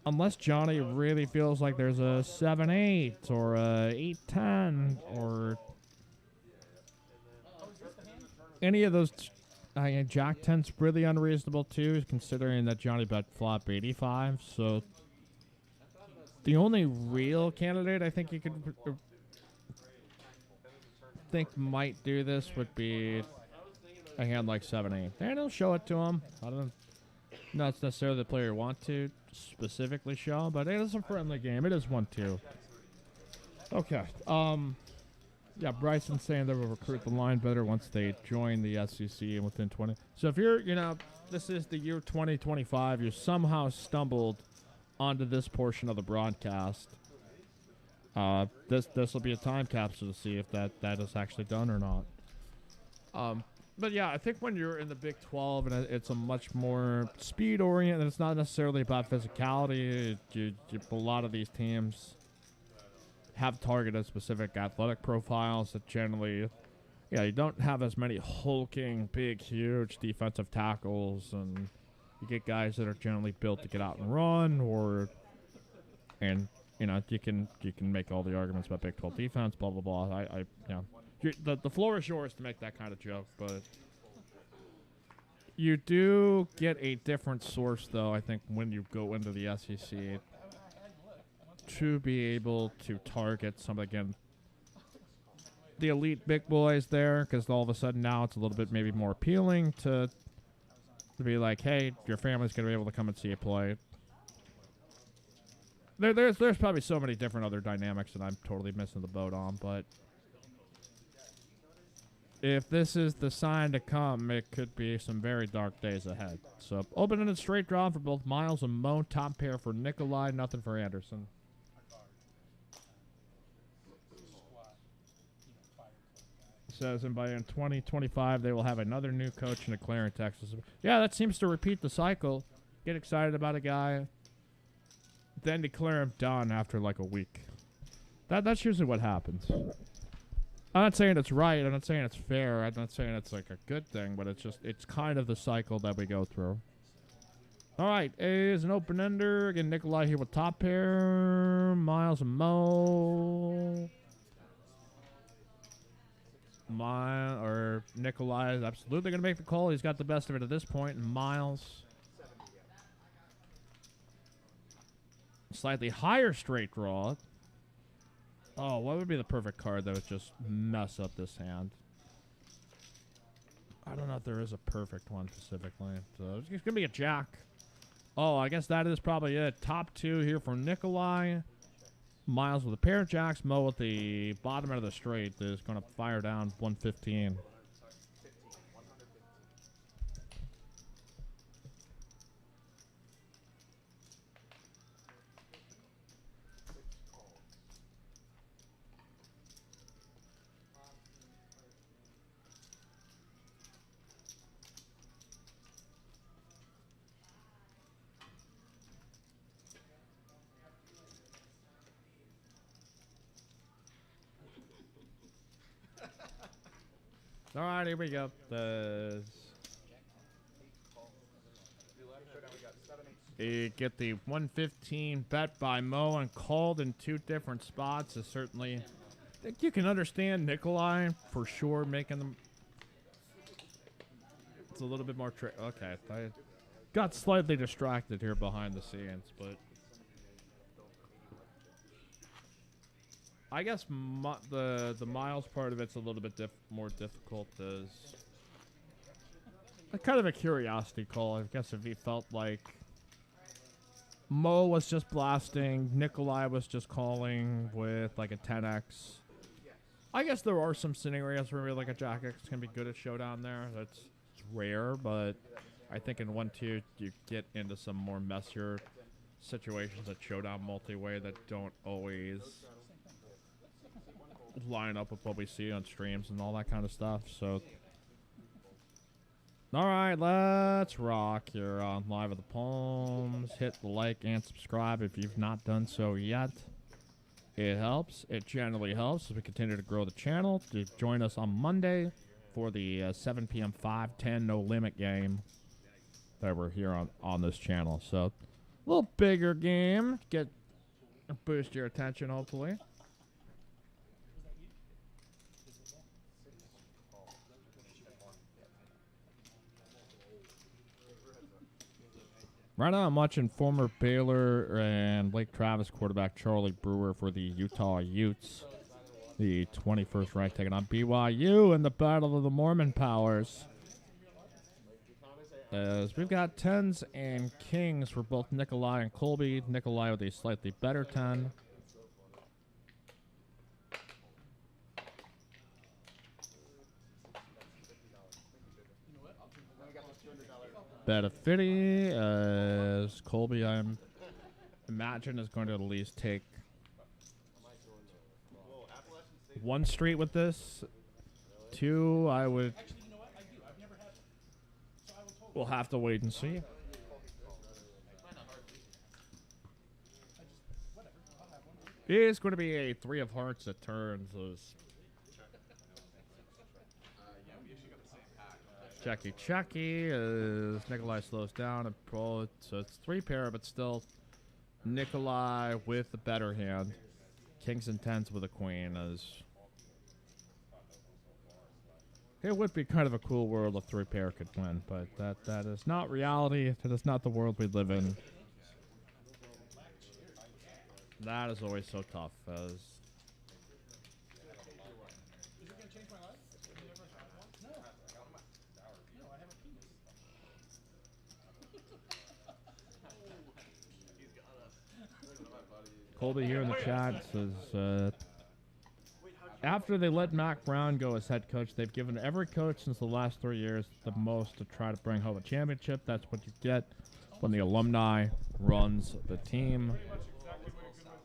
Unless Johnny really feels like there's a 7-8 or a 8-10 or any of those. Jack 10's really unreasonable too, considering that Johnny bet flop 85. So the only real candidate I think you could think might do this would be a hand like 7-8. And he'll show it to him. I don't know it's necessarily the player you want to specifically show, but it is a friendly game. It is 1-2. Okay. Yeah, Bryson's saying they will recruit the line better once they join the SEC and within 20. So if you're, this is the year 2025, you somehow stumbled onto this portion of the broadcast. This will be a time capsule to see if that is actually done or not. But yeah, I think when you're in the Big 12 and it's a much more speed oriented, it's not necessarily about physicality. A lot of these teams have targeted specific athletic profiles that generally, you don't have as many hulking, big, huge defensive tackles, and you get guys that are generally built to get out and run, you can make all the arguments about Big 12 defense, blah blah blah. The floor is yours to make that kind of joke, but you do get a different source, though, I think, when you go into the SEC to be able to target some, again, the elite big boys there, because all of a sudden now it's a little bit maybe more appealing to be like, hey, your family's going to be able to come and see you play. There's probably so many different other dynamics that I'm totally missing the boat on, but if this is the sign to come, it could be some very dark days ahead. So, opening a straight draw for both Miles and Mo. Top pair for Nikolai, nothing for Anderson. Says, and by in 2025, they will have another new coach in Eclair in Texas. Yeah, that seems to repeat the cycle. Get excited about a guy, then declare him done after like a week. That's usually what happens. I'm not saying it's right. I'm not saying it's fair. I'm not saying it's like a good thing, but it's kind of the cycle that we go through. All right, A is an open ender. Again, Nikolai here with top pair. Miles and Mo. Nikolai is absolutely going to make the call. He's got the best of it at this point. And Miles, slightly higher straight draw. Oh, what would be the perfect card that would just mess up this hand? I don't know if there is a perfect one specifically. So it's going to be a jack. Oh, I guess that is probably it. Top two here for Nikolai. Miles with a pair of jacks. Mo with the bottom end of the straight is going to fire down 115. All right, here we go. You get the 115 bet by Mo and called in two different spots. Is certainly, I think you can understand Nikolai for sure making them. It's a little bit more trick. Okay, I got slightly distracted here behind the scenes, but I guess the Miles part of it's a little bit more difficult. As kind of a curiosity call. I guess if he felt like Mo was just blasting, Nikolai was just calling with like a 10x. I guess there are some scenarios where maybe like a Jack X can be good at Showdown there. That's rare, but I think in 1-2 you get into some more messier situations at Showdown multi-way that don't always line up with what we see on streams and all that kind of stuff. So, all right, let's rock. You're on Live at the Palms. Hit the like and subscribe if you've not done so yet. It helps. It generally helps as we continue to grow the channel. To join us on Monday for the 7 p.m. 5-10 No Limit game that we're here on this channel. So, a little bigger game. Boost your attention, hopefully. Right now, I'm watching former Baylor and Lake Travis quarterback Charlie Brewer for the Utah Utes. The 21st ranked taking on BYU in the Battle of the Mormon Powers. As we've got 10s and kings for both Nikolai and Colby. Nikolai with a slightly better 10. Bet of 50 as Colby, I imagine, is going to at least take one street with this. 2, I would.
Actually, you know what? I do. I've never had them. So I will totally.
We'll have to wait and see. It is going to be a 3 of hearts that turns. Chucky as Nikolai slows down and pro. So it's 3 pair, but still Nikolai with the better hand. Kings and 10s with a queen. As it would be kind of a cool world if 3 pair could win, but that is not reality. That is not the world we live in. That is always so tough. As
Is it going to change my life? Have you never had one? No. No, I have a penis.
Colby here in the chat says, after they let Mac Brown go as head coach, they've given every coach since the last 3 years the most to try to bring home a championship. That's what you get when the alumni runs the team.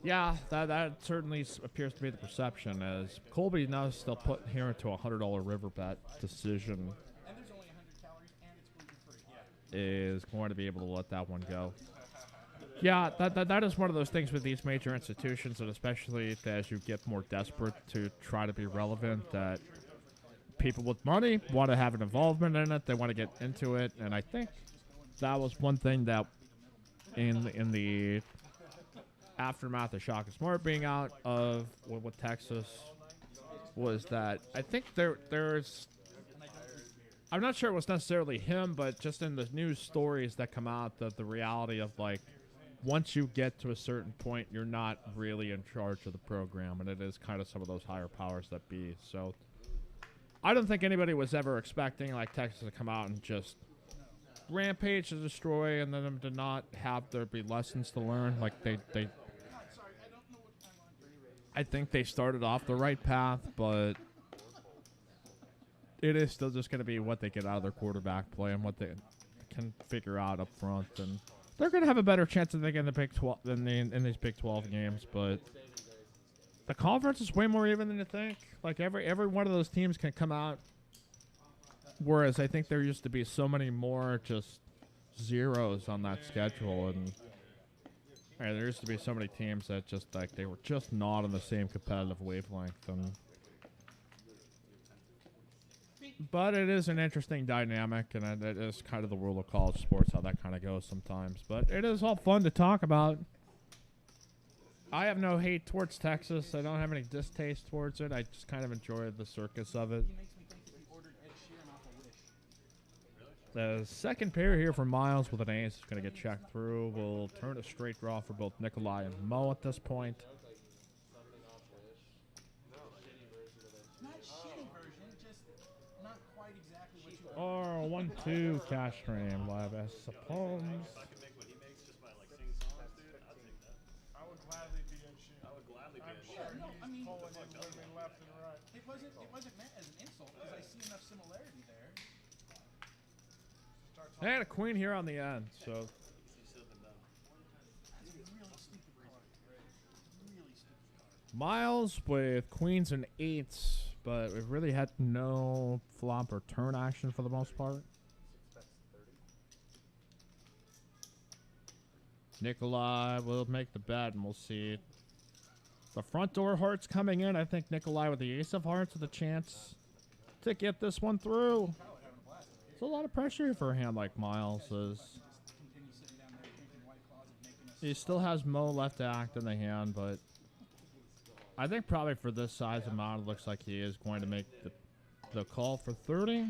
Yeah, that certainly appears to be the perception, as Colby now is still put here into a $100 river bet decision.
And there's only 100 calories and it's gluten-free. Yeah.
Is going to be able to let that one go. Yeah, that is one of those things with these major institutions, and especially as you get more desperate to try to be relevant, that people with money want to have an involvement in it. They want to get into it, and I think that was one thing that in the aftermath of Shaka Smart being out of with Texas was that I think there's I'm not sure it was necessarily him, but just in the news stories that come out, the reality of like once you get to a certain point, you're not really in charge of the program, and it is kind of some of those higher powers that be. So I don't think anybody was ever expecting like Texas to come out and just rampage to destroy, and then to not have there be lessons to learn. Like they I think they started off the right path, but it is still just going to be what they get out of their quarterback play and what they can figure out up front, and they're going to have a better chance I think in the Big 12 than in these Big 12 games. But the conference is way more even than you think. Like every one of those teams can come out, whereas I think there used to be so many more just zeros on that schedule, and there used to be so many teams that just like they were just not on the same competitive wavelength. But it is an interesting dynamic, and it is kind of the world of college sports, how that kind of goes sometimes. But it is all fun to talk about. I have no hate towards Texas. I don't have any distaste towards it. I just kind of enjoy the circus of it.
He makes me think that he ordered Ed Sheeran off a Wish.
The second pair here for Miles with an ace is going to get checked through. We'll turn a straight draw for both Nikolai and Mo at this point.
Not shitty version, just not quite exactly what you
Or 1-2 cash stream live as Palms.
I would gladly be Ed Sheeran. I'm sure
Yeah, no,
he's
I mean,
pulling in women left and right.
it wasn't meant as an insult because I see enough similarity there.
Start
They had a
talking.
queen here on the end, so
That's a really stupid card. Really stupid card.
Miles with queens and eights, but we've really had no flop or turn action for the most part. Nikolai will make the bet, and we'll see. The front door hearts coming in. I think Nikolai with the ace of hearts with a chance to get this one through. It's a lot of pressure for a hand like Miles.
Continue sitting down there drinking White Claws and making us.
He still has Mo left to act in the hand, but I think probably for this size amount, it looks like he is going to make the call for 30.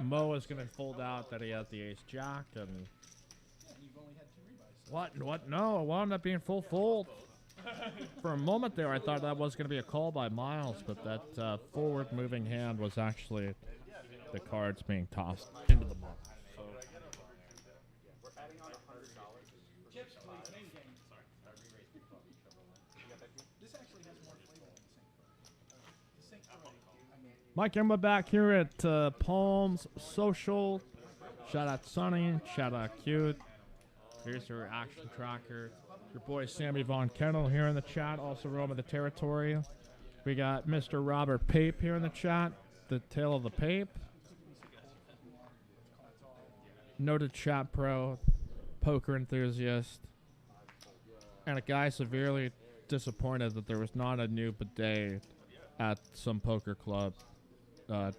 Mo is going to fold out that he has the ace jack, and
Yeah, and you've only had 2 rebuys.
what? No, it wound up being full fold. For a moment there, I thought that was going to be a call by Miles, but that forward-moving hand was actually the cards being tossed into the box. So
Chips, please, main game. This actually has more flavor than the Sync Pro. I mean,
Mike Emma back here at Palms Social. Shout out Sonny. Shout out Cute. Here's your action tracker. Your boy Sammy Von Kennel here in the chat, also roaming the territory. We got Mr. Robert Pape here in the chat. The Tale of the Pape. Noted chat pro, poker enthusiast, and a guy severely disappointed that there was not a new bidet at some poker club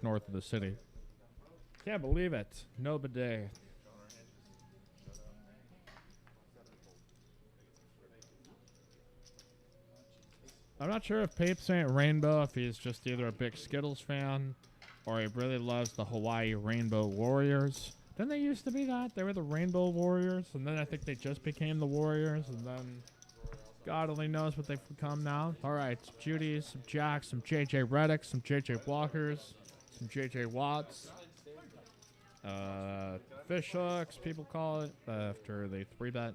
north of the city. Can't believe it. No bidet. I'm not sure if Pape's saying Rainbow, if he's just either a big Skittles fan or he really loves the Hawaii Rainbow Warriors. Didn't they used to be that? They were the Rainbow Warriors, and then I think they just became the Warriors, and then God only knows what they've become now. All right, some Judy's, some Jacks, some JJ Reddicks, some JJ Walkers, some JJ Watts. Fish hooks, people call it, after the 3-bet.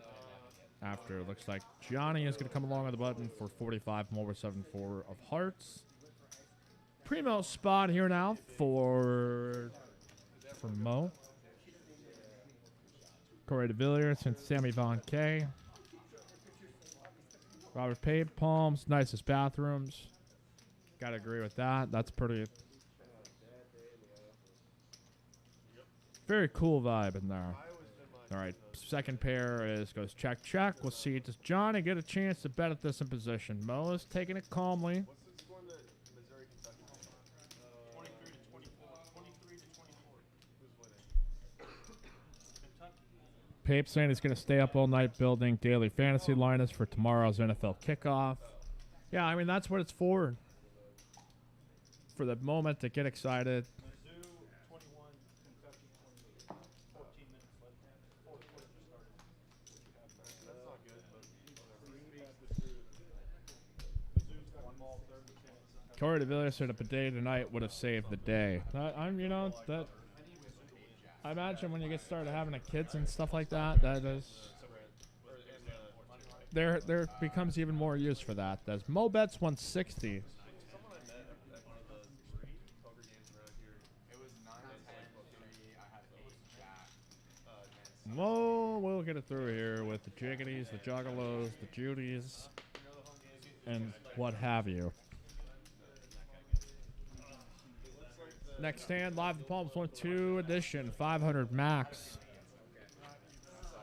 After it looks like Johnny is going to come along on the button for 45 more with 7-4 of hearts. Primo spot here now for Mo. Corey DeVilliers and Sammy Von K. Robert Pape, Palms, nicest bathrooms. Gotta agree with that. That's pretty. Very cool vibe in there. All right, second pair goes check, check. We'll see. Does Johnny get a chance to bet at this in position? Mo is taking it calmly.
What's the score in the Missouri Kentucky?
23 to 24. 23 to 24.
Who's winning?
Kentucky.
Pape saying he's going to stay up all night building daily fantasy lineups for tomorrow's NFL kickoff. Yeah, I mean, that's what it's for. For the moment to get excited.
Mizzou 21, Kentucky 28. 14 minutes left. Fourth quarter just started.
That's not good, but
Mizzou's got one ball, third and chance.
Corey DeVilliers said a bidet tonight would have saved the day. I imagine when you get started having kids and stuff like that, there becomes even more use for that. There's Mo bets 160.
someone I met at one of the poker games around here.
It was 9 10 3. I had ace jack.
Mo will get it through here with the jiggities, the juggalos, the judies, and what have you. Next hand, live the Palms 1-2 edition, 500 max.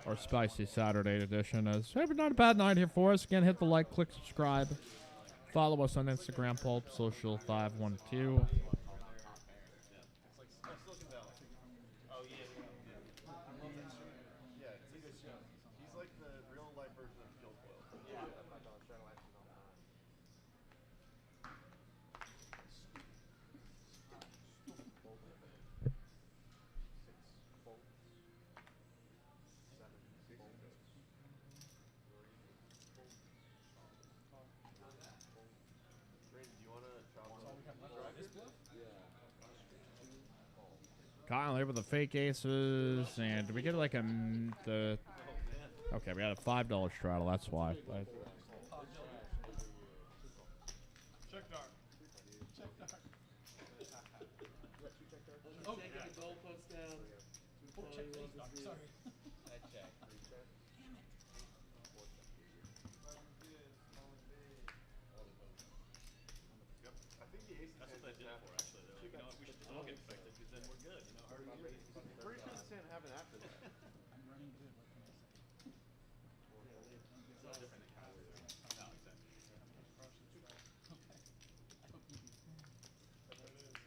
Or spicy Saturday edition. Not a bad night here for us. Again, hit the like, click, subscribe. Follow us on Instagram, Pulp Social 512.
Yeah, he's like the real life version of Guilfoyle.
Yeah.
Brandon, do you want to chop
Kyle here with the fake aces. And do we get like the Okay, we had a $5 straddle. That's why.
Check dark. Check dark.
Oh, taking the goalpost down. Oh, check face dark. Sorry.
I check.
Damn it.
Yep. I think the ace.
That's what they did it for, actually. They're like, you know what, we should just all get infected because then we're good. You know,
I'm pretty sure this hand happened after that.
I'm running good. What can I say?
it's all different than Cowboys. No, exactly.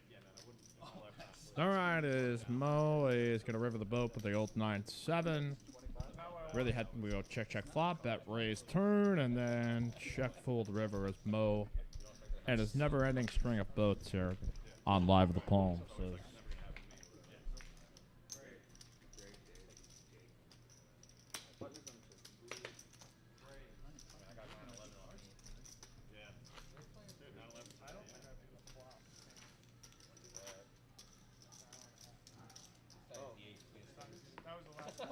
Yeah, man, I wouldn't. All our past.
All right, is Mo is going to river the boat with the old 9-7. Really had we go check flop, bet raise turn, and then check fold river as Mo and his never-ending string of boats here on Live of the Palms. So
Yeah. Dude, 9/11.
I don't think I'd be the flop. That was the last one.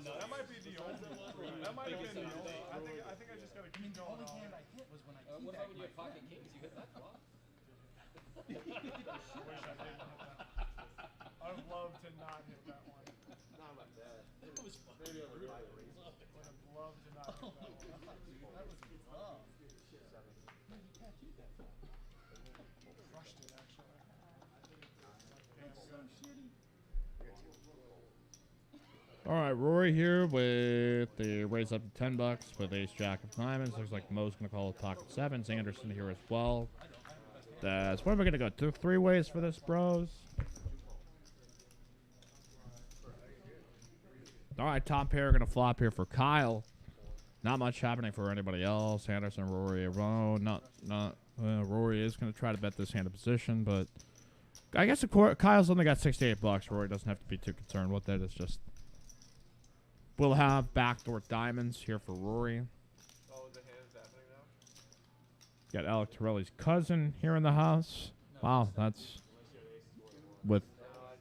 That might be the only one. That might have been the only. I think I just gotta keep
The
going
only
on.
hand I hit was when I
What about when you
teabagged
have pocket kings? You hit that flop?
Wish I didn't hit that. I would love to not hit that one.
Not like that.
That was fucking
Maybe over
brutal.
5 rings.
Would have loved to not hit that one.
That was rough. Man, you tattooed that far.
Crushed it, actually.
That's so shitty.
all right, Rory here with the raise up to $10 with ace jack of diamonds. Looks like Mo's going to call it pocket sevens. Anderson here as well. That's what am I going to go? 2-3 ways for this, bros. All right, top pair going to flop here for Kyle. Not much happening for anybody else. Anderson, Rory, Rowe. Rory is going to try to bet this hand in position, but I guess Kyle's only got $68. Rory doesn't have to be too concerned with it. It's just we'll have backdoor diamonds here for Rory.
Oh, the hand's happening now?
Got Alec Torelli's cousin here in the house. Wow, that's with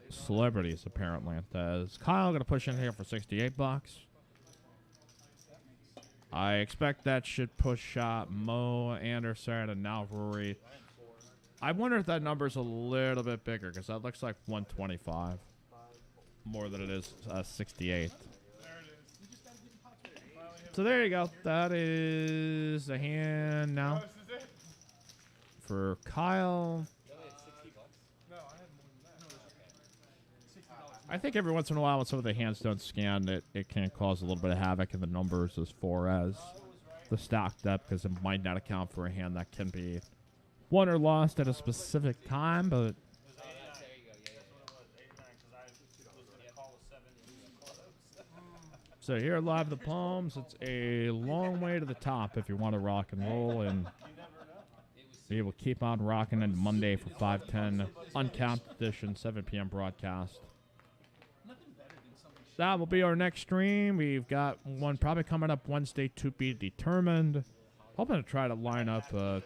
celebrities apparently. Is Kyle going to push in here for $68? I expect that should push Mo, Anderson, and now Rory. I wonder if that number's a little bit bigger because that looks like 125 more than it is 68.
There it is.
So there you go. That is the hand now
Oh, this is it?
for Kyle.
You only had $60?
No, I had more than that.
I think every once in a while when some of the hands don't scan, it can cause a little bit of havoc in the numbers as far as the stock depth because it might not account for a hand that can be won or lost at a specific time, but
There you go.
so here at Live the Palms, it's a long way to the top if you want to rock and roll, and we will keep on rocking into Monday for 5:10 uncapped edition 7 p.m. broadcast. That will be our next stream. We've got one probably coming up Wednesday to be determined. Hoping to try to line up a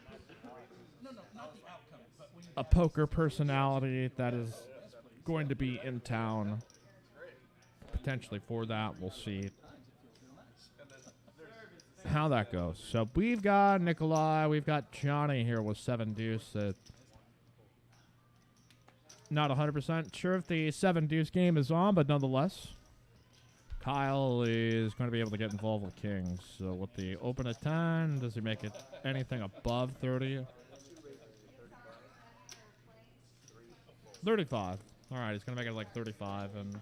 poker personality that is going to be in town potentially for that. We'll see how that goes. So we've got Nikolai, we've got Johnny here with 7 deuce. Not 100% sure if the 7 deuce game is on, but nonetheless, Kyle is going to be able to get involved with kings. So with the open at 10, does he make it anything above 30? 35. All right, he's going to make it like 35. And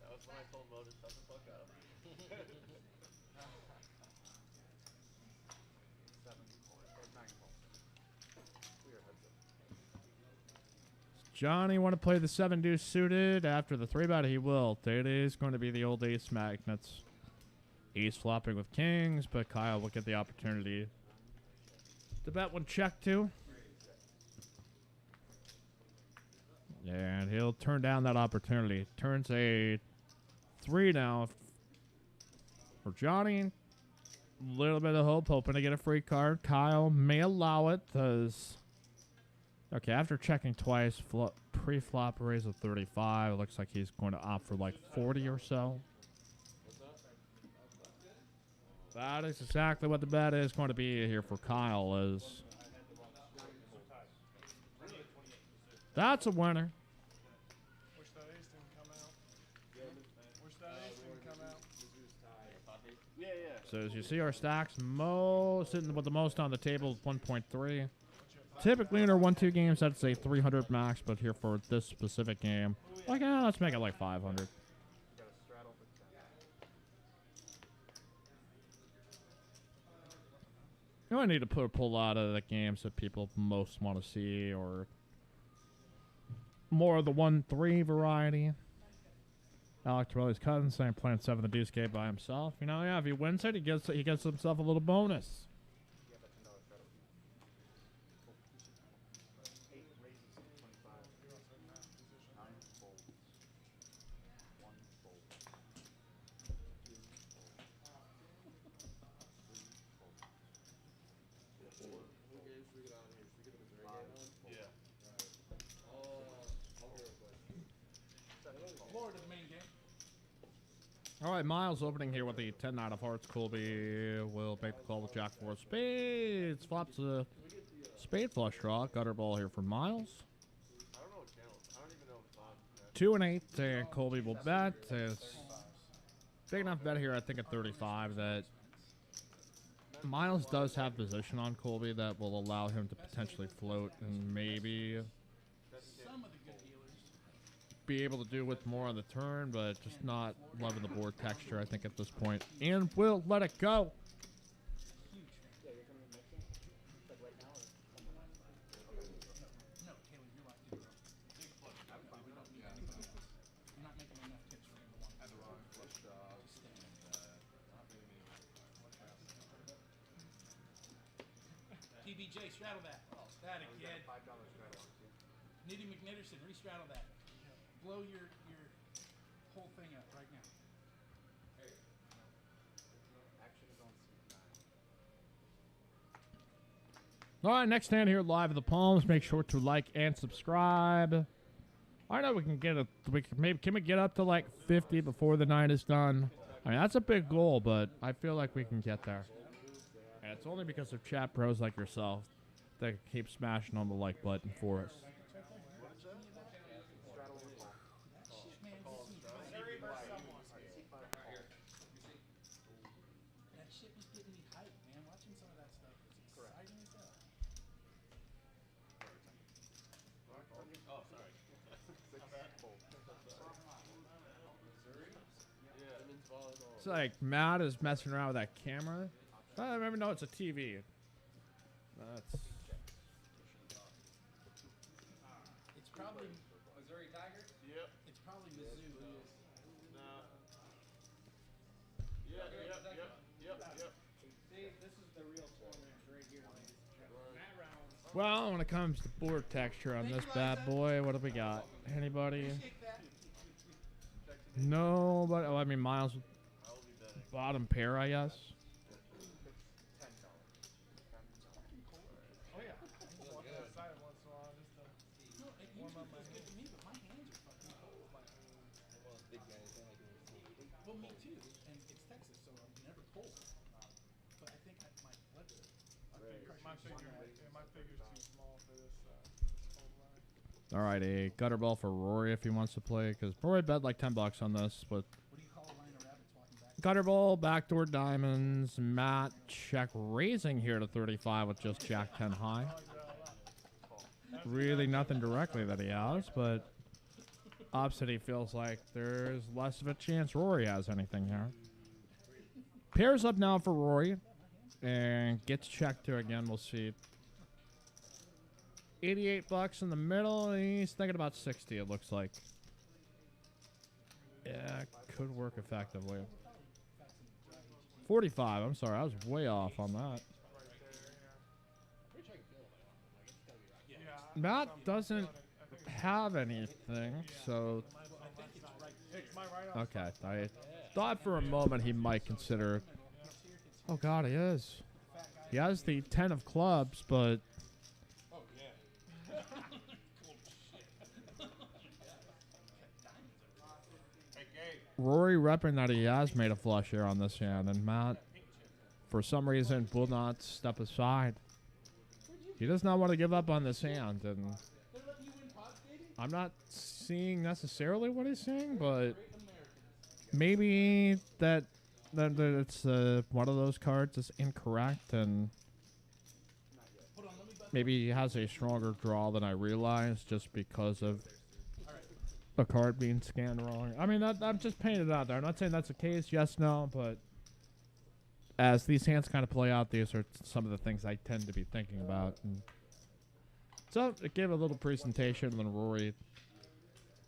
That was when I told Mo to shut the fuck up.
Johnny want to play the 7 deuce suited after the 3-bet. He will. It is going to be the old ace magnets. Ace flopping with kings, but Kyle will get the opportunity to bet when check too. And he'll turn down that opportunity. Turns a 3 now For Johnny, little bit of hope, hoping to get a free card. Kyle may allow it, as... Okay, after checking twice, pre-flop raise of 35. It looks like he's going to opt for like 40 or so. That is exactly what the bet is going to be here for Kyle. Is that's a winner.
Wish that ace didn't come out. Wish that ace didn't come out.
Yeah, yeah.
So as you see, our stacks sitting with the most on the table with 1.3. Typically in our 1-2 games, that's a 300 max, but here for this specific game, like, let's make it like 500. You know, I need to pull out of the games that people most want to see, or more of the 1-3 variety. Alex Torelli's cousin saying playing 7 the deuce game by himself. You know, yeah, if he wins it, he gets himself a little bonus.
Florida, the main game.
All right, Miles opening here with the 10-9 of hearts. Colby will make the call with Jack 4 of spades. Flops a spade flush draw. Gutter ball here for Miles.
I don't know what channel. I don't even know if it's on.
2 and 8, and Colby will bet. It's big enough bet here, I think, at 35 that Miles does have position on Colby that will allow him to potentially float and maybe
Some of the good dealers.
be able to do with more on the turn, but just not loving the board texture, I think, at this point. And we'll let it go.
No, Taylor, you're locked in, bro. We don't need anything else. You're not making enough tips for him to want to just stay. TBJ, straddle that. That again. Nitty McNitterson, re-straddle that. Blow your whole thing up right now.
All right, next hand here live at the Palms. Make sure to like and subscribe. I know we can get can we get up to like 50 before the night is done? I mean, that's a big goal, but I feel like we can get there. And it's only because of chat pros like yourself that keep smashing on the like button for us.
That shit was getting me hyped, man. Watching some of that stuff was exciting as hell.
Oh, sorry.
It's like Matt is messing around with that camera. I don't even know it's a TV. That's
It's probably
Missouri Tigers?
Yep.
it's probably Mizzou.
Nah. Yep.
See, this is the real tournament right here, ladies and gentlemen. Matt Rounds.
well, when it comes to board texture on this bad boy, what have we got? Anybody?
Shake that.
Nobody. Oh, I mean, Miles
I will be betting.
bottom pair, I guess.
Oh yeah. I'm walking outside once in a while just to
No, it usually feels good to me, but my hands are fucking cold. Well, me too. And it's Texas, so I'm never cold. But I think my blood
my figure's too small for this cold weather.
All right, a gutter ball for Rory if he wants to play, because Rory bet like $10 on this. But
What do you call a line of rabbits walking back?
gutter ball, backdoor diamonds, Matt check raising here to 35 with just Jack 10 high. Really nothing directly that he has, but opposite he feels like there's less of a chance Rory has anything here. Pairs up now for Rory, and gets checked to again. We'll see. $88 in the middle. He's thinking about 60. It looks like. Yeah, could work effectively. 45. I'm sorry, I was way off on that. Matt doesn't have anything, so
It's my right on.
okay. thought for a moment he might consider. Oh God, he is. He has the 10 of clubs, but
Oh, yeah.
Rory repping that he has made a flush here on this hand, and Matt, for some reason, will not step aside. He does not want to give up on this hand, and I'm not seeing necessarily what he's saying, but maybe that it's one of those cards is incorrect, and maybe he has a stronger draw than I realized just because of a card being scanned wrong. I mean, I'm just painting it out there. I'm not saying that's the case, yes, no, but as these hands kind of play out, these are some of the things I tend to be thinking about. And so it gave a little presentation, and then Rory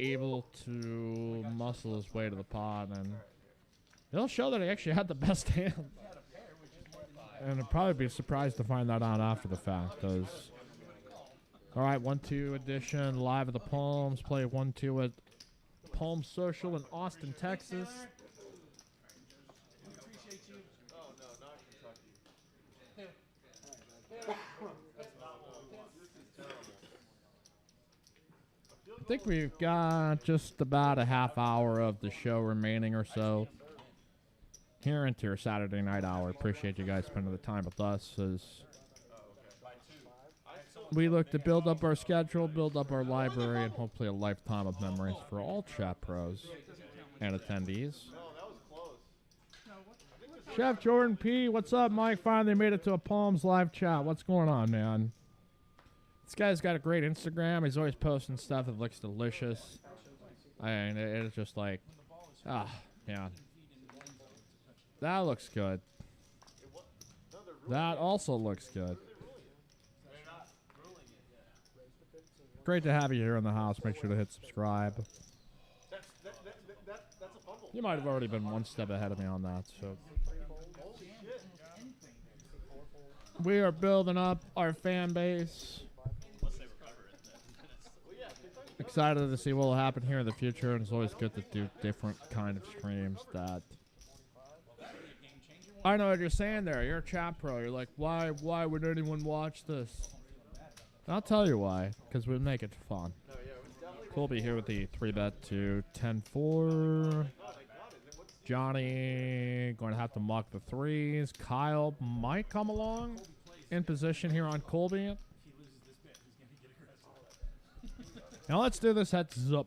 able to muscle his way to the pot, and it'll show that he actually had the best hand. And I'd probably be surprised to find that out after the fact. All right, 1-2 edition, live at the Palms. Play 1-2 at Palm Social in Austin, Texas.
Oh, no, not Kentucky.
I think we've got just about a half hour of the show remaining or so here into your Saturday night hour. Appreciate you guys spending the time with us as we look to build up our schedule, build up our library, and hopefully a lifetime of memories for all chat pros and attendees. Chef Jordan P., what's up, Mike? Finally made it to a Palms live chat. What's going on, man? This guy's got a great Instagram. He's always posting stuff that looks delicious. And it's just like, yeah. That looks good. That also looks good. Great to have you here in the house. Make sure to hit subscribe.
That's a fumble.
You might have already been one step ahead of me on that. So we are building up our fan base. Excited to see what will happen here in the future, and it's always good to do different kind of streams that. I know what you're saying there. You're a chat pro. You're like, why would anyone watch this? I'll tell you why, because we make it fun. Colby here with the 3-bet to 10-4. Johnny going to have to muck the threes. Kyle might come along in position here on Colby. Now let's do this heads up.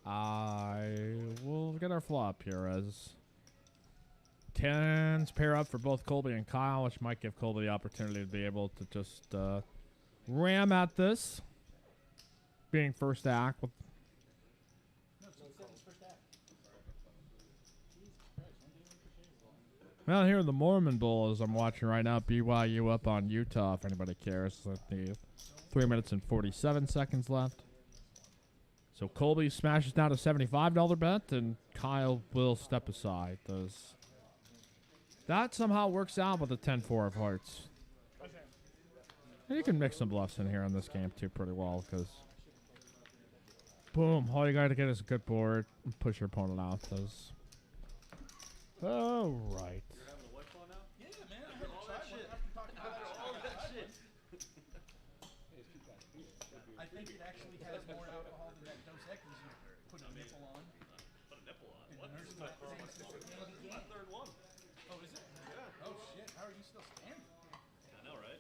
I will get our flop here as 10s pair up for both Colby and Kyle, which might give Colby the opportunity to be able to just ram at this. Being first act. Well, here in the Mormon Bowl, as I'm watching right now, BYU up on Utah, if anybody cares. The 3 minutes and 47 seconds left. So Colby smashes down a $75 bet, and Kyle will step aside. That somehow works out with a 10-4 of hearts. And you can mix some bluffs in here on this game, too, pretty well, because boom, all you got to get is a good board and push your opponent out. All right.
Yeah, man. I heard all that shit. All that shit. I think it actually has more alcohol than that Dos Equis you put a nipple on.
Put a nipple on.
And the nurse might say it's just a candy game.
Third one.
Oh, is it? Yeah. Oh, shit. How are you still standing?
I know, right?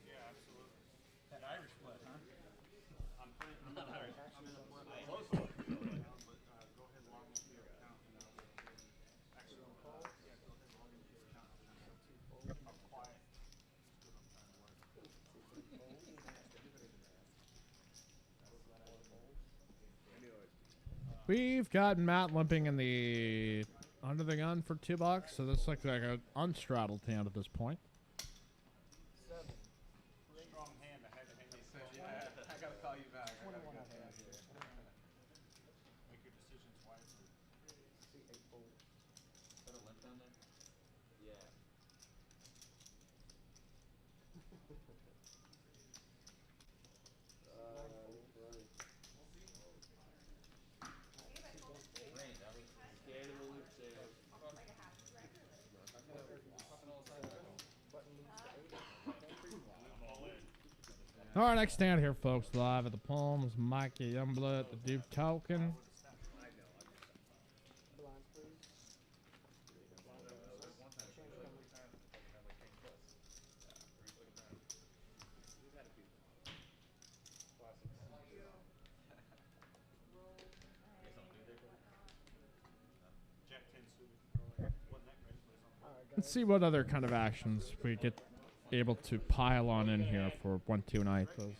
Yeah, absolutely.
That Irish blood, huh?
I'm not Irish. I'm in a blood.
We've got Matt limping in the under the gun for $2, so this looks like an unstraddled hand at this point.
Strong hand. I had to hang this
I gotta call you back. I got a good hand here.
Make your decisions wisely.
Put a limp down there? Yeah.
All right, next stand here, folks. Live at the Palms. Mikey Jungblut, the Duke Token. Let's see what other kind of actions we get able to pile on in here for 1-2 night. Those.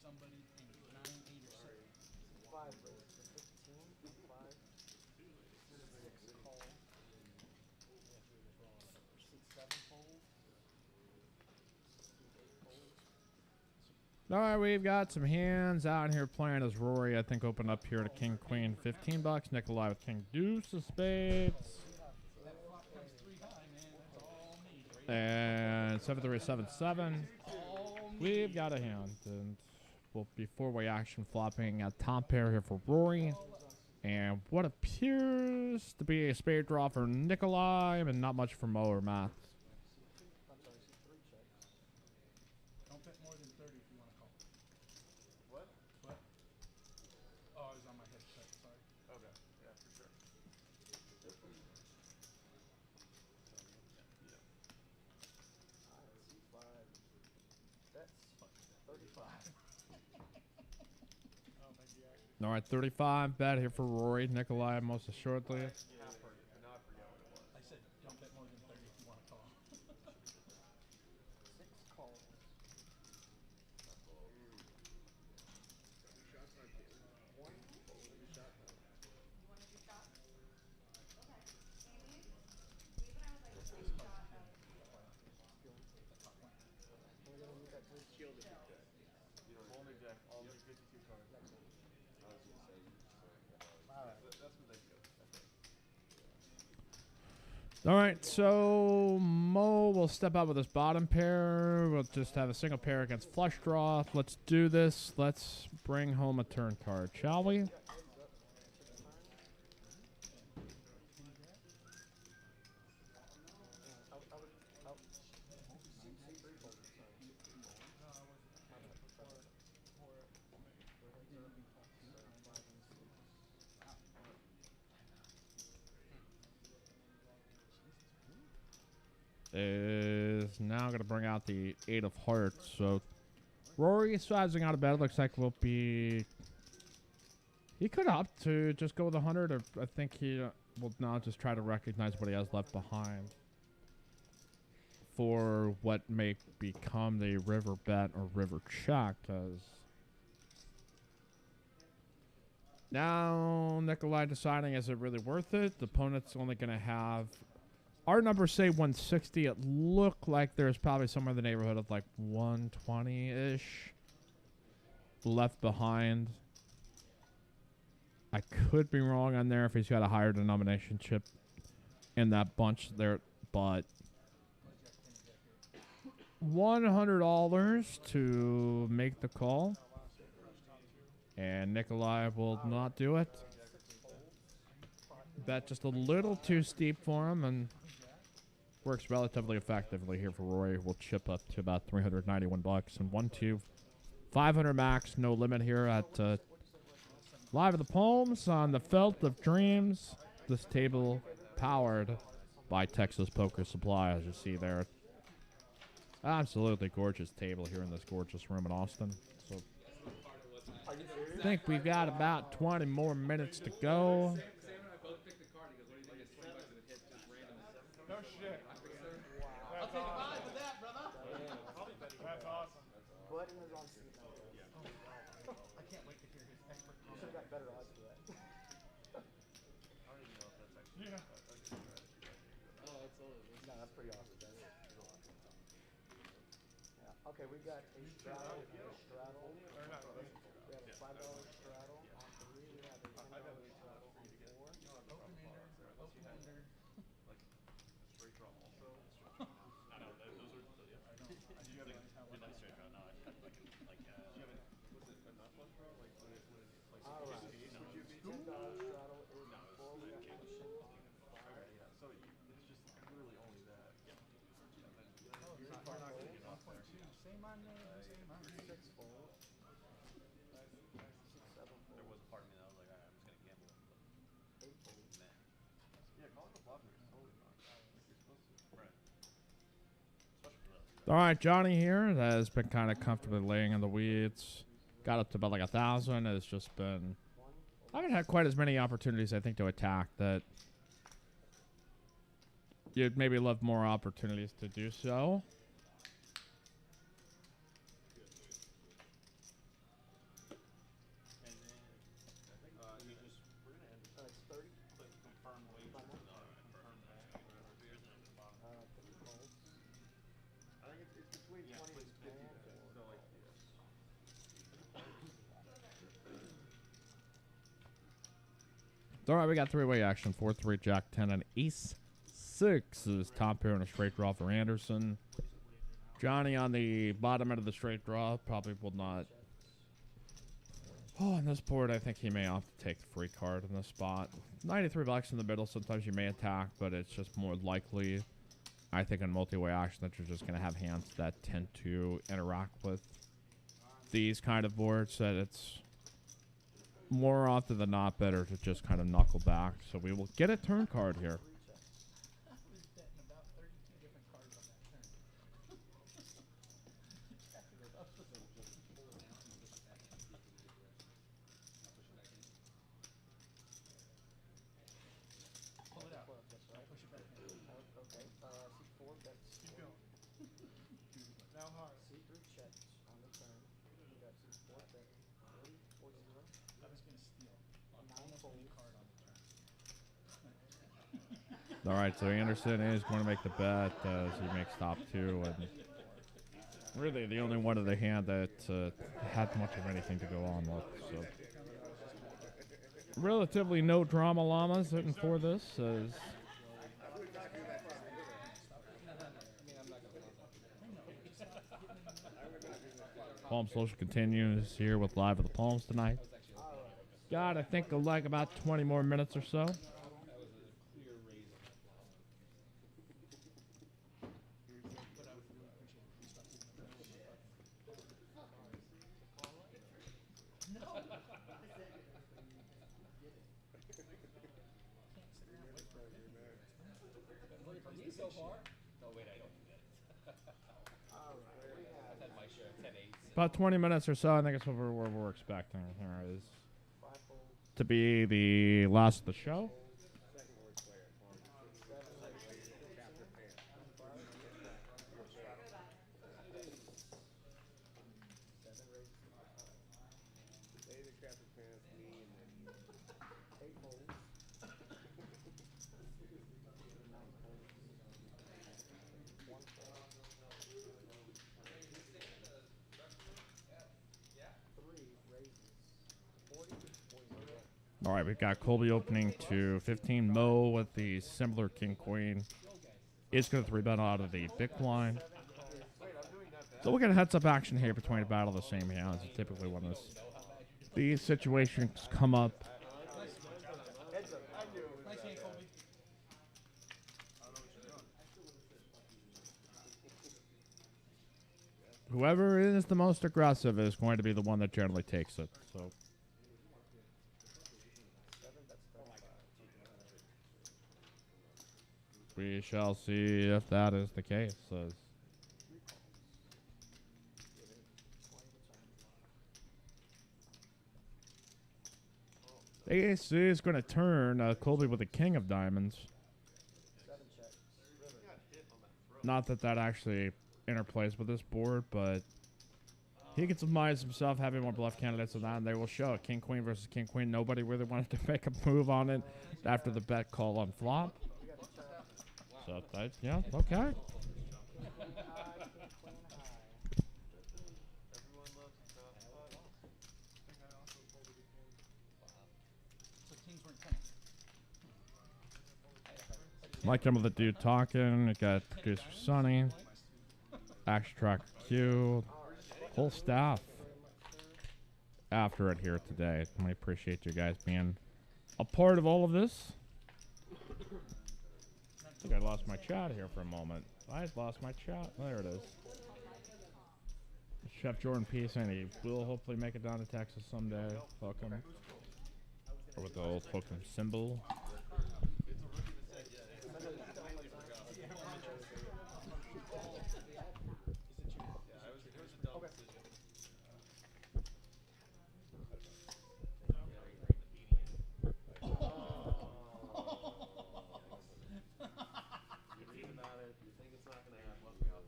Somebody in 9, 8, or 7.
5 rolls for 15, 5, 6 call, 7 fold, 8 fold.
All right, we've got some hands out here playing as Rory. I think open up here to King Queen, $15. Nikolai with King Deuce of Spades.
That flop comes 3 high, man. That's all me.
And 7-3-7-7. We've got a hand, and we'll be four-way action flopping a top pair here for Rory. And what appears to be a spade draw for Nikolai, and not much for Mo or Matt.
I'm sorry, see 3 checks.
Don't bet more than 30 if you want to call.
What?
What? Oh, it was on my headset. Sorry.
Okay. Yeah, for sure.
I see 5. That's 35.
I don't think he actually.
All right, 35 bet here for Rory. Nikolai most assuredly.
Now I forget what it was.
I said don't bet more than 30 if you want to call.
6 calls. One fold. We're gonna need that to shield it.
You know, only deck, all the 52 cards. I was gonna say, that's what they do.
All right, so Mo will step out with his bottom pair. We'll just have a single pair against flush draw. Let's do this. Let's bring home a turn card, shall we? Is now going to bring out the 8 of hearts. So Rory is sizing out of bed. Looks like we'll be... He could opt to just go with 100, or I think he will now just try to recognize what he has left behind for what may become the river bet or river check. Because now Nikolai deciding, is it really worth it? The opponent's only going to have... Our numbers say 160. It looked like there's probably somewhere in the neighborhood of like 120-ish left behind. I could be wrong on there if he's got a higher denomination chip in that bunch there, but $100 to make the call. And Nikolai will not do it. Bet just a little too steep for him, and works relatively effectively here for Rory. We'll chip up to about $391 and 1-2, 500 max, no limit here at Live at the Palms on the Felt of Dreams. This table powered by Texas Poker Supply, as you see there. Absolutely gorgeous table here in this gorgeous room in Austin. So I think we've got about 20 more minutes to go.
No shit.
I'll take a ride with that, brother.
That's awesome.
Buddy was on seat number.
I can't wait to hear his expert
You should have got better odds for that.
I don't even know if that's actually
Yeah.
a good strategy.
No, that's pretty awesome. Yeah. Okay, we got a straddle and a straddle.
Or not,
We have a $5 straddle on 3. We have a $10 straddle on 4.
Open-ender.
Like, a straight draw also.
I know, those are, yeah.
Do you have a,
Not straight draw, no, I can, like,
do you have a, was it a nut one?
Six fold. 6, 7
There
fold.
was a part of me that was like, alright, I'm just gonna gamble it.
8 fold.
Man. Yeah, calling the bluff is totally fine. Like you're supposed to. Right. Especially for us.
All right, Johnny here has been kind of comfortably laying in the weeds. Got up to about like 1,000. It's just been. I haven't had quite as many opportunities, I think, to attack that. You'd maybe love more opportunities to do so.
And then you just we're gonna end it.
It's 30.
Click confirm wager.
By one.
Confirm that. Whatever. So here's the bottom.
3 folds.
I think it's between 20 and 50 bets. So like
All right, we got three-way action. 4, 3, Jack 10, and Ace 6 is top pair and a straight draw for Anderson. Johnny on the bottom end of the straight draw probably will not. Oh, on this board, I think he may opt to take the free card in this spot. 93 bucks in the middle. Sometimes you may attack, but it's just more likely, I think, in multi-way action that you're just going to have hands that tend to interact with these kind of boards, that it's more often than not better to just kind of knuckle back. So we will get a turn card here.
I was betting about 32 different cards on that turn. Pull it out.
That's right.
Push it back in.
Okay. C4 bets.
Keep going. Now hard.
C3 checks on the turn. You got C4 bet 3, 4, 0.
I was going to steal.
9 fold.
Card on the turn.
All right, so Anderson is going to make the bet as he makes top 2. And really the only one of the hand that had much of anything to go on with. So relatively no drama llamas sitting for this. As Palm Social continues here with Live of the Palms tonight. Got, I think, like about 20 more minutes or so.
For me so far. No, wait, I don't do that. I've had my share of 10 8s.
About 20 minutes or so, I think it's what we're expecting here is
5 fold.
to be the last of the show. All right, we've got Colby opening to 15. Mo with the similar king queen is going to 3-bet out of the big blind. So we'll get a heads-up action here between a battle of the same hands. Typically when these situations come up.
Nice hand, Colby.
Whoever is the most aggressive is going to be the one that generally takes it. So we shall see if that is the case. Ace is going to turn Colby with a king of diamonds. Not that that actually interplays with this board, but he gets admires himself having more bluff candidates than that, and they will show it. King Queen versus King Queen. Nobody really wanted to make a move on it after the bet call on flop. So that, yeah, okay.
So kings weren't coming.
Like him with the dude talking. We got producer Sonny, action track Q, whole staff after it here today. I appreciate you guys being a part of all of this. I think I lost my chat here for a moment. I lost my chat. There it is. Chef Jordan P saying he will hopefully make it down to Texas someday. Fuck him. Or with the old hook 'em symbol.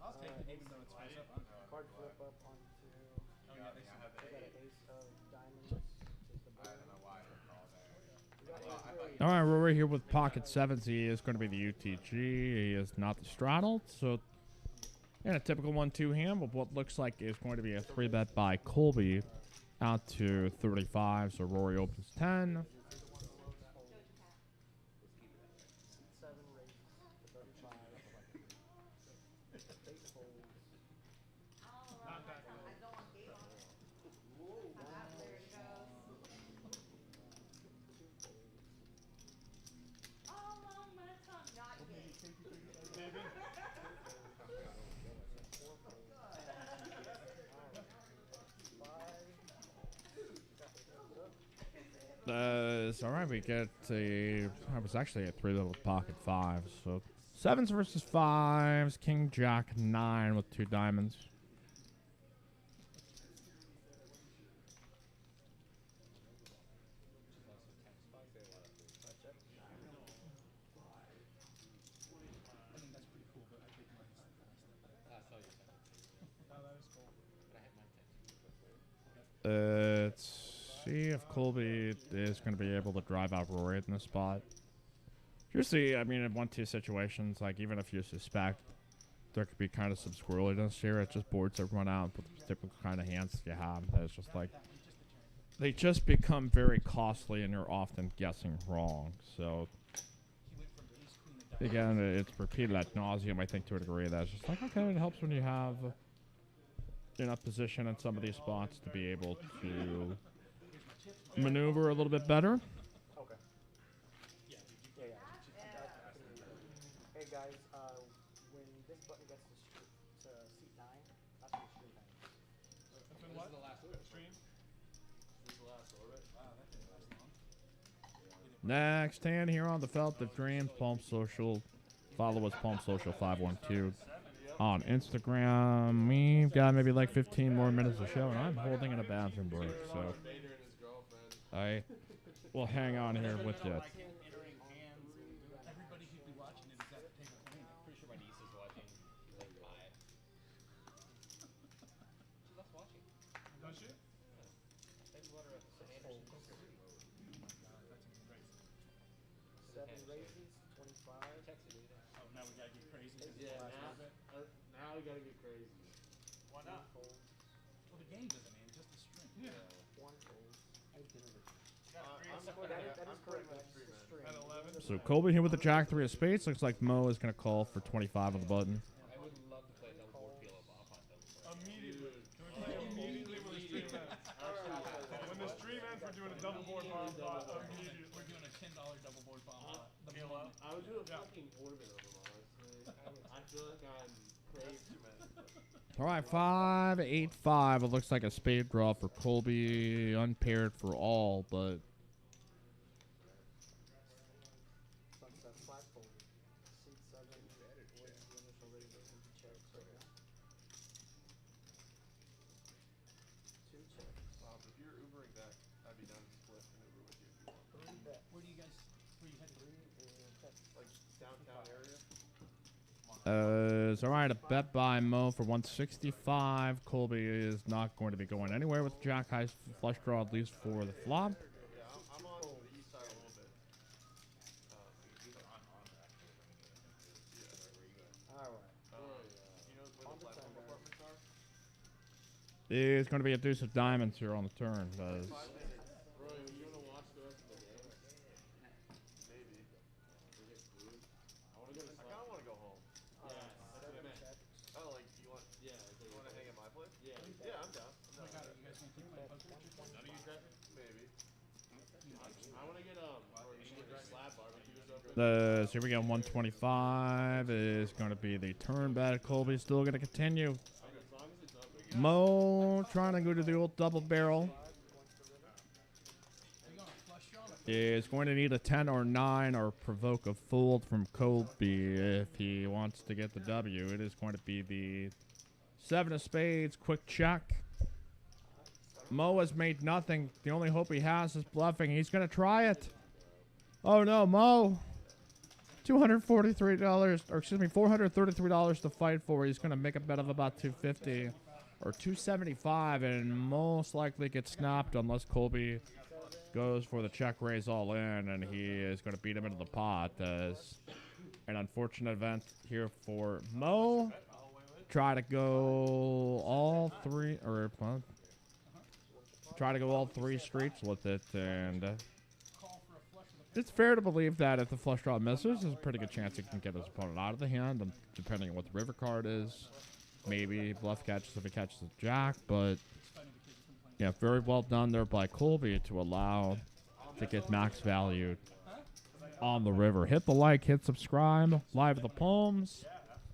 I'll take it even though it's face up.
Card flip up onto.
Oh, yeah, they have
We got
a.
an ace of diamonds. Just a
I don't know why I didn't call there.
We got
I
ace
thought
three.
you.
Alright, Rory here with pocket sevens. He is going to be the UTG. He is not the straddle. So, in a typical 1-2 hand with what looks like is going to be a 3-bet by Colby out to 35. So, Rory opens 10.
7 raises to 35. Eight folds.
Not that good. Maybe.
It's alright. We get a. I was actually a 3-level pocket 5. So, 7s versus 5s. King, Jack, 9 with 2 diamonds.
I think that's pretty cool, but I think mine's the best.
Oh, that is cool.
Let's see if Colby is going to be able to drive out Rory in this spot. Usually, I mean, in 1-2 situations, like even if you suspect there could be kind of some squirreliness here, it just boards everyone out with the typical kind of hands that you have. That is just like, they just become very costly and you're often guessing wrong. So,
He went from ace queen to diamond.
again, it's repeated ad nauseum, I think, to a degree. That's just like, okay, it helps when you have enough position in some of these spots to be able to maneuver a little bit better.
Okay.
Yeah,
Yeah, yeah. Hey guys, when this button gets to seat 9, that's when stream ends.
That's in what? Stream?
Next hand here on the Felt of Dreams, Palm Social. Follow us, Palm Social 512 on Instagram. We've got maybe like 15 more minutes of show, and I'm holding in a bathroom break, so
Vader and his girlfriend.
I will hang on here with you.
like him entering hands. Everybody who'd be watching it is at the table playing it.
Pretty sure my niece is watching. She's like 5. She loves watching.
Does she?
I just let her at St. Anderson.
Seven raises, 25.
Texted me.
Oh, now we gotta get crazy.
Yeah, now we gotta get crazy.
Why not?
Folds.
Well, the game doesn't end, just the string.
Yeah.
1 fold.
I'm
That is
pretty
correct.
good
That's
stream,
the
man.
string.
At 11.
So Colby here with the Jack 3 of spades. Looks like Mo is going to call for 25 on the button.
I would love to play double board PLO off on double board.
Immediately. Can we play immediately when the stream ends? When the stream ends, we're doing a double board bomb pot immediately.
We're doing a $10 double board bomb pot. The
PLO?
moment.
I would do a
Yeah.
fucking tournament of them, honestly. I feel like I'm craved too many.
All right, 5, 8, 5. It looks like a spade draw for Colby. Unpaired for all, but
Sunset 5 fold. Seat 7 was the initial raises and checks right now. 2 checks.
If you're Ubering back, I'd be down to split and Uber with you if you want.
3 bets.
Where do you guys, where you headed?
3 is checks.
Like downtown area.
it's all right. A bet by Mo for 165. Colby is not going to be going anywhere with Jack High flush draw, at least for the flop.
Yeah, I'm on the east side a little bit.
Alright.
You know where
On
the
the
platform
turn,
apartments are?
It's going to be a deuce of diamonds here on the turn.
Bro, you wanna watch the rest of the game? Maybe. I kinda wanna go home.
Seven checks.
Oh, like you want? Yeah. You wanna hang at my place? Yeah. Yeah, I'm down.
Oh my god, are you guys gonna keep playing poker?
None of you grab me? Maybe. I wanna get slab barbecues over.
So here we go. 125 is going to be the turn bet. Colby's still going to continue.
As long as it's open.
Mo trying to go to the old double barrel. Is going to need a 10 or 9 or provoke a fold from Colby if he wants to get the W. It is going to be the 7 of spades, quick check. Mo has made nothing. The only hope he has is bluffing. He's going to try it. Oh no, Mo. $243, or excuse me, $433 to fight for. He's going to make a bet of about $250 or $275 and most likely get snapped unless Colby goes for the check raise all in, and he is going to beat him into the pot as an unfortunate event here for Mo. Try to go all three, or try to go all 3 streets with it, and it's fair to believe that if the flush draw misses, there's a pretty good chance he can get his opponent out of the hand, and depending on what the river card is. Maybe bluff catches if he catches the jack, but yeah, very well done there by Colby to allow to get max value on the river. Hit the like, hit subscribe. Live at the Palms.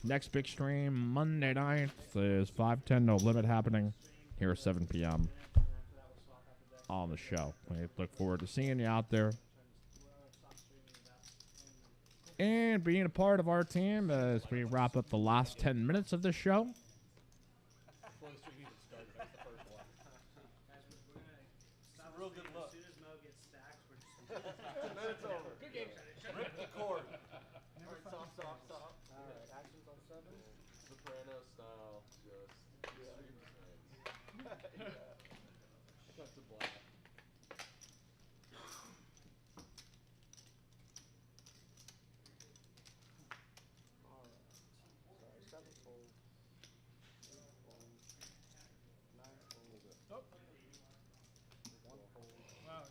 Next big stream Monday night is 5:10 No Limit happening here at 7 p.m. on the show. We look forward to seeing you out there and being a part of our team as we wrap up the last 10 minutes of this show.
Real good look. As soon as Mo gets stacks, we're just then it's over. Good game. Rip the cord. Alright, stop. Alright, actions on 7. Soprano style, just cut to black. Alright. Sorry, 7 fold. 8 fold. 9 fold.
Oh.
1 fold.
Wow.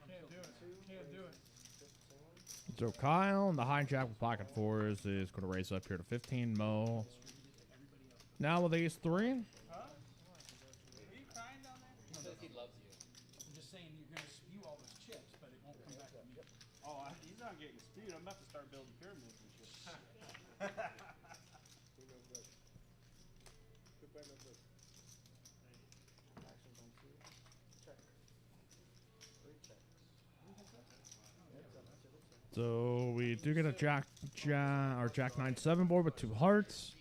Can't do it. Can't do it.
15.
So Kyle in the hijack with pocket 4s is going to raise up here to 15. Mo now with ace 3.
Huh? Are you crying down there?
He says he loves you. I'm just saying you're going to spew all those chips, but it won't come back to me.
Oh, he's not getting spewed. I'm about to start building pyramids and shit.
Actions on 2. Check. 3 checks.
So we do get a jack 9-7 board with 2 hearts.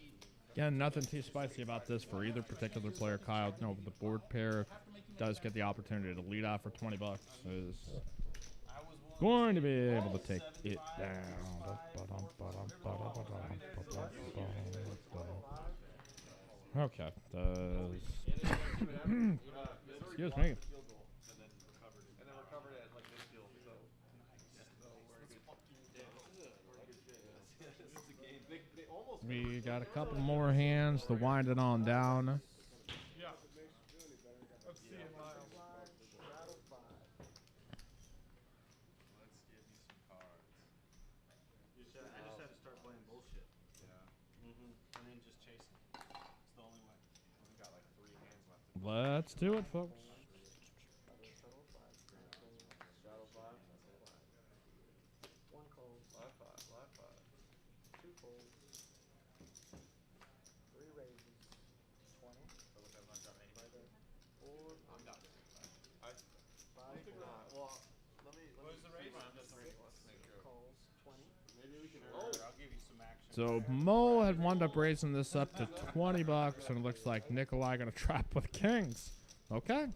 Again, nothing too spicy about this for either particular player. Kyle, no, the board pair does get the opportunity to lead off for $20. Is going to be able to take it down. Okay. Excuse me.
And then recovered it like midfield, so. They almost
We got a couple more hands to wind it on down.
Yeah. Let's see it, Miles.
rattle 5.
Let's give you some cards.
I just had to start playing bullshit.
Yeah. And then just chase him. It's the only way. We got like 3 hands left.
Let's do it, folks.
Rattle 5. Rattle 5. 1 cold. Live 5. 2 folds. 3 raises. 20.
So look, I'm not dropping anybody.
4.
I'm not.
5. Well, let me.
What's the raise?
Just make sure. Calls 20.
Maybe we can. I'll give you some action.
So Mo had wound up raising this up to $20, and it looks like Nikolai going to trap with kings. Okay.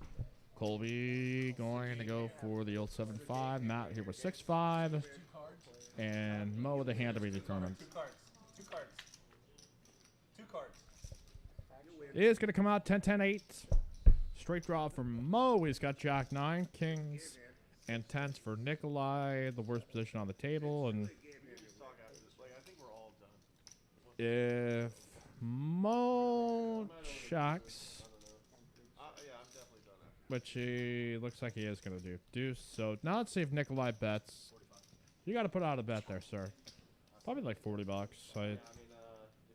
Colby going to go for the old 7-5. Matt here with 6-5. And Mo with a hand to be determined.
2 cards. 2 cards. 2 cards.
It is going to come out 10-10-8. Straight draw for Mo. He's got Jack 9, kings, and 10s for Nikolai. The worst position on the table. And
Talk after this. Like, I think we're all done.
if Mo checks,
Yeah, I'm definitely done after.
which he looks like he is going to do deuce. So now let's see if Nikolai bets. You got to put out a bet there, sir. Probably like $40.
I mean, if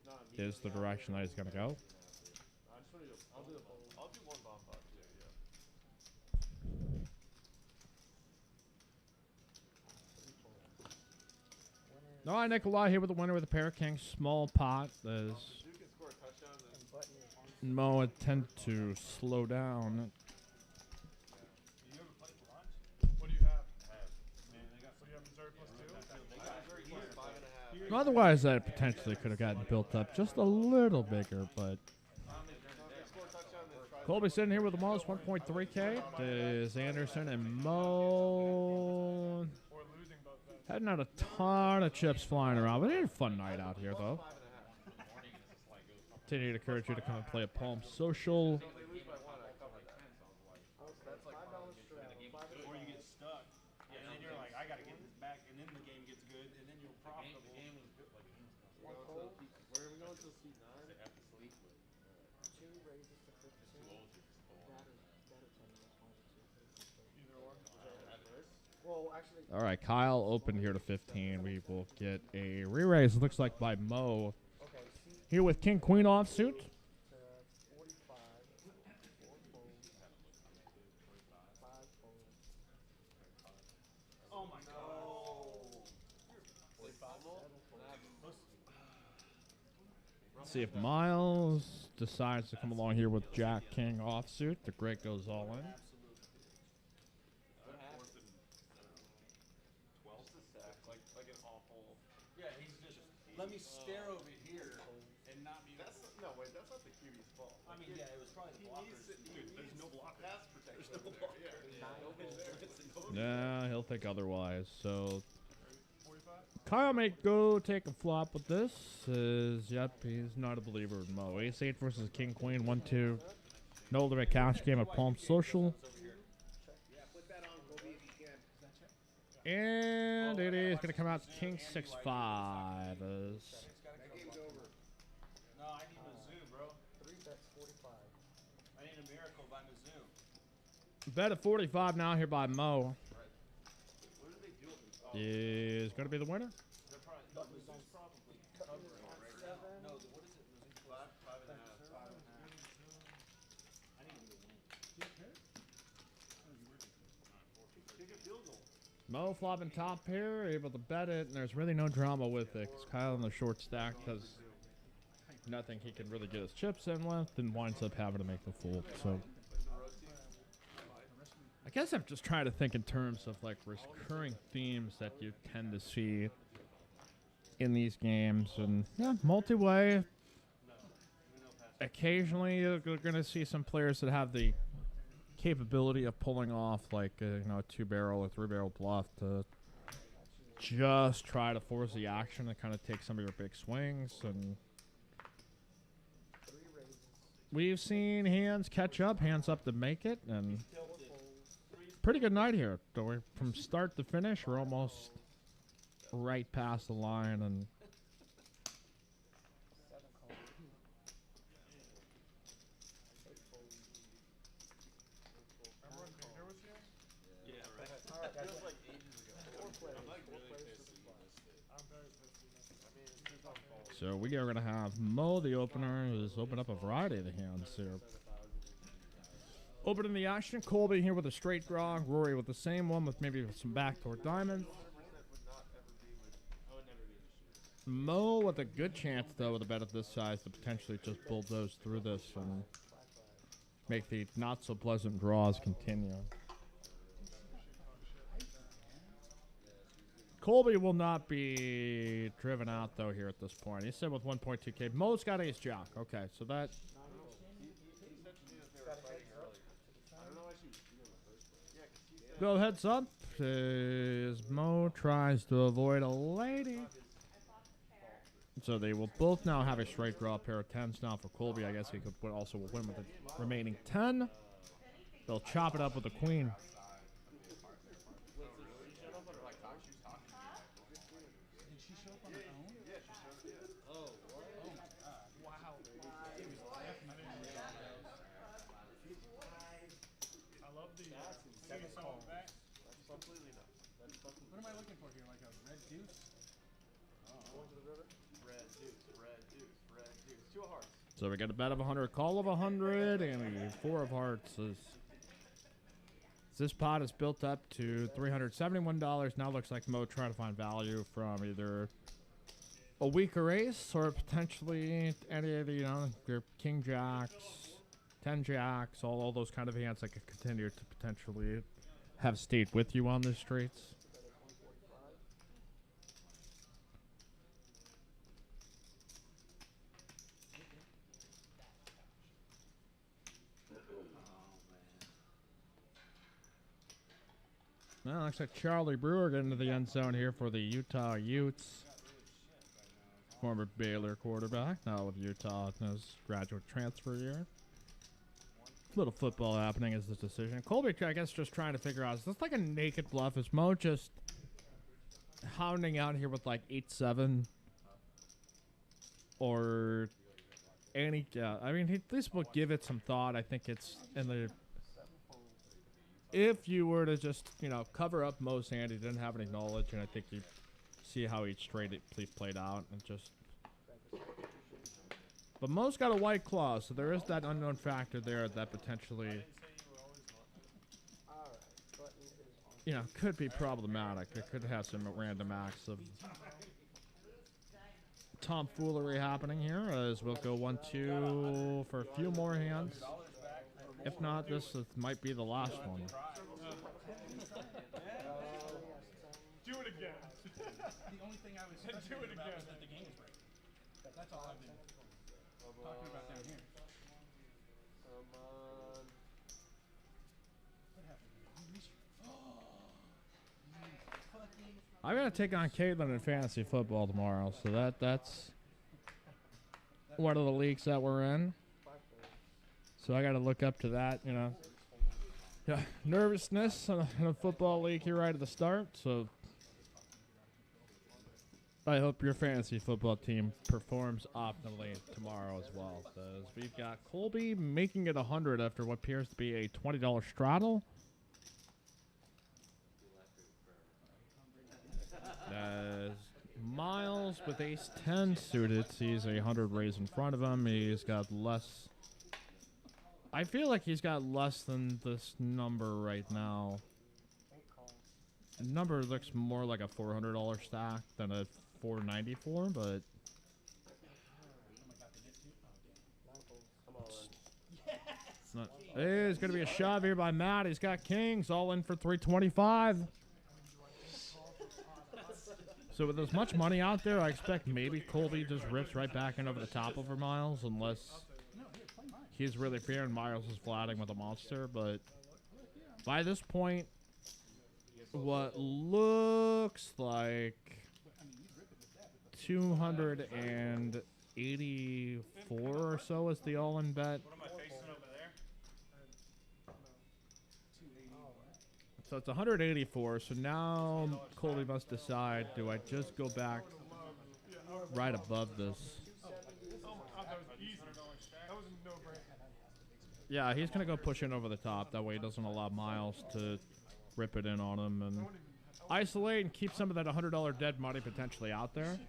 not
Is the direction that he's going to go.
I just want to do. I'll do the bomb. I'll do 1 bomb pot too. Yeah.
All right, Nikolai here with the winner with a pair of kings. Small pot. Is
Duke can score a touchdown. Then
Button is on
Mo would tend to slow down.
Do you ever play for lunch? What do you have? Man, they got. What do you have? Missouri plus 2?
Otherwise, that potentially could have gotten built up just a little bigger, but Colby sitting here with the most 1.3K. Is Anderson and Mo
Or losing both bets?
had not a ton of chips flying around, but they had a fun night out here, though. Continue to encourage you to come and play at Palm Social.
Or you get stuck, and then you're like, I gotta get this back, and then the game gets good, and then you're profitable.
Where are we going to seat 9? They have to sleep with.
2 raises to 15. That or 10 minutes, one of the two.
Either or.
Well, actually,
All right, Kyle opened here to 15. We will get a re-raise, it looks like, by Mo.
okay, seat
Here with King Queen offsuit.
to 45. 4 folds. 5 folds.
Oh my god.
See if Miles decides to come along here with Jack King offsuit. The Greg goes all in.
Like an awful.
Yeah, he's just, let me stare over here and not be.
That's no wait. That's not the QB's fault.
I mean, yeah, it was probably the blockers.
There's no blocker. Pass protection. There's no blocker.
Nah, he'll think otherwise. So
45?
Kyle may go take a flop with this. Yep, he's not a believer in Mo. Ace 8 versus King Queen 1-2. No ultimate cash game at Palm Social. And it is going to come out to King 6-5.
No, I need Mizzou, bro.
3 bets, 45.
I need a miracle by Mizzou.
Bet at 45 now here by Mo. Is going to be the winner.
They're probably, no, Mizzou's probably covering right now. No, what is it? Mizzou plus 5.5. I need him to win.
Kick a field goal.
Mo flopping top pair, able to bet it, and there's really no drama with it. 'Cause Kyle in the short stack has nothing he can really get his chips in with, and winds up having to make the fold. So I guess I'm just trying to think in terms of like recurring themes that you tend to see in these games, and yeah, multi-way. Occasionally, you're going to see some players that have the capability of pulling off like a 2-barrel or 3-barrel bluff to just try to force the action and kind of take some of your big swings. And
3 raises.
we've seen hands catch up, hands up to make it, and
4 folds.
pretty good night here. So we're from start to finish, we're almost right past the line, and
7 calls. 8 folds.
Remember when Victor was here?
Yeah, right.
Alright, guys.
Feels like ages ago.
4 players.
I'm like
4
really
players
pissed
to the
that you
spot.
missed it.
I'm very pissed.
I mean, it's his own fault.
so we are going to have Mo, the opener, who's opened up a variety of the hands here. Opening the action, Colby here with a straight draw, Rory with the same one with maybe some backdoor diamonds. Mo with a good chance, though, with a bet of this size to potentially just bulldoze through this and make the not-so-pleasant draws continue. Colby will not be driven out, though, here at this point. He said with 1.2K. Mo's got ace-jack. Okay, so that... Go heads up as Mo tries to avoid a lady. So they will both now have a straight draw, a pair of 10s now for Colby. I guess he could also win with the remaining 10. They'll chop it up with the queen.
I love these. Look at some of the back. What am I looking for here? Like a red deuce?
Red deuce, red deuce, red deuce. 2 of hearts.
So we got a bet of 100, call of 100, and a 4 of hearts. This pot is built up to $371. Now looks like Mo trying to find value from either a weaker ace, or potentially any of the, your king jacks, 10 jacks, all those kind of hands that could continue to potentially have stayed with you on the streets. Well, looks like Charlie Brewer getting into the end zone here for the Utah Utes. Former Baylor quarterback, now with Utah in his graduate transfer year. Little football happening as this decision. Colby, I guess, just trying to figure out, is this like a naked bluff? Is Mo just hounding out here with like 8-7? Or any, I mean, he at least will give it some thought. I think it's in the, if you were to just, cover up Mo's hand, he didn't have any knowledge, and I think you see how each straight it played out, and just. But Mo's got a white claw, so there is that unknown factor there that potentially, could be problematic. It could have some random acts of tomfoolery happening here, as we'll go 1-2 for a few more hands. If not, this might be the last one.
Do it again.
The only thing I was
Do it
about
again.
was that the game is breaking. That's all I've been talking about down here.
Come on.
What happened? You missed your... Oh, you fucking...
I'm gonna take on Caitlin in fantasy football tomorrow, so that's one of the leagues that we're in. So I got to look up to that, Yeah, nervousness in a football league here right at the start. So I hope your fantasy football team performs optimally tomorrow as well. So we've got Colby making it 100 after what appears to be a $20 straddle. As Miles with ace 10 suited sees a 100 raise in front of him. He's got less. I feel like he's got less than this number right now. The number looks more like a $400 stack than a $494, but it's not. There's going to be a shove here by Matt. He's got kings all in for 325. So with as much money out there, I expect maybe Colby just rips right back in over the top over Miles, unless he's really fair and Miles is flatting with a monster. But by this point, what looks like 284 or so is the all-in bet.
What am I facing over there?
So it's 184. So now Colby must decide, do I just go back right above this?
That was easy. That was a no-brainer.
Yeah, he's going to go push in over the top. That way he doesn't allow Miles to rip it in on him and isolate and keep some of that $100 dead money potentially out there.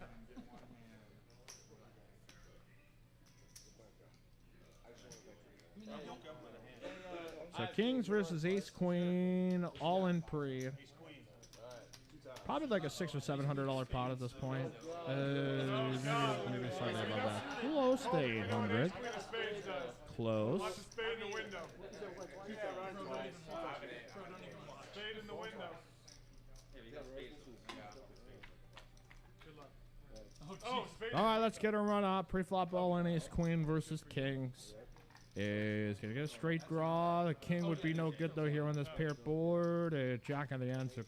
So kings versus ace queen, all in pre. Probably like a $600 or $700 pot at this point. Maybe slightly above that. Close to 800. Close.
Watch the spade in the window. Spade in the window. Oh, spade.
All right, let's get a run up. Pre-flop all in ace queen versus kings. Is gonna get a straight draw. The king would be no good though here on this pair board. A jack on the end. So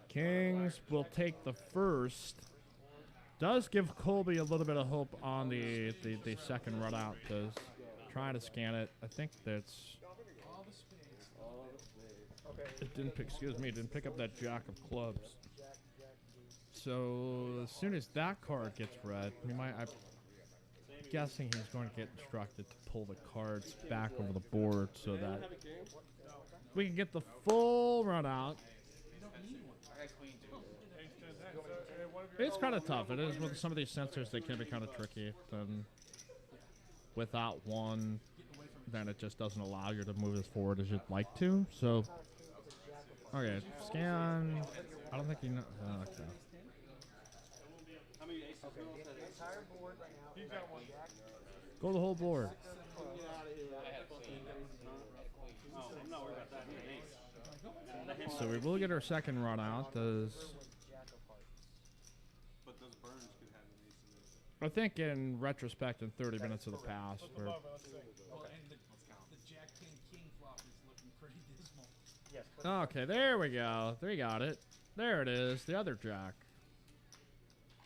kings will take the first. Does give Colby a little bit of hope on the second run out. Does trying to scan it. I think that's. It didn't pick. Excuse me. It didn't pick up that jack of clubs. So as soon as that card gets read, we might. I'm guessing he's going to get instructed to pull the cards back over the board so that we can get the full run out. It's kind of tough. It is with some of these sensors. They can be kind of tricky. And without one, then it just doesn't allow you to move as forward as you'd like to. So, okay, scan. I don't think you know. Okay.
Okay, the entire board right now.
He's got one.
Go the whole board.
Oh, I'm not worried about that. An ace.
So we will get our second run out. Does
But those burns could have an ace in it.
I think in retrospect, in 30 minutes of the past,
Flip
we're
them over, let's see.
Well, and the Jack King flop is looking pretty dismal.
Yes.
okay. There we go. There you got it. There it is. The other jack.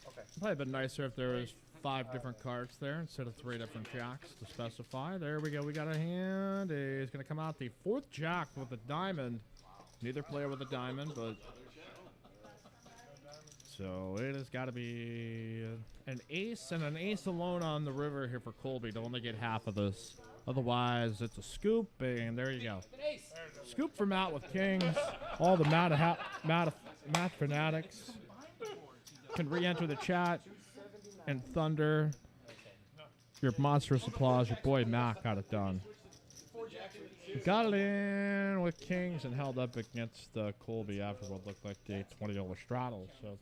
Okay.
Probably been nicer if there was 5 different cards there instead of 3 different jacks to specify. There we go. We got a hand. He's going to come out the 4th jack with a diamond. Neither player with a diamond, but so it has got to be an ace and an ace alone on the river here for Colby to only get half of this. Otherwise, it's a scoop, and there you go. Scoop from out with kings. All the math fanatics can re-enter the chat and thunder. Your monstrous applause. Your boy Mac got it done. Got it in with kings and held up against Colby after what looked like the $20 straddle. So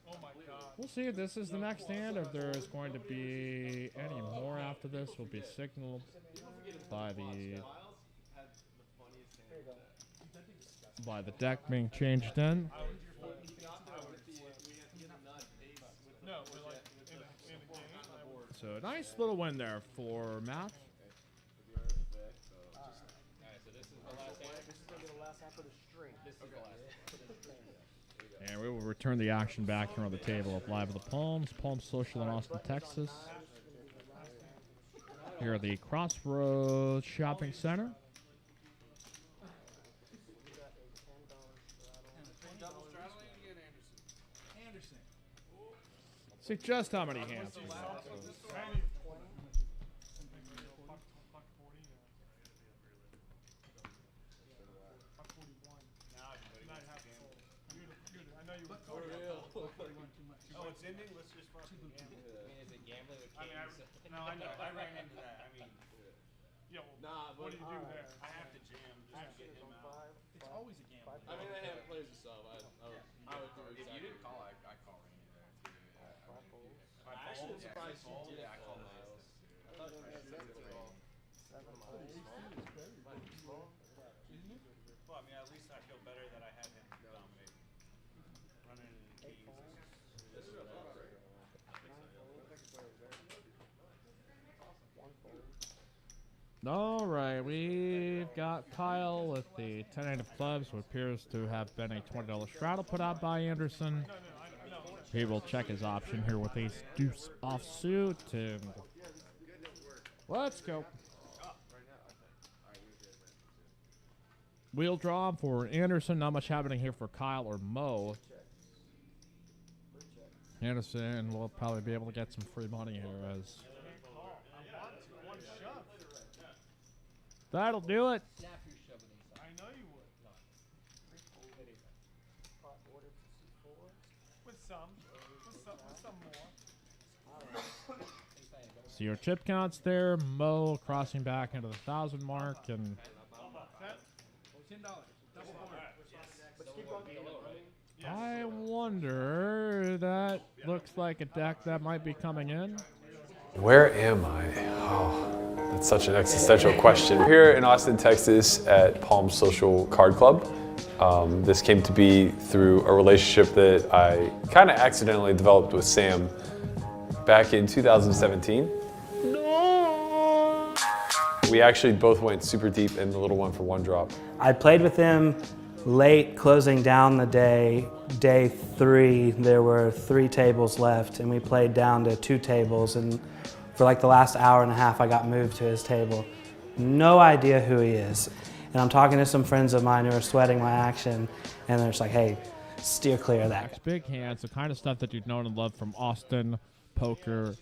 Oh my god.
we'll see if this is the next hand, or if there is going to be any more after this. Will be signaled by the deck being changed in.
No, we're like in a game. I would-
So a nice little win there for Matt.
This is gonna be the last half of the string.
And we will return the action back here on the table of Live of the Palms, Palm Social in Austin, Texas. Here at the Crossroads Shopping Center.
Double straddling again, Anderson.
See just how many hands we got.
Maybe. Buck 40, Buck 41.
Now everybody
Not
wants
half
to gamble.
full. Good. I know you would.
Oh, it's ending? Let's just fucking gamble.
Is it gambling with
I mean,
kings?
no, I know.
I ran into that. I mean,
Yeah, well,
Nah,
what do you do
Alright.
there?
I have to jam just to get him out.
It's always a gamble.
I mean, I have plays to sub. I would do
If
exactly.
you didn't call, I call Randy there too.
I'm actually surprised you did.
Yeah, I called my
I thought you had seven to call.
Well, I mean, at least I feel better that I had him dominate. Running into kings.
All right, we've got Kyle with the 10-8 of clubs, what appears to have been a $20 straddle put out by Anderson. He will check his option here with ace deuce offsuit, and let's go. Wheel draw for Anderson. Not much happening here for Kyle or Mo. Anderson will probably be able to get some free money here as
One shove.
that'll do it.
Snap your shoving ace.
I know you would.
Pot order to C4.
With some more.
So your chip counts there. Mo crossing back into the 1,000 mark, and
$10. Double board.
But keep on
I wonder, that looks like a deck that might be coming in.
Where am I? Oh, that's such an existential question. We're here in Austin, Texas at Palm Social Card Club. This came to be through a relationship that I kind of accidentally developed with Sam back in 2017. We actually both went super deep in the little one for one drop.
I played with him late, closing down the day. Day 3, there were 3 tables left, and we played down to 2 tables. And for like the last hour and a half, I got moved to his table. No idea who he is. And I'm talking to some friends of mine who are sweating my action, and they're just like, hey, steer clear of that.
Next, big hands, the kind of stuff that you've known and loved from Austin, poker,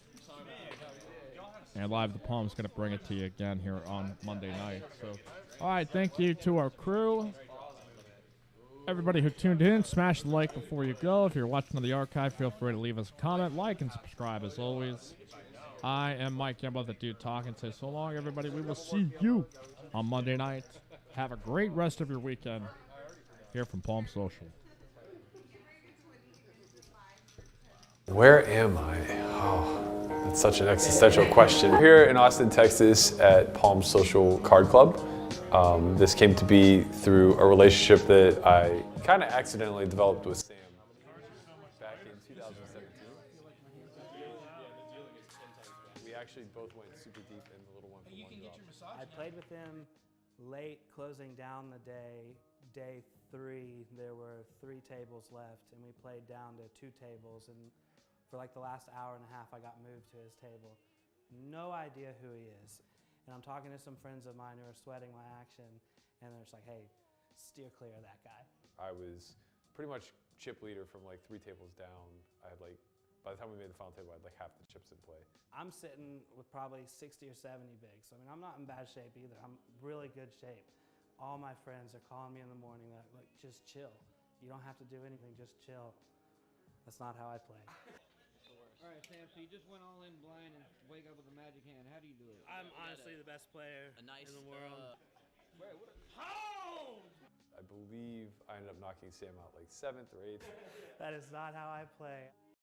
and Live the Palm is going to bring it to you again here on Monday night. So, all right, thank you to our crew. Everybody who tuned in, smash the like before you go. If you're watching on the archive, feel free to leave us a comment, like, and subscribe as always. I am Mike Gamble, the dude talking. Say so long, everybody. We will see you on Monday night. Have a great rest of your weekend here from Palm Social.
Where am I? Oh, that's such an existential question. We're here in Austin, Texas at Palm Social Card Club. This came to be through a relationship that I kind of accidentally developed with Sam back in 2017. We actually both went super deep in the little one for
You
one
can get
drop.
your massage.
I played with him late, closing down the day. Day 3, there were 3 tables left, and we played down to 2 tables. And for like the last hour and a half, I got moved to his table. No idea who he is. And I'm talking to some friends of mine who are sweating my action, and they're just like, hey, steer clear of that guy.
I was pretty much chip leader from like 3 tables down. I had like, by the time we made the final table, I had like half the chips in play.
I'm sitting with probably 60 or 70 bigs. I mean, I'm not in bad shape either. I'm really good shape. All my friends are calling me in the morning that, like, just chill. You don't have to do anything, just chill. That's not how I play.
All right, Sam, so you just went all in blind and wake up with a magic hand. How do you do it?
I'm honestly the best player in the world.
I believe I ended up knocking Sam out like 7th or 8th.
That is not how I play.